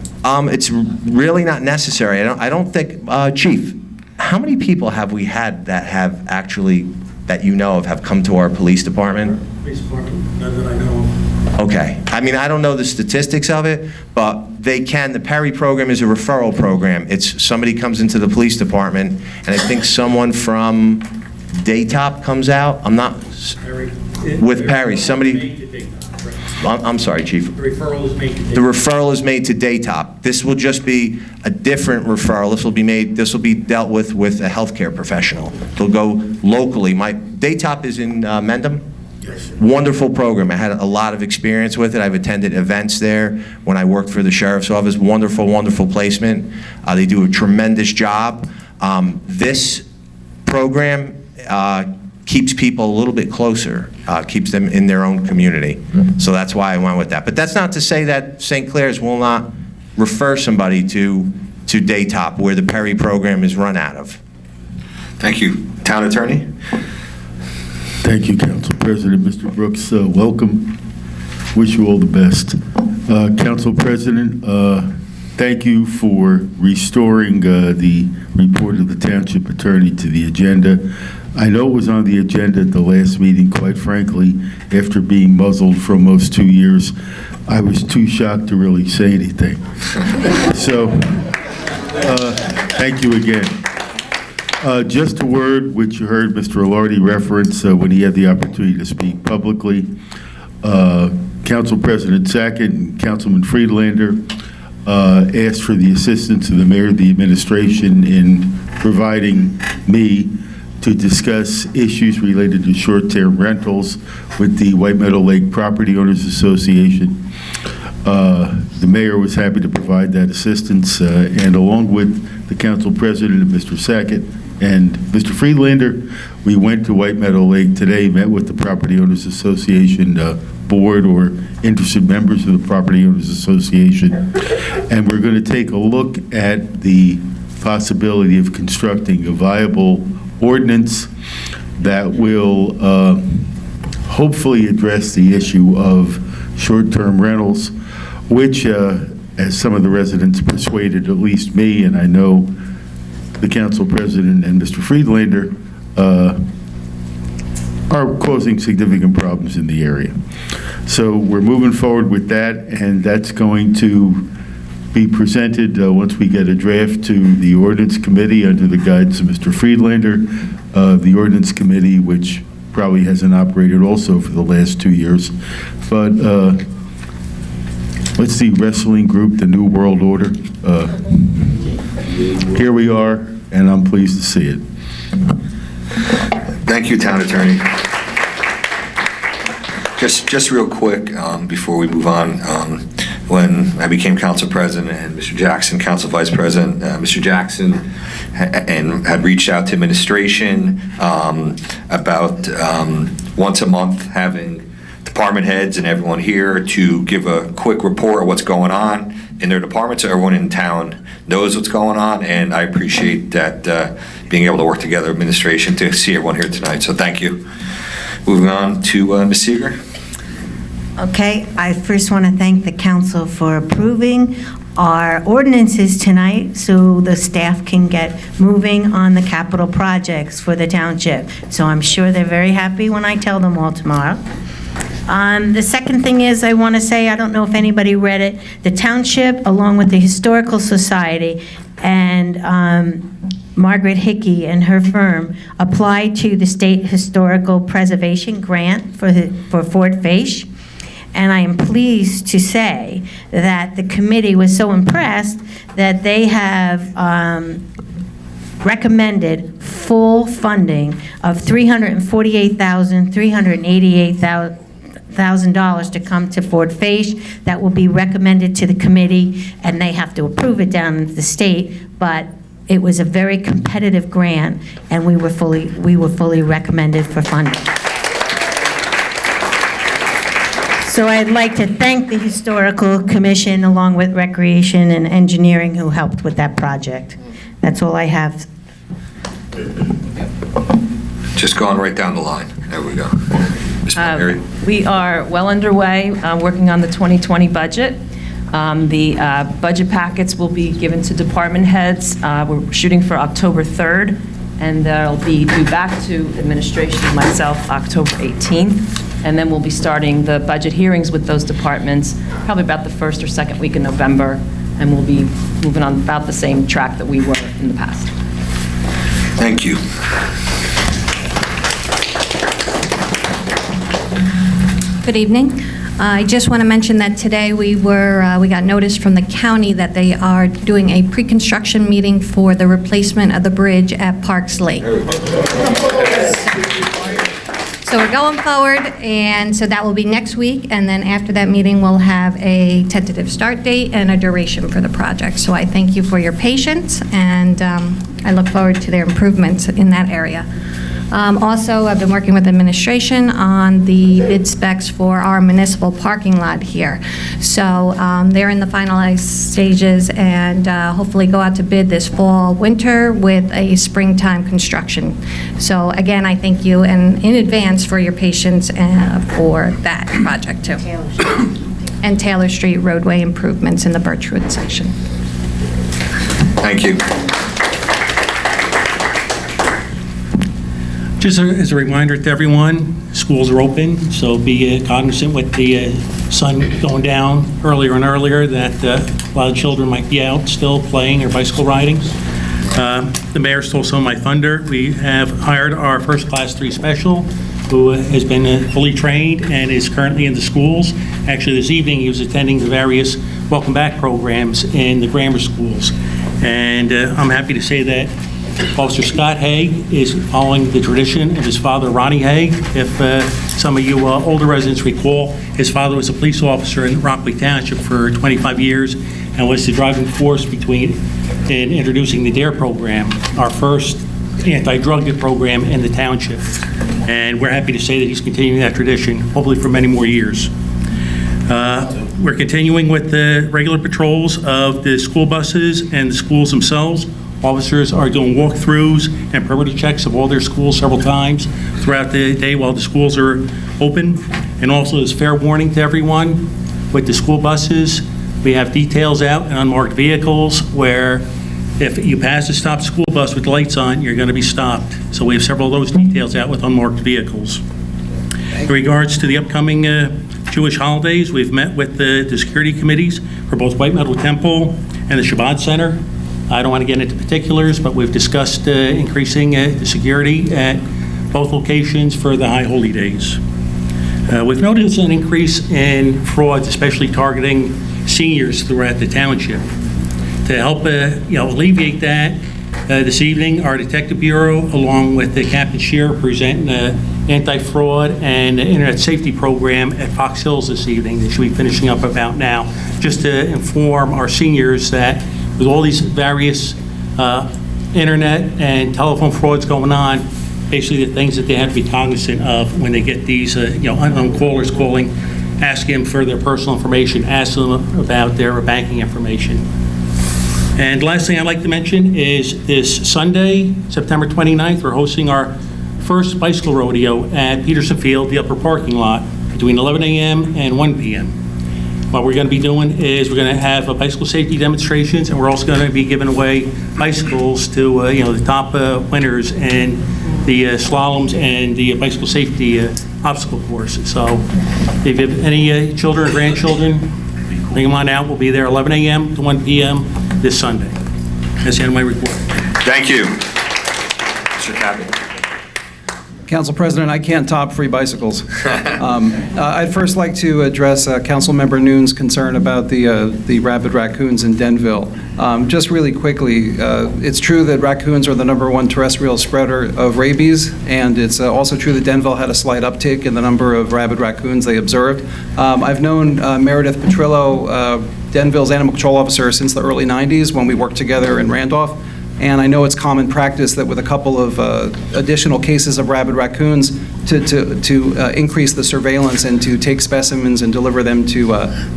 It's really not necessary. I don't think, Chief, how many people have we had that have actually, that you know of, have come to our police department? Police department, none that I know of. Okay. I mean, I don't know the statistics of it, but they can. The Perry program is a referral program. It's somebody comes into the police department, and I think someone from Daytop comes out. I'm not, with Perry, somebody. I'm sorry, Chief. The referral is made to Daytop. The referral is made to Daytop. This will just be a different referral. This will be dealt with a healthcare professional. They'll go locally. My Daytop is in Mendham. Yes. Wonderful program. I had a lot of experience with it. I've attended events there when I worked for the sheriff's office. Wonderful, wonderful placement. They do a tremendous job. This program keeps people a little bit closer, keeps them in their own community. So that's why I went with that. But that's not to say that St. Clair's will not refer somebody to Daytop, where the Perry program is run out of. Thank you. Town Attorney? Thank you, Council President. Mr. Brooks, welcome. Wish you all the best. Council President, thank you for restoring the report of the Township Attorney to the agenda. I know it was on the agenda at the last meeting. Quite frankly, after being muzzled for almost 2 years, I was too shocked to really say anything. So, thank you again. Just a word, which you heard Mr. Alardi reference when he had the opportunity to speak publicly. Council President Sackett and Councilman Friedlander asked for the assistance of the mayor of the administration in providing me to discuss issues related to short-term rentals with the White Meadow Lake Property Owners Association. The mayor was happy to provide that assistance, and along with the council president, Mr. Sackett, and Mr. Friedlander, we went to White Meadow Lake today, met with the Property Owners Association board or interested members of the Property Owners Association, and we're going to take a look at the possibility of constructing a viable ordinance that will hopefully address the issue of short-term rentals, which, as some of the residents persuaded at least me, and I know the council president and Mr. Friedlander, are causing significant problems in the area. So we're moving forward with that, and that's going to be presented once we get a draft to the Ordinance Committee under the guidance of Mr. Friedlander. The Ordinance Committee, which probably hasn't operated also for the last 2 years. But let's see, wrestling group, the New World Order. Here we are, and I'm pleased to see it. Thank you, Town Attorney. Just real quick, before we move on, when I became council president and Mr. Jackson, council vice president, Mr. Jackson had reached out to administration about once a month having department heads and everyone here to give a quick report of what's going on in their department, so everyone in town knows what's going on, and I appreciate that being able to work together, administration, to see everyone here tonight, so thank you. Moving on to Ms. Seeger. Okay, I first want to thank the council for approving our ordinances tonight so the staff can get moving on the capital projects for the township. So I'm sure they're very happy when I tell them all tomorrow. The second thing is I want to say, I don't know if anybody read it, the township, along with the Historical Society and Margaret Hickey and her firm, applied to the State Historical Preservation Grant for Fort Fayche. And I am pleased to say that the committee was so impressed that they have recommended full funding of $348,388 to come to Fort Fayche. That will be recommended to the committee, and they have to approve it down at the state, but it was a very competitive grant, and we were fully recommended for funding. So I'd like to thank the Historical Commission along with Recreation and Engineering who helped with that project. That's all I have. Just going right down the line. There we go. Ms. Palmieri. We are well underway working on the 2020 budget. The budget packets will be given to department heads. We're shooting for October 3rd, and they'll be due back to administration and myself October 18th. And then we'll be starting the budget hearings with those departments probably about the first or second week in November, and we'll be moving on about the same track that we were in the past. Thank you. Good evening. I just want to mention that today we got notice from the county that they are doing a pre-construction meeting for the replacement of the bridge at Parks Lake. So we're going forward, and so that will be next week, and then after that meeting, we'll have a tentative start date and a duration for the project. So I thank you for your patience, and I look forward to their improvements in that area. Also, I've been working with administration on the bid specs for our municipal parking lot here. So they're in the finalized stages, and hopefully go out to bid this fall, winter with a springtime construction. So again, I thank you and in advance for your patience for that project too. And Taylor Street roadway improvements in the Birchwood section. Thank you. Just as a reminder to everyone, schools are open, so be cognizant with the sun going down earlier and earlier that a lot of children might be out still playing or bicycle riding. The mayor stole some of my thunder. We have hired our first Class 3 special, who has been fully trained and is currently in the schools. Actually, this evening, he was attending the various welcome back programs in the grammar schools. And I'm happy to say that Officer Scott Haig is following the tradition of his father, Ronnie Haig. If some of you older residents recall, his father was a police officer in Rockaway Township for 25 years and was the driving force in introducing the DARE program, our first anti-drug program in the township. And we're happy to say that he's continuing that tradition, hopefully for many more years. We're continuing with the regular patrols of the school buses and the schools themselves. Officers are doing walkthroughs and perimeter checks of all their schools several times throughout the day while the schools are open. And also, as fair warning to everyone, with the school buses, we have details out in unmarked vehicles where if you pass a stopped school bus with lights on, you're going to be stopped. So we have several of those details out with unmarked vehicles. In regards to the upcoming Jewish holidays, we've met with the security committees for both White Meadow Temple and the Shabbat Center. I don't want to get into particulars, but we've discussed increasing the security at both locations for the high holy days. We've noticed an increase in frauds, especially targeting seniors throughout the township. To help alleviate that, this evening, our Detective Bureau, along with the Captain Shearer, present an anti-fraud and internet safety program at Fox Hills this evening. They should be finishing up about now, just to inform our seniors that with all these various internet and telephone frauds going on, basically the things that they have to be cognizant of when they get these unknown callers calling, asking them for their personal information, asking them about their banking information. And last thing I'd like to mention is this Sunday, September 29th, we're hosting our first bicycle rodeo at Peterson Field, the upper parking lot, between 11 a.m. and 1 p.m. What we're going to be doing is we're going to have bicycle safety demonstrations, and we're also going to be giving away bicycles to the top winners in the slaloms and the bicycle safety obstacle course. So if you have any children or grandchildren, bring them on out. We'll be there 11 a.m. to 1 p.m. this Sunday. That's the end of my report. Thank you. Mr. Cabot. Council President, I can't top free bicycles. I'd first like to address Councilmember Noon's concern about the rabid raccoons in Denville. Just really quickly, it's true that raccoons are the #1 terrestrial spreader of rabies, and it's also true that Denville had a slight uptick in the number of rabid raccoons they observed. I've known Meredith Petrillo, Denville's animal control officer, since the early 90s when we worked together in Randolph. And I know it's common practice that with a couple of additional cases of rabid raccoons to increase the surveillance and to take specimens and deliver them to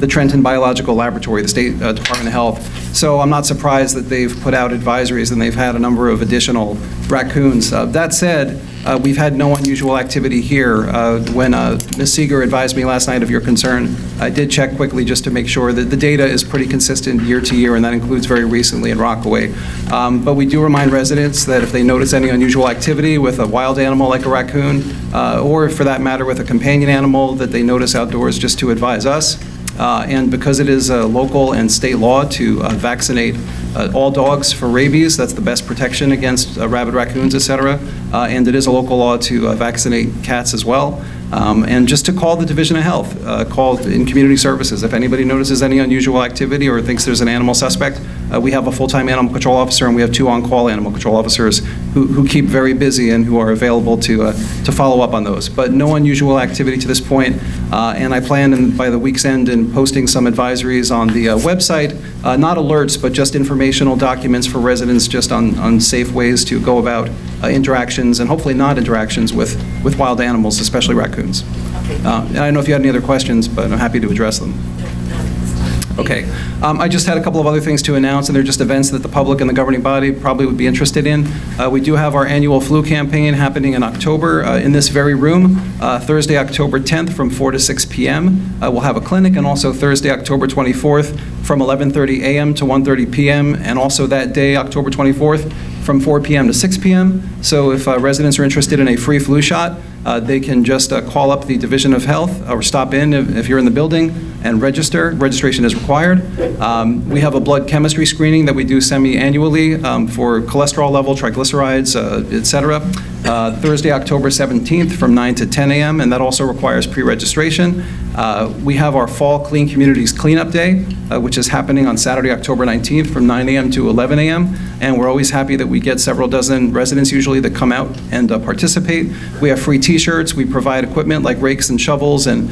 the Trenton Biological Laboratory, the State Department of Health. So I'm not surprised that they've put out advisories and they've had a number of additional raccoons. That said, we've had no unusual activity here. When Ms. Seeger advised me last night of your concern, I did check quickly just to make sure that the data is pretty consistent year to year, and that includes very recently in Rockaway. But we do remind residents that if they notice any unusual activity with a wild animal like a raccoon, or for that matter with a companion animal that they notice outdoors, just to advise us. And because it is a local and state law to vaccinate all dogs for rabies, that's the best protection against rabid raccoons, et cetera. And it is a local law to vaccinate cats as well. And just to call the Division of Health, call in Community Services. If anybody notices any unusual activity or thinks there's an animal suspect, we have a full-time animal control officer and we have 2 on-call animal control officers who keep very busy and who are available to follow up on those. But no unusual activity to this point. And I plan by the week's end in posting some advisories on the website, not alerts, but just informational documents for residents just on safe ways to go about interactions and hopefully not interactions with wild animals, especially raccoons. And I don't know if you had any other questions, but I'm happy to address them. Okay. I just had a couple of other things to announce, and they're just events that the public and the governing body probably would be interested in. We do have our annual flu campaign happening in October in this very room, Thursday, October 10th from 4 to 6 p.m. We'll have a clinic, and also Thursday, October 24th from 11:30 a.m. to 1:30 p.m. And also that day, October 24th, from 4 p.m. to 6 p.m. So if residents are interested in a free flu shot, they can just call up the Division of Health or stop in if you're in the building and register. Registration is required. We have a blood chemistry screening that we do semi-annually for cholesterol level, triglycerides, et cetera. Thursday, October 17th from 9 to 10 a.m., and that also requires pre-registration. We have our Fall Clean Communities Cleanup Day, which is happening on Saturday, October 19th from 9 a.m. to 11 a.m., and we're always happy that we get several dozen residents usually that come out and participate. We have free T-shirts. We provide equipment like rakes and shovels, and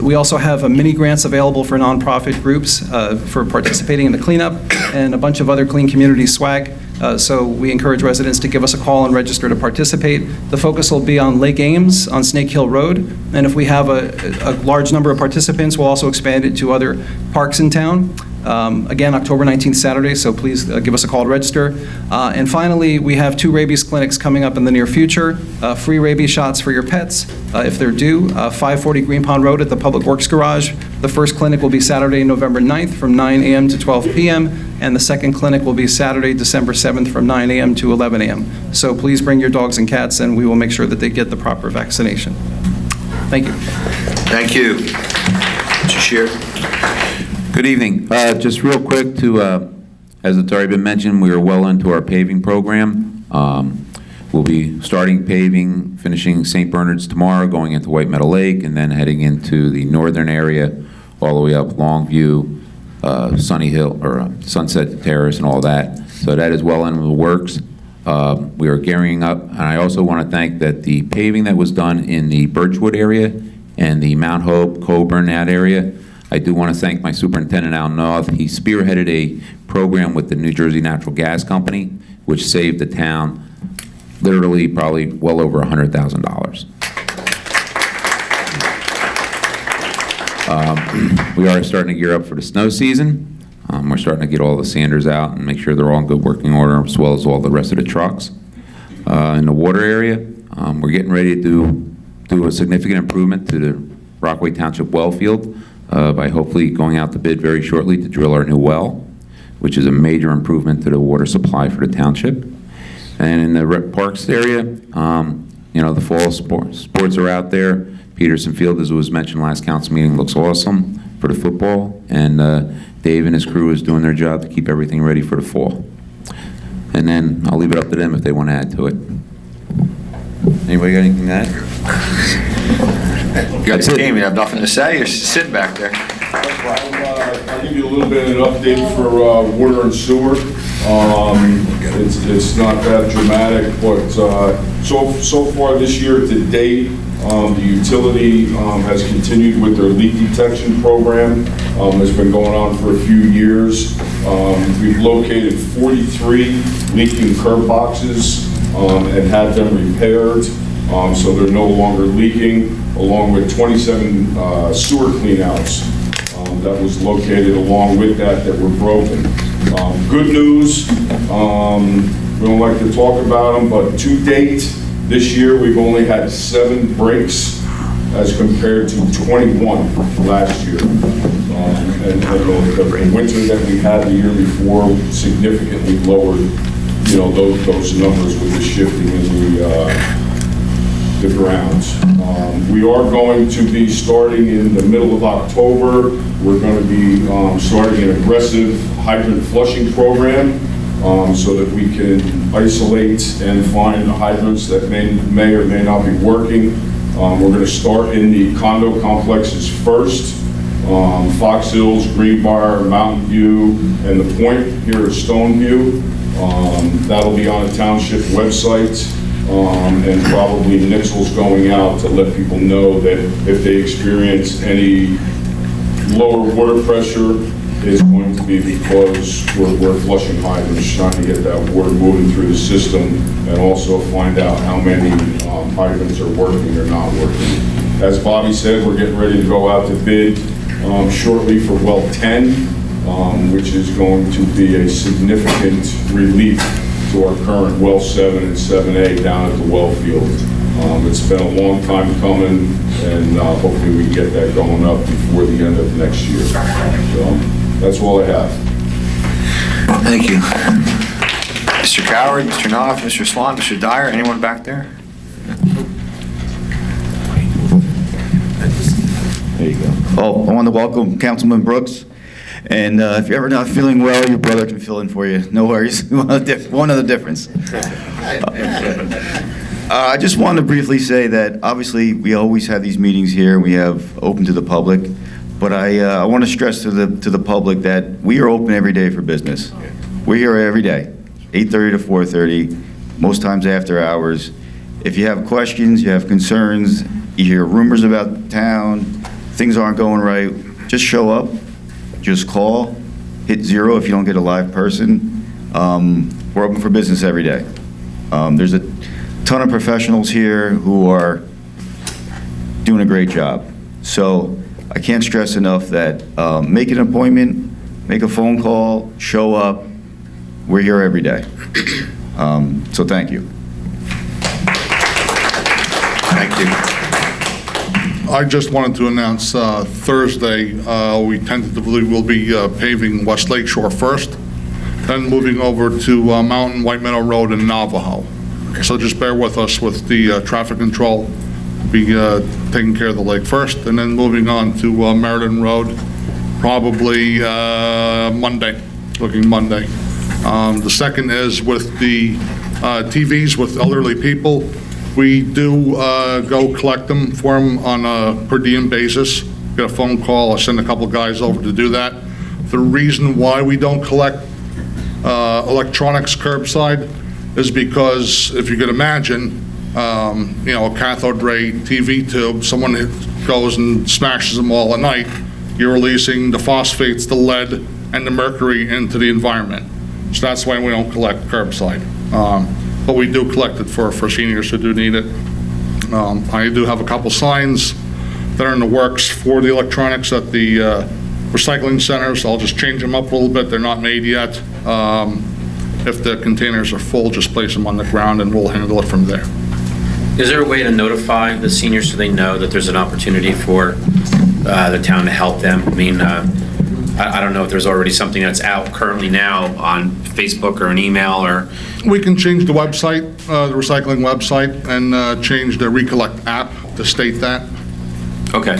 we also have mini grants available for nonprofit groups for participating in the cleanup and a bunch of other Clean Communities swag. So we encourage residents to give us a call and register to participate. The focus will be on Lake Ames on Snake Hill Road, and if we have a large number of participants, we'll also expand it to other parks in town. Again, October 19th, Saturday, so please give us a call to register. And finally, we have 2 rabies clinics coming up in the near future. Free rabies shots for your pets if they're due. 540 Green Pond Road at the Public Works Garage. The first clinic will be Saturday, November 9th from 9 a.m. to 12 p.m. And the second clinic will be Saturday, December 7th from 9 a.m. to 11 a.m. So please bring your dogs and cats, and we will make sure that they get the proper vaccination. Thank you. Thank you. Mr. Shear. Good evening. Just real quick to, as it's already been mentioned, we are well into our paving program. We'll be starting paving, finishing St. Bernard's tomorrow, going into White Meadow Lake, and then heading into the northern area, all the way up Longview, Sunny Hill, or Sunset Terrace and all that. So that is well in the works. We are gearing up, and I also want to thank that the paving that was done in the Birchwood area and the Mount Hope, Coburn, that area, I do want to thank my superintendent, Al North. He spearheaded a program with the New Jersey Natural Gas Company, which saved the town literally probably well over $100,000. We are starting to gear up for the snow season. We're starting to get all the sanders out and make sure they're all in good working order, as well as all the rest of the trucks. In the water area, we're getting ready to do a significant improvement to the Rockaway Township well field by hopefully going out to bid very shortly to drill our new well, which is a major improvement to the water supply for the township. And in the parks area, you know, the fall sports are out there. Peterson Field, as was mentioned last council meeting, looks awesome for the football, and Dave and his crew is doing their job to keep everything ready for the fall. And then I'll leave it up to them if they want to add to it. Anybody got anything to add? You got the game, you have nothing to say, you're sitting back there. I'll give you a little bit of an update for water and sewer. It's not that dramatic, but so far this year to date, the utility has continued with their leak detection program. It's been going on for a few years. We've located 43 leaking curb boxes and had them repaired, so they're no longer leaking, along with 27 sewer cleanouts that was located along with that were broken. Good news, we don't like to talk about them, but to date, this year we've only had 7 breaks as compared to 21 last year. And the winter that we had the year before significantly lowered, you know, those numbers with the shifting in the grounds. We are going to be starting in the middle of October. We're going to be starting an aggressive hydrant flushing program so that we can isolate and find hydrants that may or may not be working. We're going to start in the condo complexes first. Fox Hills, Greenbrier, Mountain View, and the Point here at Stoneview. That'll be on the township website. And probably Nixel's going out to let people know that if they experience any lower water pressure, it's going to be because we're flushing hydrants, trying to get that water moving through the system, and also find out how many hydrants are working or not working. As Bobby said, we're getting ready to go out to bid shortly for well 10, which is going to be a significant relief to our current well 7 and 7A down at the well field. It's been a long time coming, and hopefully we can get that going up before the end of next year. So that's all I have. Thank you. Mr. Coward, Mr. Knopf, Mr. Swan, Mr. Dyer, anyone back there? There you go. Oh, I want to welcome Councilman Brookes. And if you're ever not feeling well, your brother can fill in for you. No worries. One of the difference. I just want to briefly say that obviously we always have these meetings here. We have open to the public. But I want to stress to the public that we are open every day for business. We're here every day, 8:30 to 4:30, most times after hours. If you have questions, you have concerns, you hear rumors about town, things aren't going right, just show up, just call, hit 0 if you don't get a live person. We're open for business every day. There's a ton of professionals here who are doing a great job. So I can't stress enough that make an appointment, make a phone call, show up. We're here every day. So thank you. Thank you. I just wanted to announce Thursday, we tentatively will be paving West Lake Shore first, then moving over to Mountain White Meadow Road in Navajo. So just bear with us with the traffic control. Be taking care of the lake first, and then moving on to Meriden Road, probably Monday, looking Monday. The second is with the TVs with elderly people. We do go collect them for them on a per diem basis. Get a phone call, I send a couple guys over to do that. The reason why we don't collect electronics curbside is because, if you could imagine, a cathode ray TV tube, someone goes and smashes them all at night, you're releasing the phosphates, the lead, and the mercury into the environment. So that's why we don't collect curbside. But we do collect it for seniors who do need it. I do have a couple signs that are in the works for the electronics at the recycling centers. I'll just change them up a little bit. They're not made yet. If the containers are full, just place them on the ground and we'll handle it from there. Is there a way to notify the seniors so they know that there's an opportunity for the town to help them? I mean, I don't know if there's already something that's out currently now on Facebook or an email or... We can change the website, the recycling website, and change the Recollect app to state that. Okay.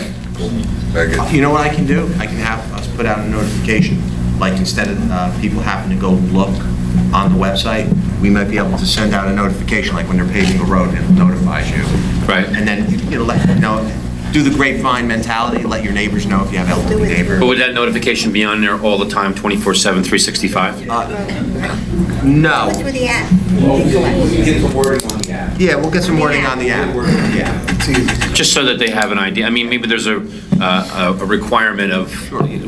Very good. You know what I can do? I can have us put out a notification. Like, instead of people having to go look on the website, we might be able to send out a notification, like when they're paving a road, and it notifies you. Right. And then, let you know, do the grapevine mentality, let your neighbors know if you have elderly neighbors. But would that notification be on there all the time, 24/7, 365? No. Through the app. Get some wording on the app. Yeah, we'll get some wording on the app. Yeah. Just so that they have an idea. I mean, maybe there's a requirement of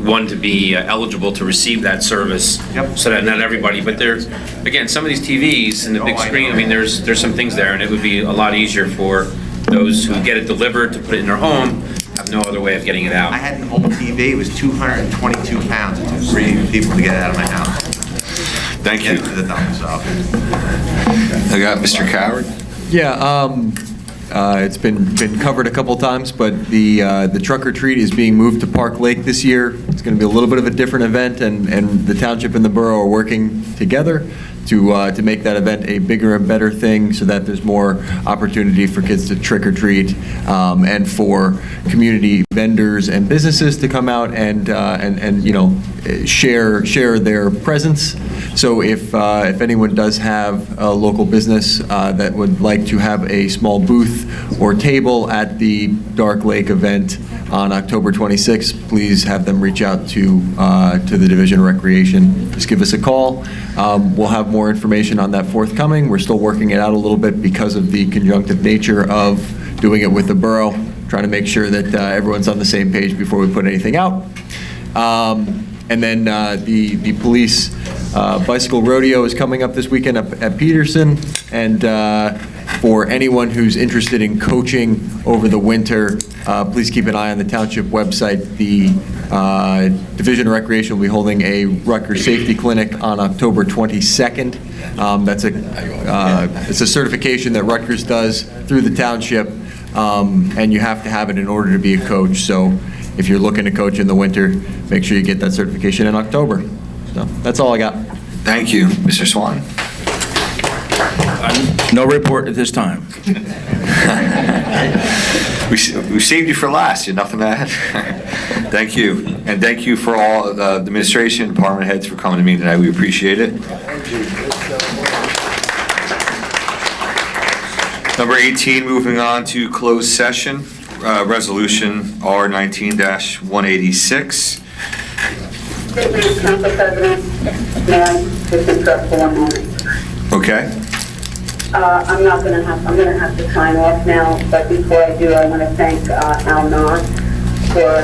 one to be eligible to receive that service. Yep. So that not everybody, but there's, again, some of these TVs and the big screen, I mean, there's some things there, and it would be a lot easier for those who get it delivered to put it in their home, have no other way of getting it out. I had an old TV, it was 222 pounds. It took 3 people to get it out of my house. Thank you. Get to the dump, so. I got Mr. Coward. Yeah, it's been covered a couple times, but the trunk or treat is being moved to Park Lake this year. It's going to be a little bit of a different event, and the township and the borough are working together to make that event a bigger and better thing, so that there's more opportunity for kids to trick or treat, and for community vendors and businesses to come out and share their presence. So if anyone does have a local business that would like to have a small booth or table at the Dark Lake event on October 26th, please have them reach out to the Division of Recreation. Just give us a call. We'll have more information on that forthcoming. We're still working it out a little bit because of the conjunctive nature of doing it with the borough, trying to make sure that everyone's on the same page before we put anything out. And then the police bicycle rodeo is coming up this weekend up at Peterson, and for anyone who's interested in coaching over the winter, please keep an eye on the township website. The Division of Recreation will be holding a Rutgers Safety Clinic on October 22nd. It's a certification that Rutgers does through the township, and you have to have it in order to be a coach. So if you're looking to coach in the winter, make sure you get that certification in October. So that's all I got. Thank you. Mr. Swan? No report at this time. We saved you for last. You nothing to add? Thank you. And thank you for all the administration, department heads for coming to me tonight. We appreciate it. Number 18, moving on to closed session, resolution R19-186. Council President, may I just interrupt for 1 moment? Okay. I'm going to have to sign off now, but before I do, I want to thank Al Knott for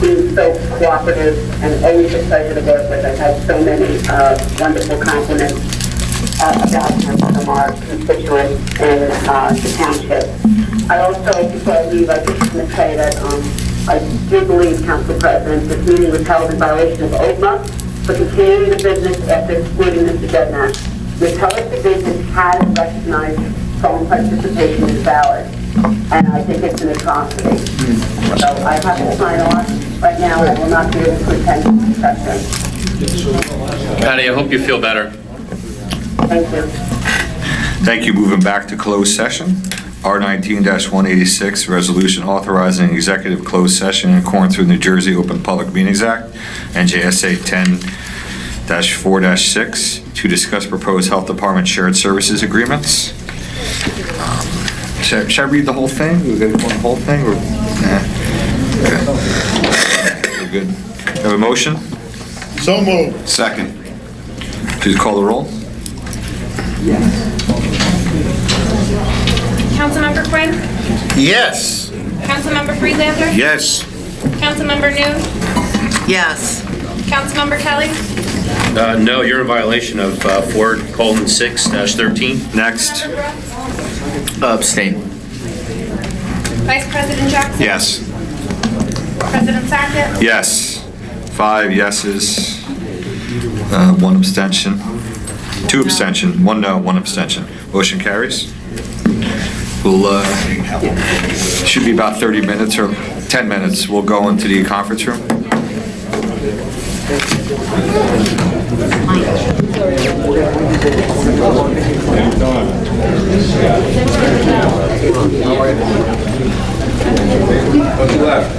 being so cooperative and always a pleasure to work with. I've had so many wonderful compliments about him from our constituents and the township. I also, before I leave, I just want to say that I do believe, Council President, this meeting was held in violation of OPMA for continuing the business after excluding Mr. Jedynak. The Appellate Division has recognized phone participation as valid, and I think it's an atrocity. So I have to sign off. Right now, I will not be able to attend the discussion. Patty, I hope you feel better. Thank you. Thank you. Moving back to closed session. R19-186, resolution authorizing executive closed session in accordance with New Jersey Open Public Meetings Act, NJSA 10-4-6, to discuss proposed health department shared services agreements. Should I read the whole thing? We're going to go the whole thing? Or, okay. We're good. Have a motion? So moved. Second. Please call the roll. Councilmember Quinn? Yes. Councilmember Friedlander? Yes. Councilmember Noon? Yes. Councilmember Kelly? No, you're in violation of 4:6-13. Next. Abstain. Vice President Jackson? Yes. President Sackett? Yes. 5 yeses, 1 abstention, 2 abstention, 1 no, 1 abstention. Motion carries. We'll, should be about 30 minutes or 10 minutes. We'll go into the conference room. What's left?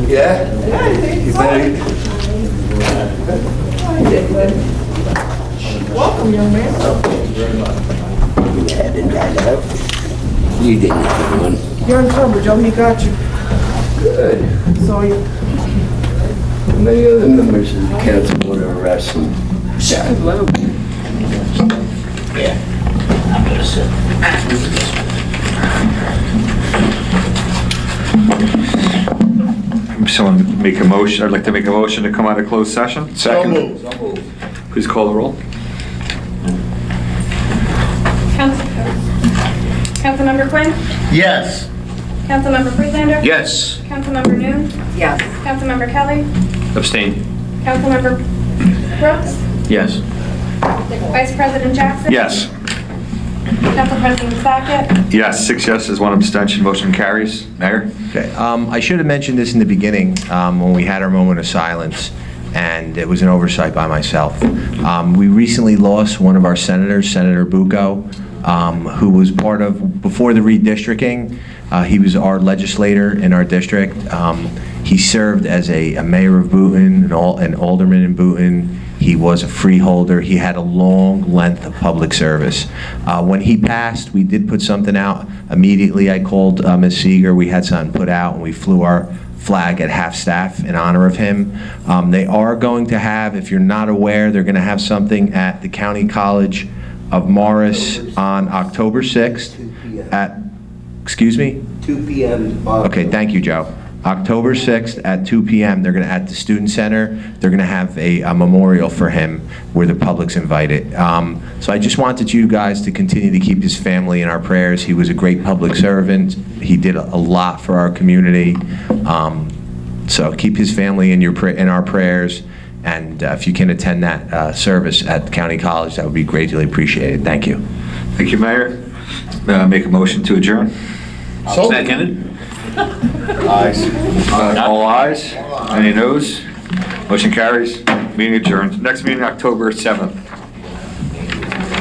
Yeah? Welcome, young man. You didn't have one. You're in trouble, Joe. He got you. Good. So you. Many other members of the council want to arrest him. Hello. Yeah. I'm gonna sit. Someone make a motion. I'd like to make a motion to come out of closed session. Second. Please call the roll. Councilmember Quinn? Yes. Councilmember Friedlander? Yes. Councilmember Noon? Yes. Councilmember Kelly? Abstain. Councilmember Brooks? Yes. Vice President Jackson? Yes. Council President Sackett? Yes, 6 yeses, 1 abstention. Motion carries. Mayor? Okay, I should have mentioned this in the beginning when we had our moment of silence, and it was an oversight by myself. We recently lost one of our senators, Senator Bucco, who was part of, before the redistricting, he was our legislator in our district. He served as a mayor of Boonton, an alderman in Boonton. He was a freeholder. He had a long length of public service. When he passed, we did put something out. Immediately, I called Ms. Seeger. We had something put out, and we flew our flag at half-staff in honor of him. They are going to have, if you're not aware, they're going to have something at the County College of Morris on October 6th at, excuse me? 2 p.m. Okay, thank you, Joe. October 6th at 2 p.m., they're going to, at the Student Center, they're going to have a memorial for him where the public's invited. So I just wanted you guys to continue to keep his family in our prayers. He was a great public servant. He did a lot for our community. So keep his family in our prayers. And if you can attend that service at County College, that would be greatly appreciated. Thank you. Thank you, Mayor. Make a motion to adjourn. Seconded. Ayes. All ayes? Any noes? Motion carries. Meeting adjourned. Next meeting, October 7th.